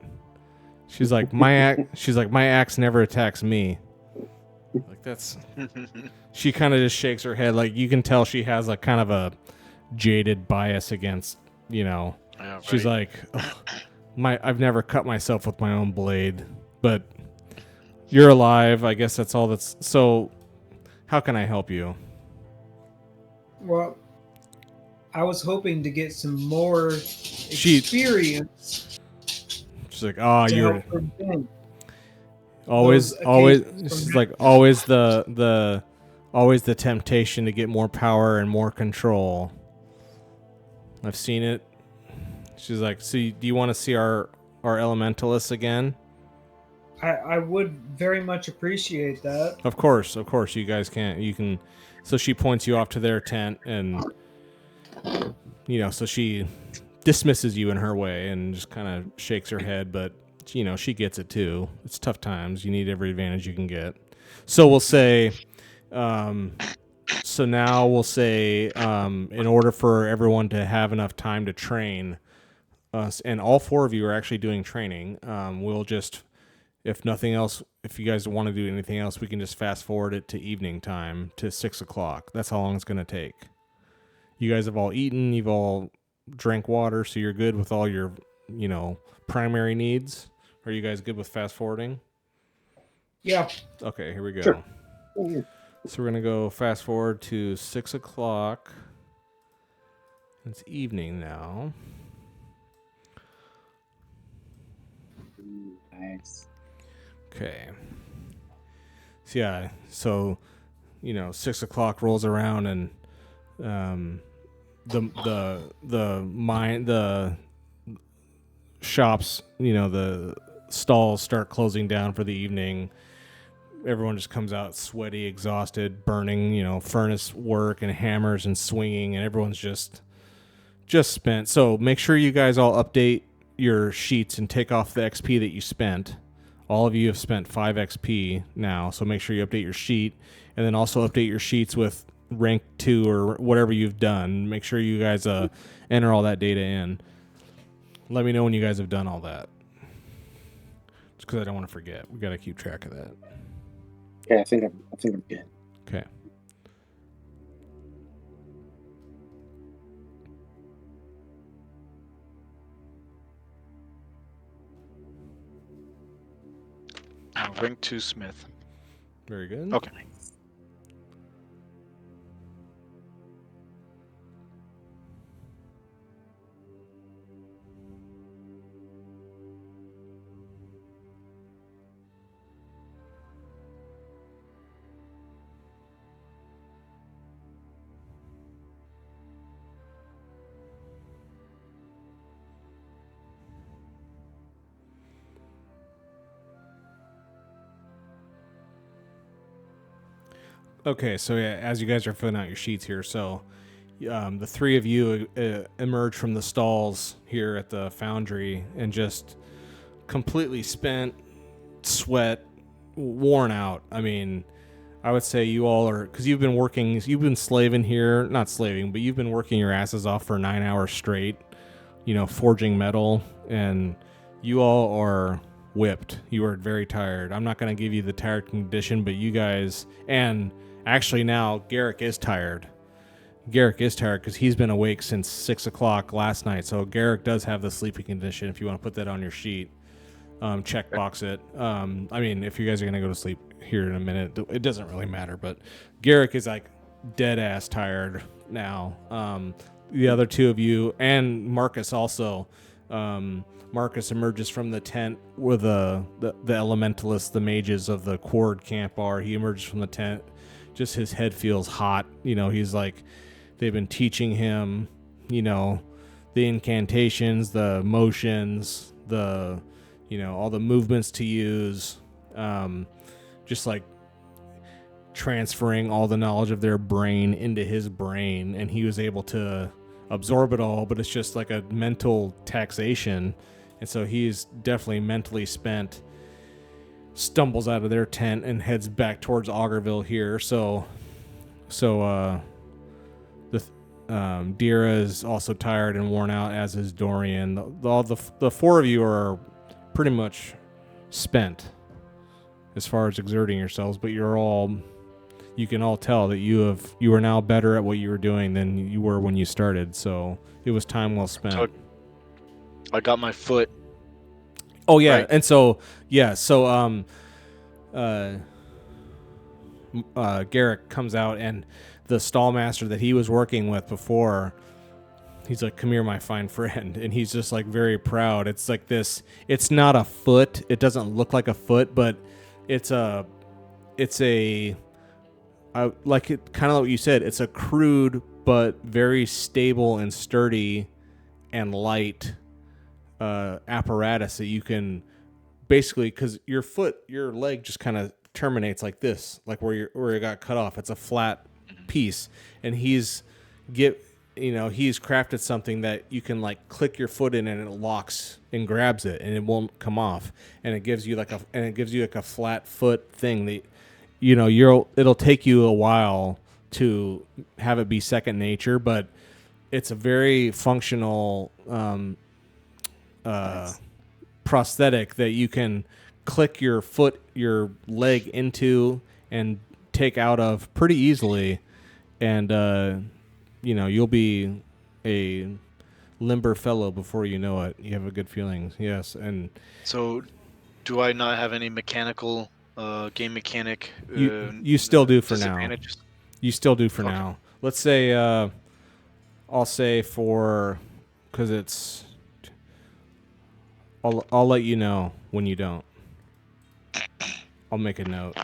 She's like, my axe never attacks me." Like that's. She kind of just shakes her head. Like you can tell she has like kind of a jaded bias against, Yeah, She's right. like, I've never cut myself with my own blade, but you're alive. I guess that's all that's. So, how can I help you? Well, I was hoping to get some more She- experience She's like, "Oh, to you're help prevent always those always." occasions from She's like, "Always the temptation to get more power and more control. I've seen it." She's like, "So, do you want to see our elementalists again?" I would very much appreciate that. Of course. You guys can't. You can. So she points you off to their tent, and so she dismisses you in her way and just kind of shakes her head. But she gets it too. It's tough times. You need every advantage you can get. So we'll say. So now we'll say, in order for everyone to have enough time to train, us and all four of you are actually doing training. We'll just. If nothing else, if you guys want to do anything else, we can just fast forward it to evening time to 6:00. That's how long it's going to take. You guys have all eaten, you've all drank water, so you're good with all your, primary needs. Are you guys good with fast forwarding? Yeah. Okay, here we go. Sure. So we're going to go fast forward to 6:00. It's evening now. Nice. Okay. So yeah, 6:00 rolls around and the shops, the stalls start closing down for the evening. Everyone just comes out sweaty, exhausted, burning, furnace work and hammers and swinging, and everyone's just spent. So make sure you guys all update your sheets and take off the XP that you spent. All of you have spent 5 XP now, so make sure you update your sheet, and then also update your sheets with rank 2 or whatever you've done. Make sure you guys enter all that data in. Let me know when you guys have done all that. Just because I don't want to forget. We got to keep track of that. Okay, I think I'm good. Okay. Rank 2 Smith. Very good. Okay. Okay, so yeah, as you guys are filling out your sheets here, so the three of you emerge from the stalls here at the foundry and just completely spent, sweat, worn out. I mean, I would say you all are, because you've been slaving here, not slaving, but you've been working your asses off for 9 hours straight, forging metal, and you all are whipped. You are very tired. I'm not going to give you the tired condition, but you guys, and actually now Garrick is tired. Garrick is tired because he's been awake since 6:00 last night. So Garrick does have the sleeping condition. If you want to put that on your sheet, check box it. I mean, if you guys are gonna go to sleep here in a minute, it doesn't really matter. But Garrick is like dead ass tired now. The other two of you and Marcus also. Marcus emerges from the tent where the elementalists, the mages of the Quard camp are. He emerges from the tent. Just his head feels hot. He's like, they've been teaching him, the incantations, the motions, the, all the movements to use, just like transferring all the knowledge of their brain into his brain, and he was able to absorb it all, but it's just like a mental taxation. And so he's definitely mentally spent, stumbles out of their tent and heads back towards Augerville here. So Dira is also tired and worn out, as is Dorian. The four of you are pretty much spent as far as exerting yourselves, but you can all tell that you are now better at what you were doing than you were when you started. So it was time well spent. So I got my foot. Oh yeah, right. And so Garrick comes out, and the stall master that he was working with before, he's like, "Come here, my fine friend," and he's just like very proud. It's like this. It's not a foot. It doesn't look like a foot, but it's a like it, kind of what you said. It's a crude but very stable and sturdy and light apparatus that you can basically, because your leg just kind of terminates like this, like where you got cut off. It's a flat piece, and he's crafted something that you can like click your foot in and it locks and grabs it and it won't come off, and it gives you like a flat foot thing that it'll take you a while to have it be second nature, but it's a very functional prosthetic that you can click your leg into and take out of pretty easily, and you'll be a limber fellow before you know it. You have a good feeling. Yes. And so do I not have any mechanical game mechanic you still do for now. You still do for Okay. now. Let's say I'll say because it's I'll let you know when you don't. I'll make a note.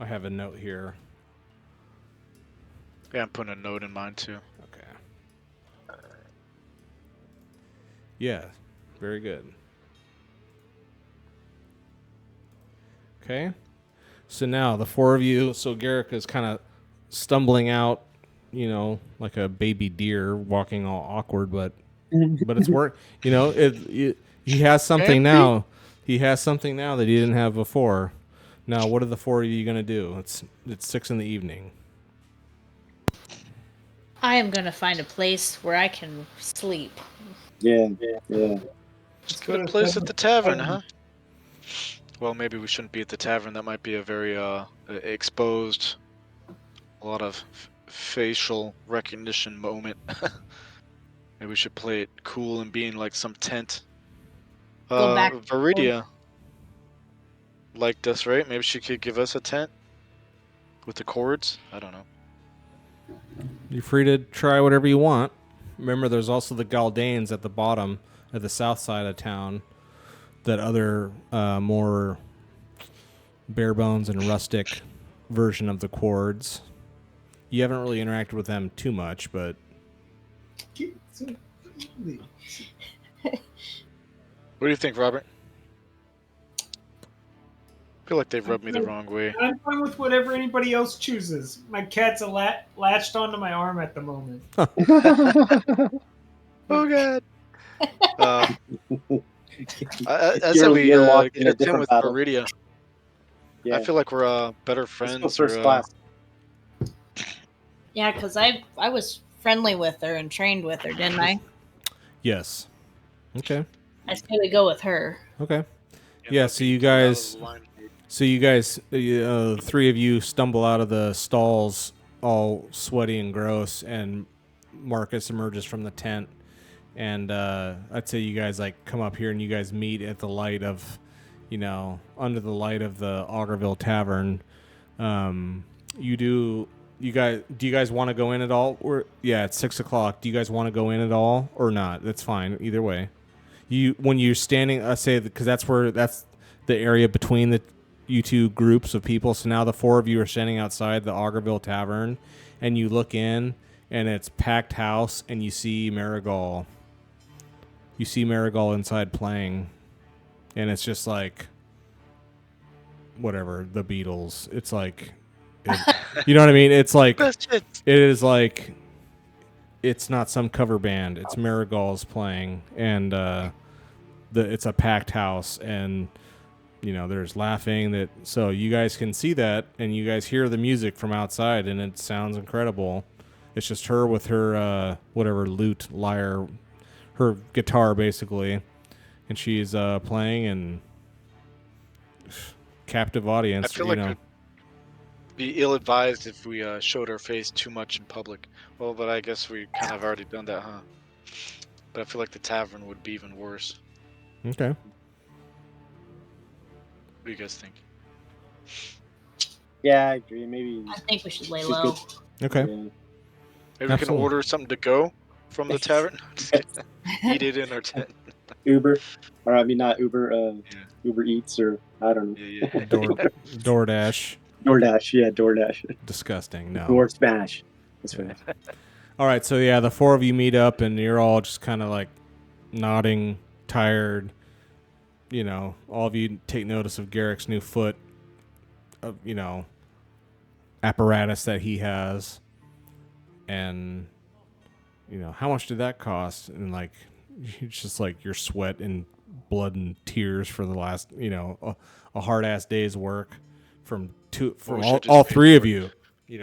I have a note here. Yeah, I'm putting a note in mine too. Okay. Yeah, very good. Okay. So now the four of you, so Garrick is kind of stumbling out, like a baby deer walking all awkward, but it's work. He has something now. He has something now that he didn't have before. Now, what are the four of you going to do? It's 6 p.m. I am going to find a place where I can sleep. Yeah. Let's go Good to place at the tavern, 7-Eleven. huh? Well, maybe we shouldn't be at the tavern. That might be a very exposed, a lot of facial recognition moment. Maybe we should play it cool and be in like some tent. Go back. Viridia liked us, right? Maybe she could give us a tent with the cords. I don't know. You're free to try whatever you want. Remember, there's also the Galdanes at the bottom, at the south side of town. That other more bare bones and rustic version of the cords. You haven't really interacted with them too much, but What do you think, Robert? I feel like they've rubbed me the wrong way. I'm fine with whatever anybody else chooses. My cat's latched onto my arm at the moment. Oh God. I said we You're locked in get a a tent different with battle. Viridia. Yeah. I feel like we're better Let's friends. go first or, class. Yeah, because I was friendly with her and trained with her, didn't I? yes. Okay. I say we go with her. Okay. yeah, Yeah, that'd so be you too out of guys- the line. So you guys, three of you stumble out of the stalls, all sweaty and gross, and Marcus emerges from the tent. And I'd say you guys like come up here and you guys meet at the light of, under the light of the Augerville Tavern. Do you guys want to go in at all? It's 6 o'clock. Do you guys want to go in at all or not? That's fine. Either way. When you're standing, I say because that's the area between you two groups of people. So now the four of you are standing outside the Augerville Tavern, and you look in, and it's packed house, and you see Marigal. you see Marigold inside playing, and it's just like whatever, the Beatles. It's like, you know what I mean? It's like, Best shit. it is like, it's not some cover band. It's Marigold's playing, and it's a packed house, and there's laughing. That so you guys can see that, and you guys hear the music from outside, and it sounds incredible. It's just her with her whatever lute, lyre, her guitar basically, and she's playing, and captive audience. I feel like it'd be ill-advised if we showed our face too much in public. Well, but I guess we kind of already done that, huh? But I feel like the tavern would be even worse. Okay. What do you guys think? Yeah, I agree. Maybe. I think we should lay We low. could- Okay. yeah. Maybe we can Absolutely. order something to go from the tavern. Just kidding. Eat it in our tent. Uber, or I mean not Uber. Yeah. Uber Eats, or I don't know. Yeah, yeah. DoorDash. DoorDash. Yeah, DoorDash. Disgusting. No. Door Smash. That's right. All right, so yeah, the four of you meet up, and you're all just kind of like nodding, tired. All of you take notice of Garrick's new foot, apparatus that he has, and how much did that cost? And like, it's just like your sweat and blood and tears for the last, a hard ass day's work from we all should just pay three of for you,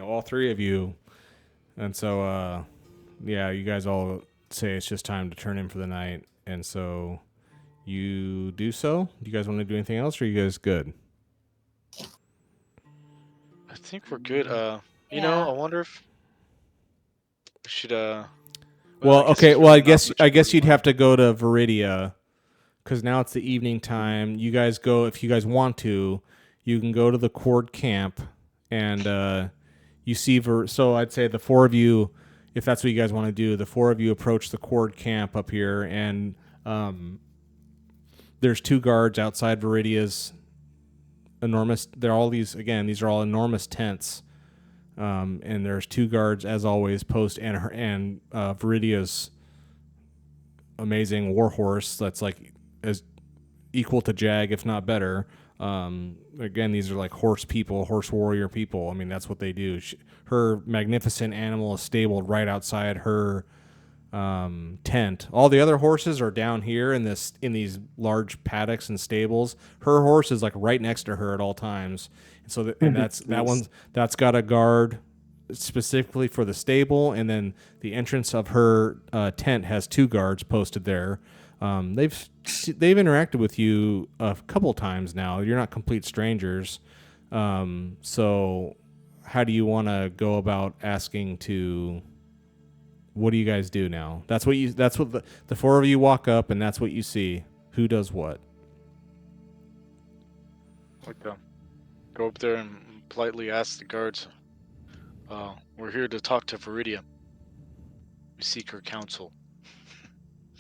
all three of you. And so, yeah, you guys all say it's just time to turn in for the night. And so you do so. Do you guys want to do anything else, or are you guys good? I think we're good. I Yeah. wonder if we should. Well, I guess okay. it's Well, really not much I guess of you'd a- have to go to Viridia, because now it's the evening time. You guys go, if you guys want to. You can go to the Cord Camp, and you see. So I'd say the four of you, if that's what you guys want to do, the four of you approach the Cord Camp up here, and there's two guards outside Viridia's enormous. They're all these again. These are all enormous tents. And there's two guards, as always, post and Viridia's amazing warhorse that's like as equal to Jag, if not better. Again, these are like horse warrior people. I mean, that's what they do. Her magnificent animal is stabled right outside her tent. All the other horses are down here in these large paddocks and stables. Her horse is like right next to her at all times. And so that's got a guard specifically for the stable, and then the entrance of her tent has two guards posted there. They've interacted with you a couple times now. You're not complete strangers. So how do you want to go about asking to? What do you guys do now? That's what the four of you walk up, and that's what you see. Who does what? Like, go up there and politely ask the guards. We're here to talk to Viridia. We seek her counsel.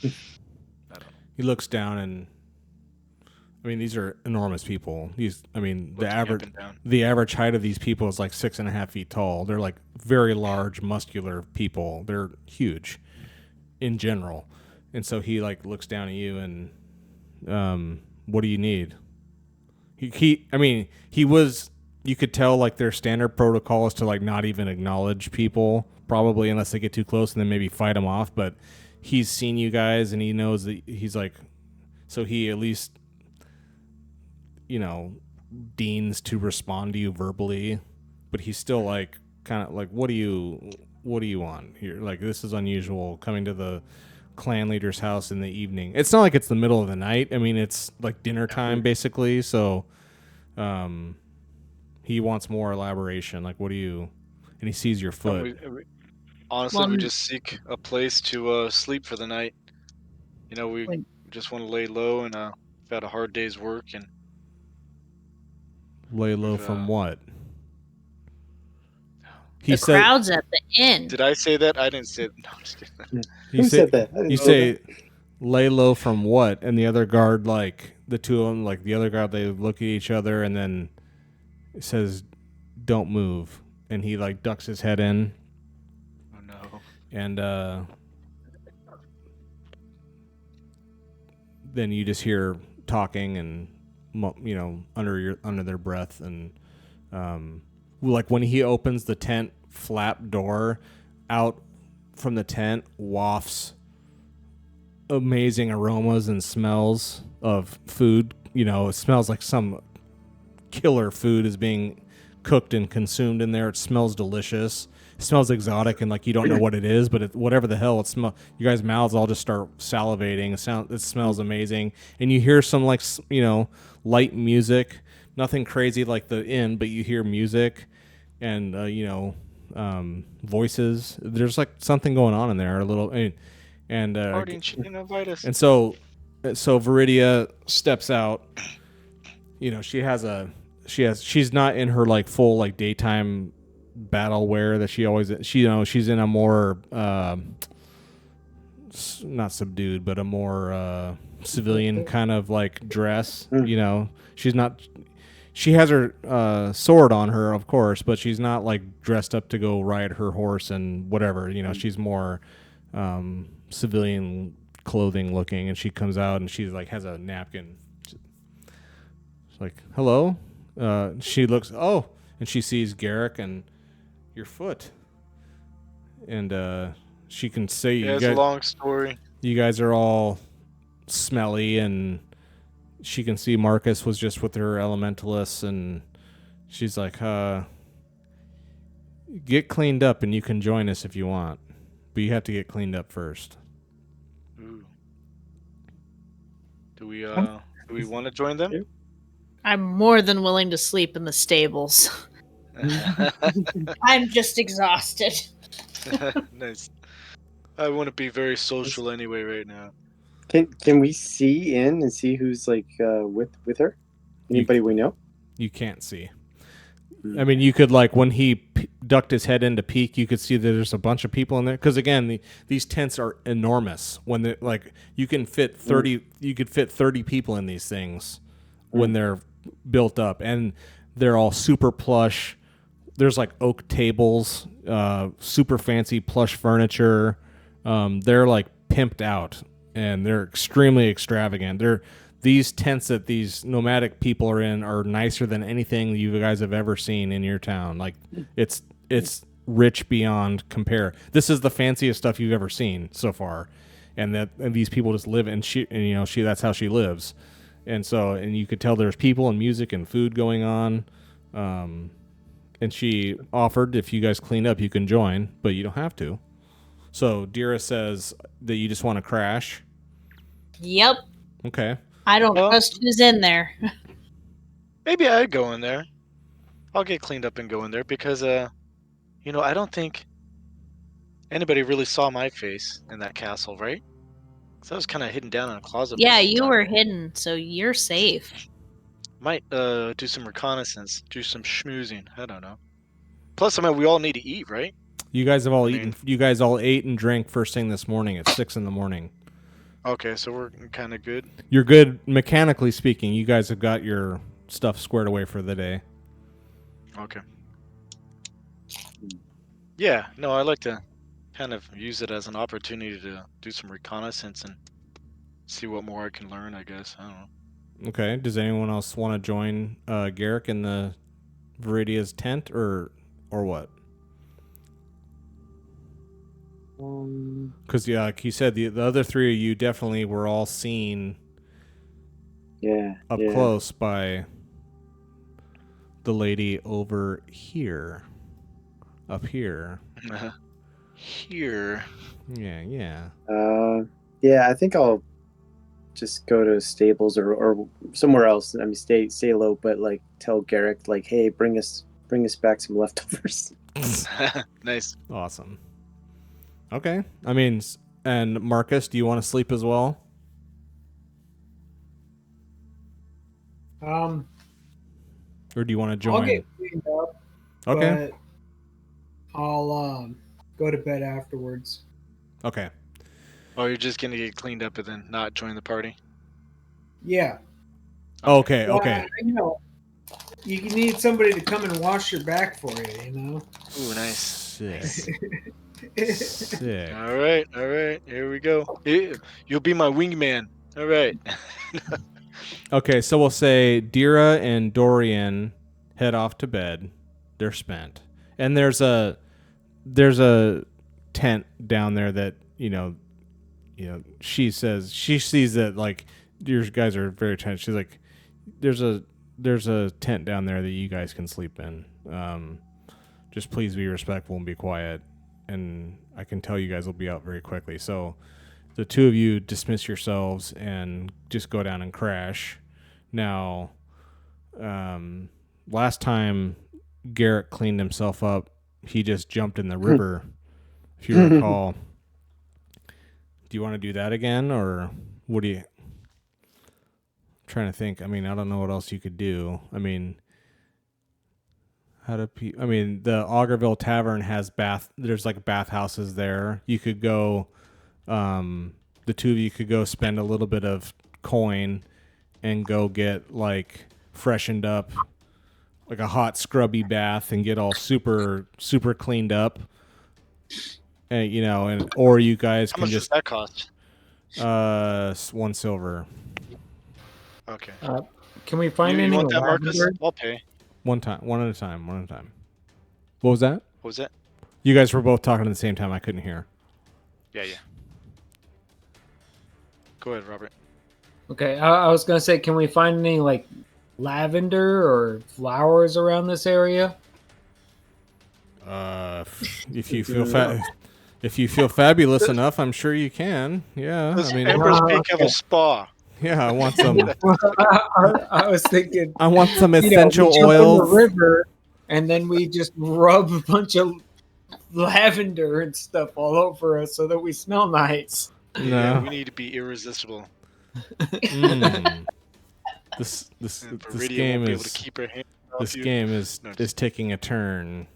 I don't know. He looks down, and I mean, these are enormous people. The Looking up average and down. the average height of these people is like 6.5 feet tall. They're like very large, muscular people. They're huge in general. And so he like looks down at you, and what do you need? You could tell like their standard protocol is to like not even acknowledge people, probably unless they get too close, and then maybe fight them off. But he's seen you guys, and he knows that he's like, so he at least, deigns to respond to you verbally, but he's still like kind of like, what do you want here? Like, this is unusual, coming to the clan leader's house in the evening. It's not like it's the middle of the night. I mean, it's like dinner time basically. So, he wants more elaboration. Like, what do you? And he sees your foot. Honestly, we Well, just seek a place to sleep for the night. We Wait. just want to lay low, and we've had a hard day's work, and Lay low we've, from what? He the said. crowd's at the inn. did I say that? I didn't say it. No, I'm just kidding. He Who said that? I didn't You know say, lay low from what? And the other guard, like the two of them, like the other guard, they look at each other, and then it says, "Don't move." And he like ducks his head in, Oh no. and then you just hear talking and under their breath, and like when he opens the tent flap door, out from the tent wafts amazing aromas and smells of food. It smells like some killer food is being cooked and consumed in there. It smells delicious. It smells exotic, and like you don't know what it is, but whatever the hell it smells, you guys' mouths all just start salivating. It smells amazing, and you hear some light music, nothing crazy like the inn, but you hear music and voices. There's like something going on in there, a little, and and so Viridia steps out. She's not in her like full like daytime battle wear that she always she's in a more not subdued but a more civilian kind of like dress. She has her sword on her, of course, but she's not like dressed up to go ride her horse and whatever. She's more civilian clothing looking, and she comes out and she's like has a napkin. She's like, hello. She looks, and she sees Garrick and your foot, and she can say, it's a long story. You guys are all smelly, and she can see Marcus was just with her elementalists, and she's like, get cleaned up and you can join us if you want, but you have to get cleaned up first. Ooh. Do we want to join them? I'm more than willing to sleep in the stables. I'm just exhausted. Nice. I want to be very social anyway right now. Can we see in and see who's like with her? Anybody we know? You can't see. I mean, you could like when he ducked his head in to peek, you could see that there's a bunch of people in there. Because again, these tents are enormous. When they like, you can fit 30. You could fit 30 people in these things when they're built up, and they're all super plush. There's like oak tables, super fancy plush furniture. They're like pimped out, and they're extremely extravagant. These tents that these nomadic people are in are nicer than anything you guys have ever seen in your town. Like it's rich beyond compare. This is the fanciest stuff you've ever seen so far, and these people just live and she that's how she lives. And you could tell there's people and music and food going on. And she offered if you guys clean up, you can join, but you don't have to. So Dira says that you just want to crash. Yep. Okay. I don't trust who's in there. Maybe I'd go in there. I'll get cleaned up and go in there because, I don't think anybody really saw my face in that castle, right? So I was kind of hidden down in a closet. Yeah, you were hidden, so you're safe. Might do some reconnaissance, do some schmoozing. I don't know. Plus, we all need to eat, right? You guys have all eaten. You guys all ate and drank first thing this morning at 6 a.m. Okay, so we're kind of good. You're good, mechanically speaking. You guys have got your stuff squared away for the day. Okay. Yeah, no, I like to kind of use it as an opportunity to do some reconnaissance and see what more I can learn, I guess. I don't know. Okay. Does anyone else want to join Garrick in the Viridia's tent, or what? Because like you said, the other three of you definitely were all seen up close by the lady over here. Up here. Here. Yeah. Yeah, I think I'll just go to stables or somewhere else. I mean, stay low, but like tell Garrick, like, hey, bring us back some leftovers. Nice. Awesome. Okay. I mean, and Marcus, do you want to sleep as well? Or do you want to join? I'll get cleaned up. Okay. But I'll go to bed afterwards. Okay. Oh, you're just gonna get cleaned up and then not join the party? Yeah. Okay. Okay. You need somebody to come and wash your back for you. Ooh, nice. Sick. All right. Here we go. You'll be my wingman. All right. Okay, so we'll say Dira and Dorian head off to bed. They're spent, and there's a tent down there that she says she sees that like your guys are very tense. She's like, there's a tent down there that you guys can sleep in. Just please be respectful and be quiet, and I can tell you guys will be out very quickly. So the two of you dismiss yourselves and just go down and crash. Now, last time Garrett cleaned himself up, he just jumped in the river, if you recall. Do you want to do that again, or what do you... I'm trying to think. I mean, I don't know what else you could do. I mean, the Augerville Tavern has there's like bathhouses there. You could go... the two of you could go spend a little bit of coin and go get like freshened up, like a hot scrubby bath, and get all super cleaned up. And or you guys How can much just does that cost? 1 silver. Okay. Can we find You any want that, Marcus? lavender? I'll pay. One at a time. What was that? What was that? You guys were both talking at the same time. I couldn't hear. Yeah. Go ahead, Robert. Okay, I was gonna say, can we find any like lavender or flowers around this area? If you feel fabulous enough, I'm sure you can. Yeah, Does I mean, Emperor's Peak have a spa? yeah. I want some. I was thinking, I want some we essential jump in the oils. river, and then we just rub a bunch of lavender and stuff all over us so that we smell nice. Yeah, No. we need to be irresistible. This And Viridia game won't be able to is keep her hand off this you. game is No, is taking a turn.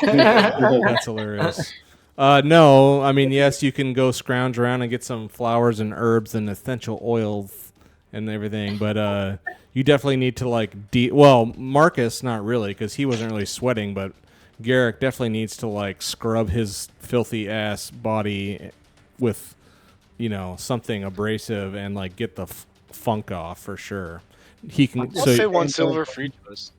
That's hilarious. No, I mean, yes, you can go scrounge around and get some flowers and herbs and essential oils and everything, but you definitely need to like well, Marcus not really because he wasn't really sweating, but Garrick definitely needs to like scrub his filthy ass body with something abrasive and like get the funk off for sure. He can. I'll say 1 silver for each of us.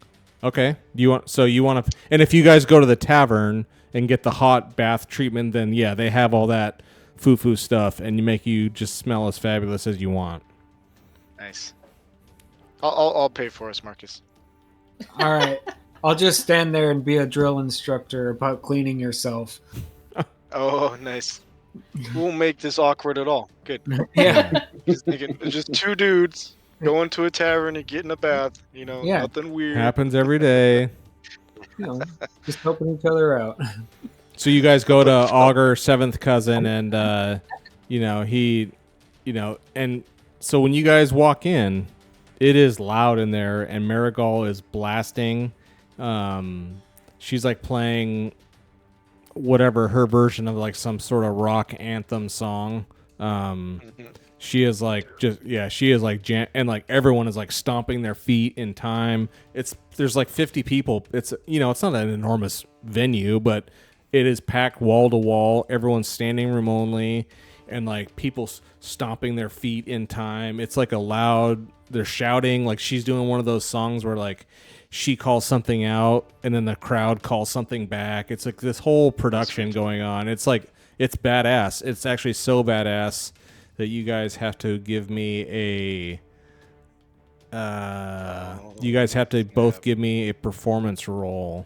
Okay. You want to, and if you guys go to the tavern and get the hot bath treatment, then yeah, they have all that foo stuff, and make you just smell as fabulous as you want. Nice. I'll pay for us, Marcus. All right, I'll just stand there and be a drill instructor about cleaning yourself. Oh, nice. Won't make this awkward at all. Good. Yeah, Just two dudes going to a tavern and getting a bath. Yeah. Nothing weird. Happens every day. just helping each other out. So you guys go to Augur, seventh cousin, and and so when you guys walk in, it is loud in there, and Marigal is blasting. She's like playing whatever her version of like some sort of rock anthem song. She is like and like everyone is like stomping their feet in time. There's like 50 people. It's it's not an enormous venue, but it is packed wall to wall. Everyone's standing room only, and like people stomping their feet in time. It's like they're shouting, like she's doing one of those songs where like she calls something out and then the crowd calls something back. It's like this whole production going on. It's like, it's badass. It's actually so badass that you guys have to give me you guys have to both give me a performance roll.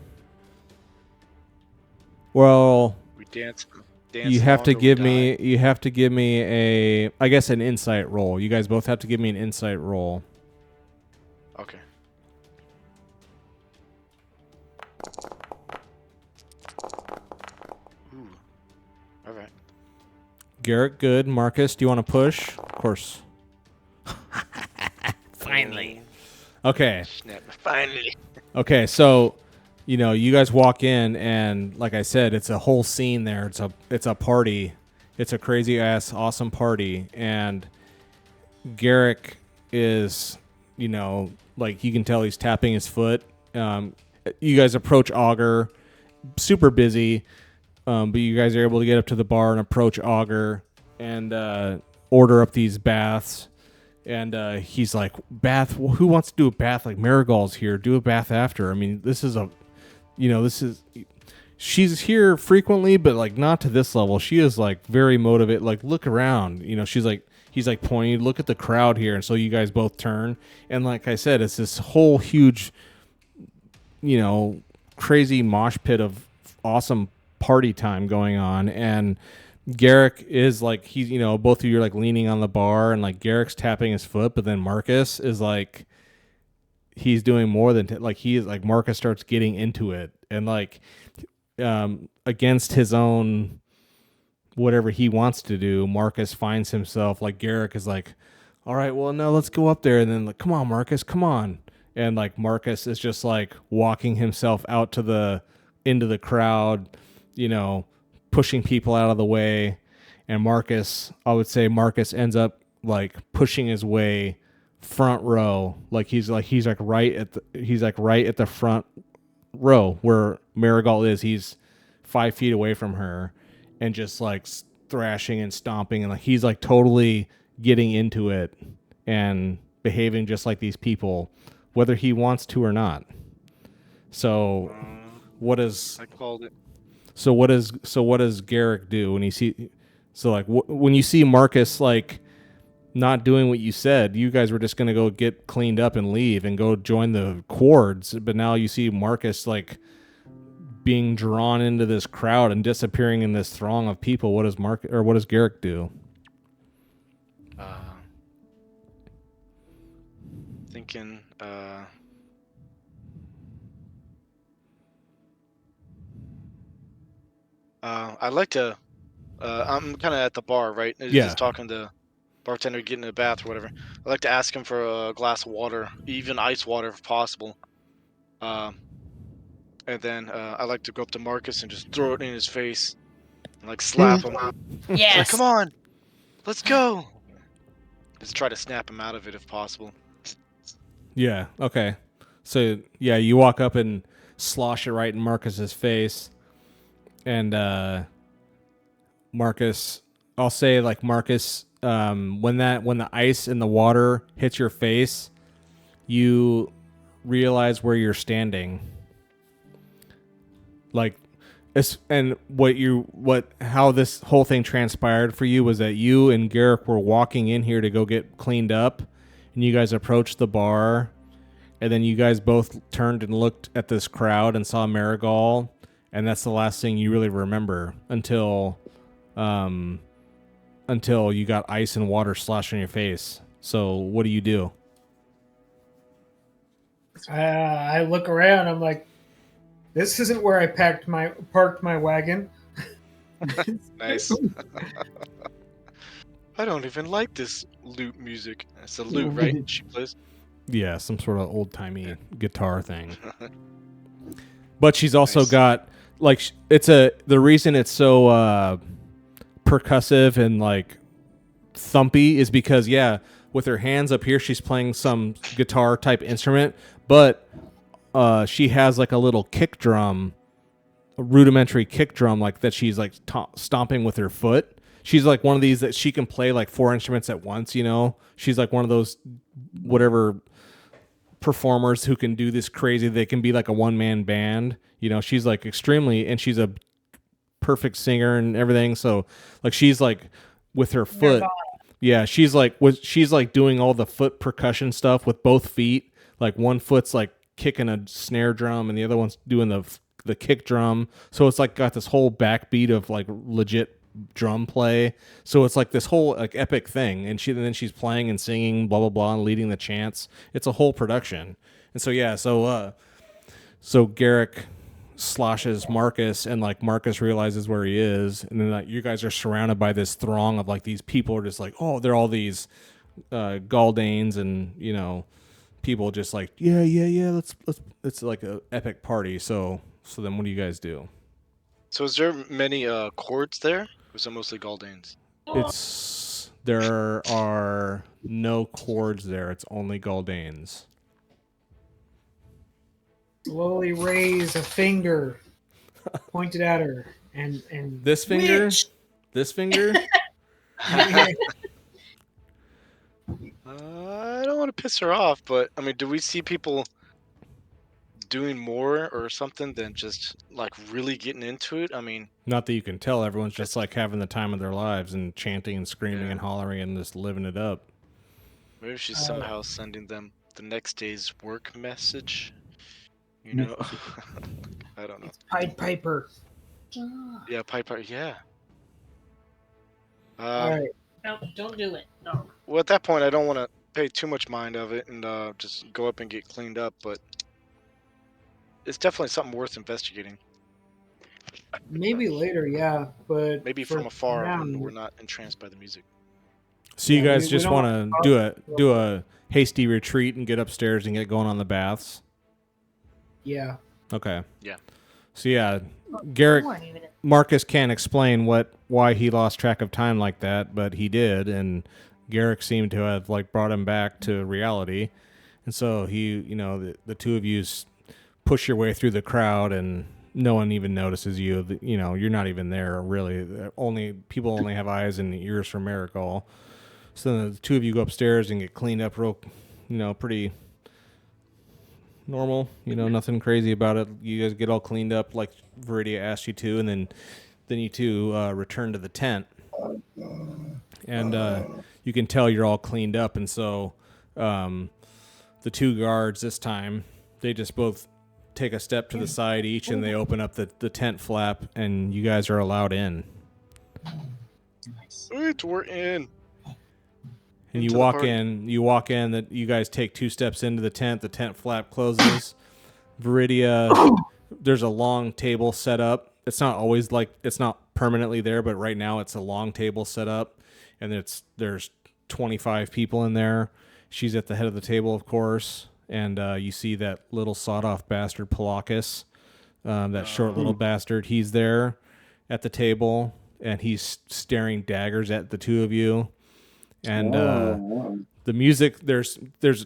Well, We dance. you have to give me I guess an insight roll. You guys both have to give me an insight roll. Okay. Ooh. All right. Garrett, good. Marcus, do you want to push? Of course. Finally. Okay. Snap. Finally. Okay, so you guys walk in, and like I said, it's a whole scene there. It's a party. It's a crazy ass awesome party, and Garrick is, like you can tell he's tapping his foot. You guys approach Augur, super busy, but you guys are able to get up to the bar and approach Augur and order up these baths. And he's like, bath, who wants to do a bath? Like, Marigold's here, do a bath after. I mean, this is she's here frequently, but like not to this level. She is like very motivated. Like, look around, he's like pointing, look at the crowd here. And so you guys both turn. And like I said, it's this whole huge, crazy mosh pit of awesome party time going on. And Garrick is like, he's, both of you are like leaning on the bar, and like Garrick's tapping his foot, but then Marcus is like, he's doing more than like he is like Marcus starts getting into it, and like against his own whatever he wants to do, Marcus finds himself like, Garrick is like, all right, well, no, let's go up there. And then like, come on, Marcus, come on. And like Marcus is just like walking himself out into the crowd, pushing people out of the way. And I would say Marcus ends up like pushing his way front row. He's right at the front row where Marigold is. He's 5 feet away from her, and just like thrashing and stomping, and like he's like totally getting into it and behaving just like these people, whether he wants to or not. So what is I called it. So what does Garrick do when when you see Marcus like not doing what you said? You guys were just gonna go get cleaned up and leave and go join the Quards, but now you see Marcus like being drawn into this crowd and disappearing in this throng of people. What does Garrick do? Thinking. I'd like to. I'm kind of at the bar, right? Yeah. Just talking to bartender, getting a bath or whatever. I'd like to ask him for a glass of water, even ice water if possible. And then I like to go up to Marcus and just throw it in his face, and like slap him. Yes. Like, come on, let's go. Just try to snap him out of it if possible. Yeah. Okay. So yeah, you walk up and slosh it right in Marcus's face, and Marcus, I'll say like Marcus, when the ice and the water hits your face, you realize where you're standing. Like, how this whole thing transpired for you was that you and Garrick were walking in here to go get cleaned up, and you guys approached the bar, and then you guys both turned and looked at this crowd and saw Marigold, and that's the last thing you really remember until you got ice and water slashed on your face. So what do you do? I look around. I'm like, this isn't where I parked my wagon. Nice. I don't even like this lute music. It's a lute, right? She plays. Yeah, some sort of old-timey guitar thing. But she's also Nice. got like the reason it's so percussive and like thumpy is because with her hands up here she's playing some guitar type instrument, but she has like a little kick drum, a rudimentary kick drum like that she's like stomping with her foot. She's like one of these that she can play like 4 instruments at once, She's like one of those whatever performers who can do this crazy. They can be like a one-man band. She's like extremely, and she's a perfect singer and everything. So like she's like with her foot. Yeah, she's like doing all the foot percussion stuff with both feet. Like one foot's like kicking a snare drum and the other one's doing the kick drum. So it's like got this whole backbeat of like legit drum play. So it's like this whole like epic thing, and then she's playing and singing blah blah blah and leading the chants. It's a whole production. And so Garrick sloshes Marcus, and like Marcus realizes where he is, and then like, you guys are surrounded by this throng of like these people are just like, oh, they're all these Galdanes, and people just like yeah let's it's like a epic party. So then what do you guys do? So is there many chords there? Or is it mostly Galdanes? There are no chords there. It's only Galdanes. Slowly raise a finger, pointed at her, and This finger? Witch! This finger? I don't want to piss her off, but I mean, do we see people doing more or something than just like really getting into it? I mean, Not that you can tell. Everyone's just It's- like having the time of their lives and chanting and screaming Yeah. and hollering and just living it up. maybe she's somehow sending them the next day's work message. You know, I don't know. It's Pied Piper. Yeah, Piper. Yeah. All right. No, don't do it. No. Well, at that point, I don't want to pay too much mind of it and just go up and get cleaned up, but it's definitely something worth investigating. Maybe later, yeah, but Maybe for from afar now, when we're not entranced by the music. So you Yeah, guys we just don't want to do a hasty retreat and get upstairs and get going on the baths. yeah. Okay. Yeah. So yeah, Garrett More even. Marcus can't explain why he lost track of time like that, but he did, and Garrick seemed to have like brought him back to reality, and so the two of you push your way through the crowd, and no one even notices you. You're not even there really. People only have eyes and ears for Miracle. So the two of you go upstairs and get cleaned up real, pretty normal. Nothing crazy about it. You guys get all cleaned up like Viridia asked you to, and then you two return to the tent, and you can tell you're all cleaned up. And so the two guards this time, they just both take a step to the side each, and they open up the tent flap, and you guys are allowed in. Sweet, we're in. And Into you the walk party. in. You walk in. That you guys take two steps into the tent. The tent flap closes. Viridia, there's a long table set up. It's not always it's not permanently there, but right now it's a long table set up, and there's 25 people in there. She's at the head of the table, of course, and you see that little sawed-off bastard Palakis, that short little bastard. He's there at the table, and he's staring daggers at the two of you. And the music, there's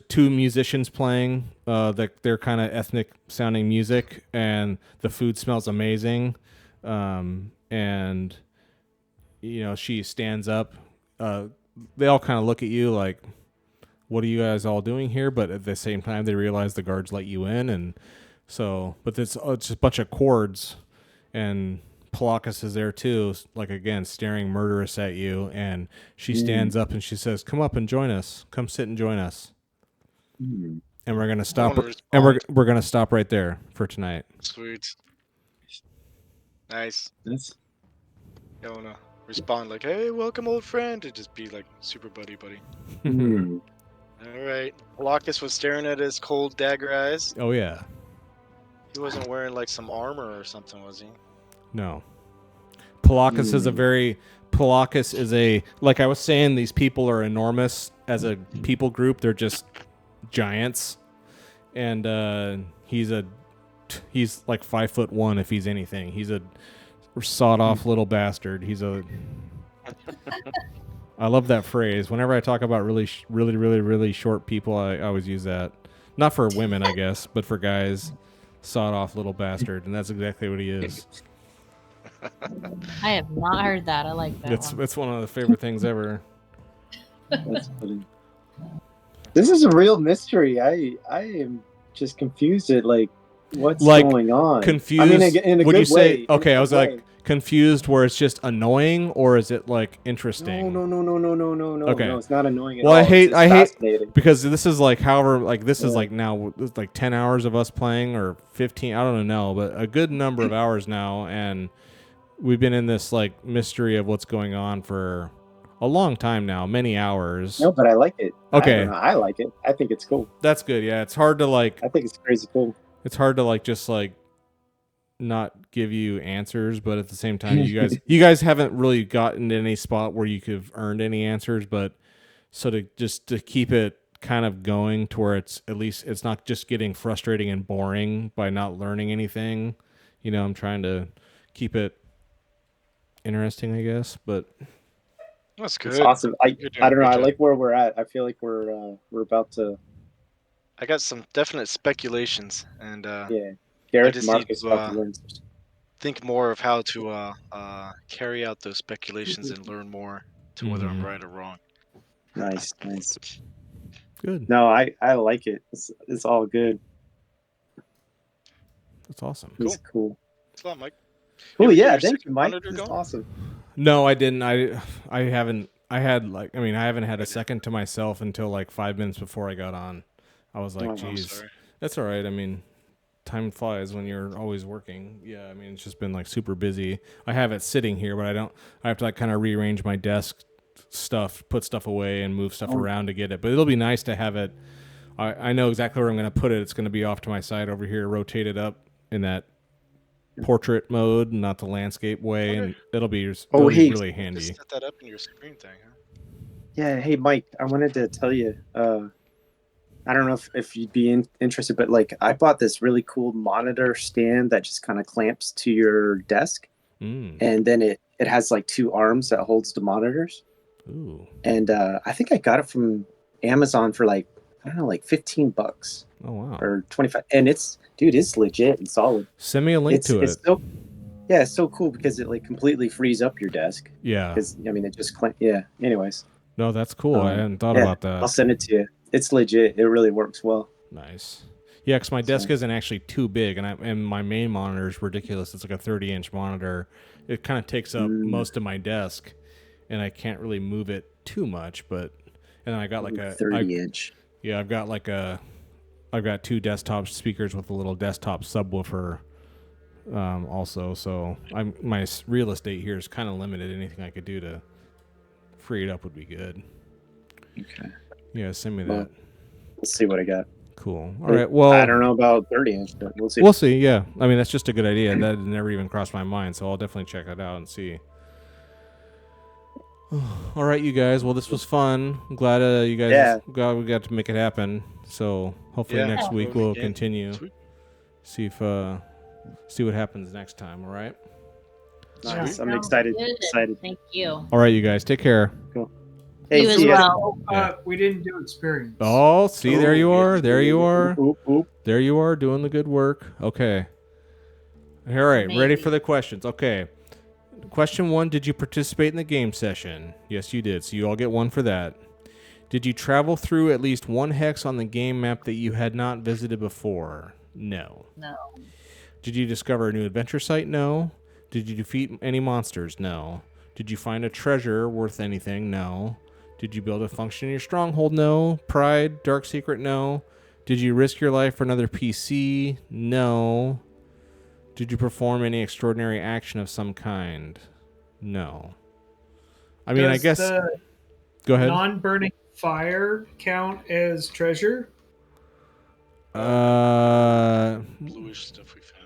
two musicians playing they're kind of ethnic sounding music, and the food smells amazing. And she stands up. They all kind of look at you like, what are you guys all doing here? But at the same time, they realize the guards let you in, and so, but it's just a bunch of chords, and Palakis is there too, like again, staring murderous at you, and she stands up and she says, "Come up and join us. Come sit and join us." And we're gonna stop. wanna And we're respond. we're gonna stop right there for tonight. Sweet. Nice. That's I wanna respond like, "Hey, welcome, old friend," and just be like super buddy. All right. Locus was staring at his cold dagger eyes. Oh yeah. He wasn't wearing like some armor or something, was he? No. Palakis is a, like I was saying, these people are enormous as a people group. They're just giants. And he's like 5'1" if he's anything. He's a sawed off little bastard. I love that phrase. Whenever I talk about really short people, I always use that. Not for women, I guess, but for guys. Sawed off little bastard, and that's exactly what he is. I have not heard that. I like that one. It's one of the favorite things ever. funny. This is a real mystery. I am just confused at what's Like, going on. Confused. I mean, in a would good you say? way, Okay, in a I was good like way. confused, where it's just annoying, or is it like interesting? No. Okay. No, it's not annoying at Well, all. I hate fascinating. because this is like this is Yeah. like now it's like 10 hours of us playing, or 15, I don't know, but a good number of hours now, and we've been in this like mystery of what's going on for a long time now, many hours. No, but I like it. Okay. I don't know, I like it. I think it's cool. That's good. Yeah, it's hard to like I think it's crazy cool. it's hard to like just like not give you answers, but at the same time you guys haven't really gotten to any spot where you could have earned any answers, but so to keep it kind of going to where it's at least it's not just getting frustrating and boring by not learning anything. I'm trying to keep it interesting, I guess, but That's good. It's awesome. I You're doing don't a know. good I job. like where we're at. I feel like we're about to. I got some definite speculations, and Yeah. Gareth just Marcus need to, about to learn. think more of how to carry out those speculations and learn more to whether I'm Mhm. right or wrong. Nice. Good. No, I like it. It's all good. That's awesome. It's cool. Thanks a lot, Mike. Cool. ever get Yeah. your Thank you, second Mike. monitor This is going? awesome. No, I didn't. I haven't. I haven't had a second to myself until like 5 minutes before I got on. I was like, Oh, I'm geez, sorry. that's all right. I mean, time flies when you're always working. Yeah, I mean, it's just been like super busy. I have it sitting here, but I have to like kind of rearrange my desk stuff, put stuff away, and move stuff around to get it. But it'll be nice to have it. I know exactly where I'm going to put it. It's going to be off to my side over here, rotated up in that portrait mode, not the landscape way, and it'll be really handy. Just set that up in your screen thing, huh? Yeah. Hey, Mike. I wanted to tell you. I don't know if you'd be interested, but like I bought this really cool monitor stand that just kind of clamps to your desk, and then it has like 2 arms that holds the monitors. Ooh. And I think I got it from Amazon for like, I don't know, like $15 Oh wow. or 25. And it's legit and solid. Send me a link to it. It's so cool because it like completely frees up your desk. Yeah. Because I mean, it just anyways. No, that's cool. I hadn't thought about that. I'll send it to you. It's legit. It really works well. Nice. Yeah, because my desk isn't actually too big, and my main monitor is ridiculous. It's like a 30-inch monitor. It kind of takes up most of my desk, and I can't really move it too much. And then I got like a 30-inch. Yeah, I've got 2 desktop speakers with a little desktop subwoofer. Also, so my real estate here is kind of limited. Anything I could do to free it up would be good. Okay. Yeah, send me that. Let's see what I got. Cool. All right. Well, I don't know about 30-inch, but we'll see. We'll see. Yeah. I mean, that's just a good idea. That never even crossed my mind, so I'll definitely check it out and see. All right, you guys. Well, this was fun. I'm glad you guys glad we got to make it happen. So hopefully next week we'll continue. Sweet. See what happens next time. All right. Nice. I'm excited. Thank you. All right, you guys. Take care. Cool. You as well. We didn't do experience. Oh, see, there you are. There you are. Oop, oop. There you are doing the good work. Okay. All right. Ready for the questions. Okay. Question 1, did you participate in the game session? Yes, you did. So you all get 1 for that. Did you travel through at least 1 hex on the game map that you had not visited before? No. No. Did you discover a new adventure site? No. Did you defeat any monsters? No. Did you find a treasure worth anything? No. Did you build a function in your stronghold? No. Pride, dark secret? No. Did you risk your life for another PC? No. Did you perform any extraordinary action of some kind? No. I mean, I guess. Go ahead. Non-burning fire count as treasure? Bluish stuff we found.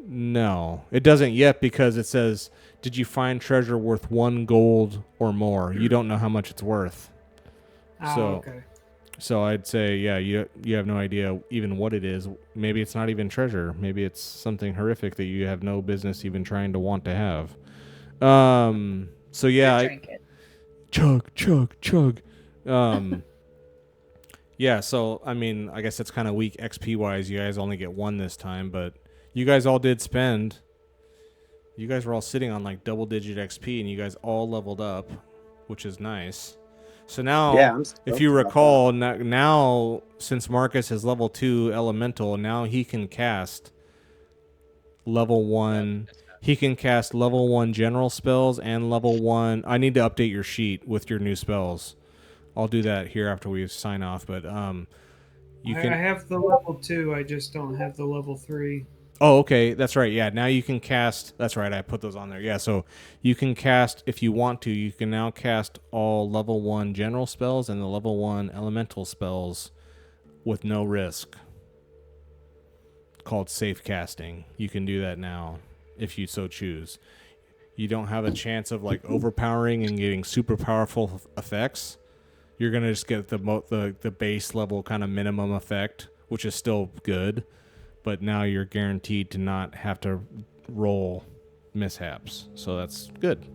No, it doesn't yet because it says, "Did you find treasure worth 1 gold or more?" You don't know how much it's worth. Okay. So I'd say, yeah, you have no idea even what it is. Maybe it's not even treasure. Maybe it's something horrific that you have no business even trying to want to have. So yeah, Drink it. chug. Yeah, so I mean, I guess it's kind of weak XP wise. You guys only get 1 this time, but you guys all did spend. You guys were all sitting on like double-digit XP, and you guys all leveled up, which is nice. So now, if you recall, now since Marcus is level 2 elemental, now he can cast level 1. He can cast level 1 general spells and level 1. I need to update your sheet with your new spells. I'll do that here after we sign off. But I have the level 2. I just don't have the level 3. Oh, okay. That's right. Yeah, now you can cast. That's right. I put those on there. Yeah, so you can cast, if you want to, you can now cast all level 1 general spells and the level 1 elemental spells with no risk. Called safe casting. You can do that now if you so choose. You don't have a chance of like overpowering and getting super powerful effects. You're going to just get the base level kind of minimum effect, which is still good. But now you're guaranteed to not have to roll mishaps. So that's good.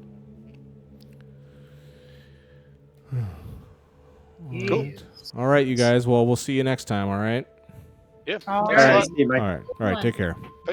Cool. All right, you guys. Well, we'll see you next time, all right? Yeah. All Thanks a right. lot. See you, Mike. All right. Take care. Bye.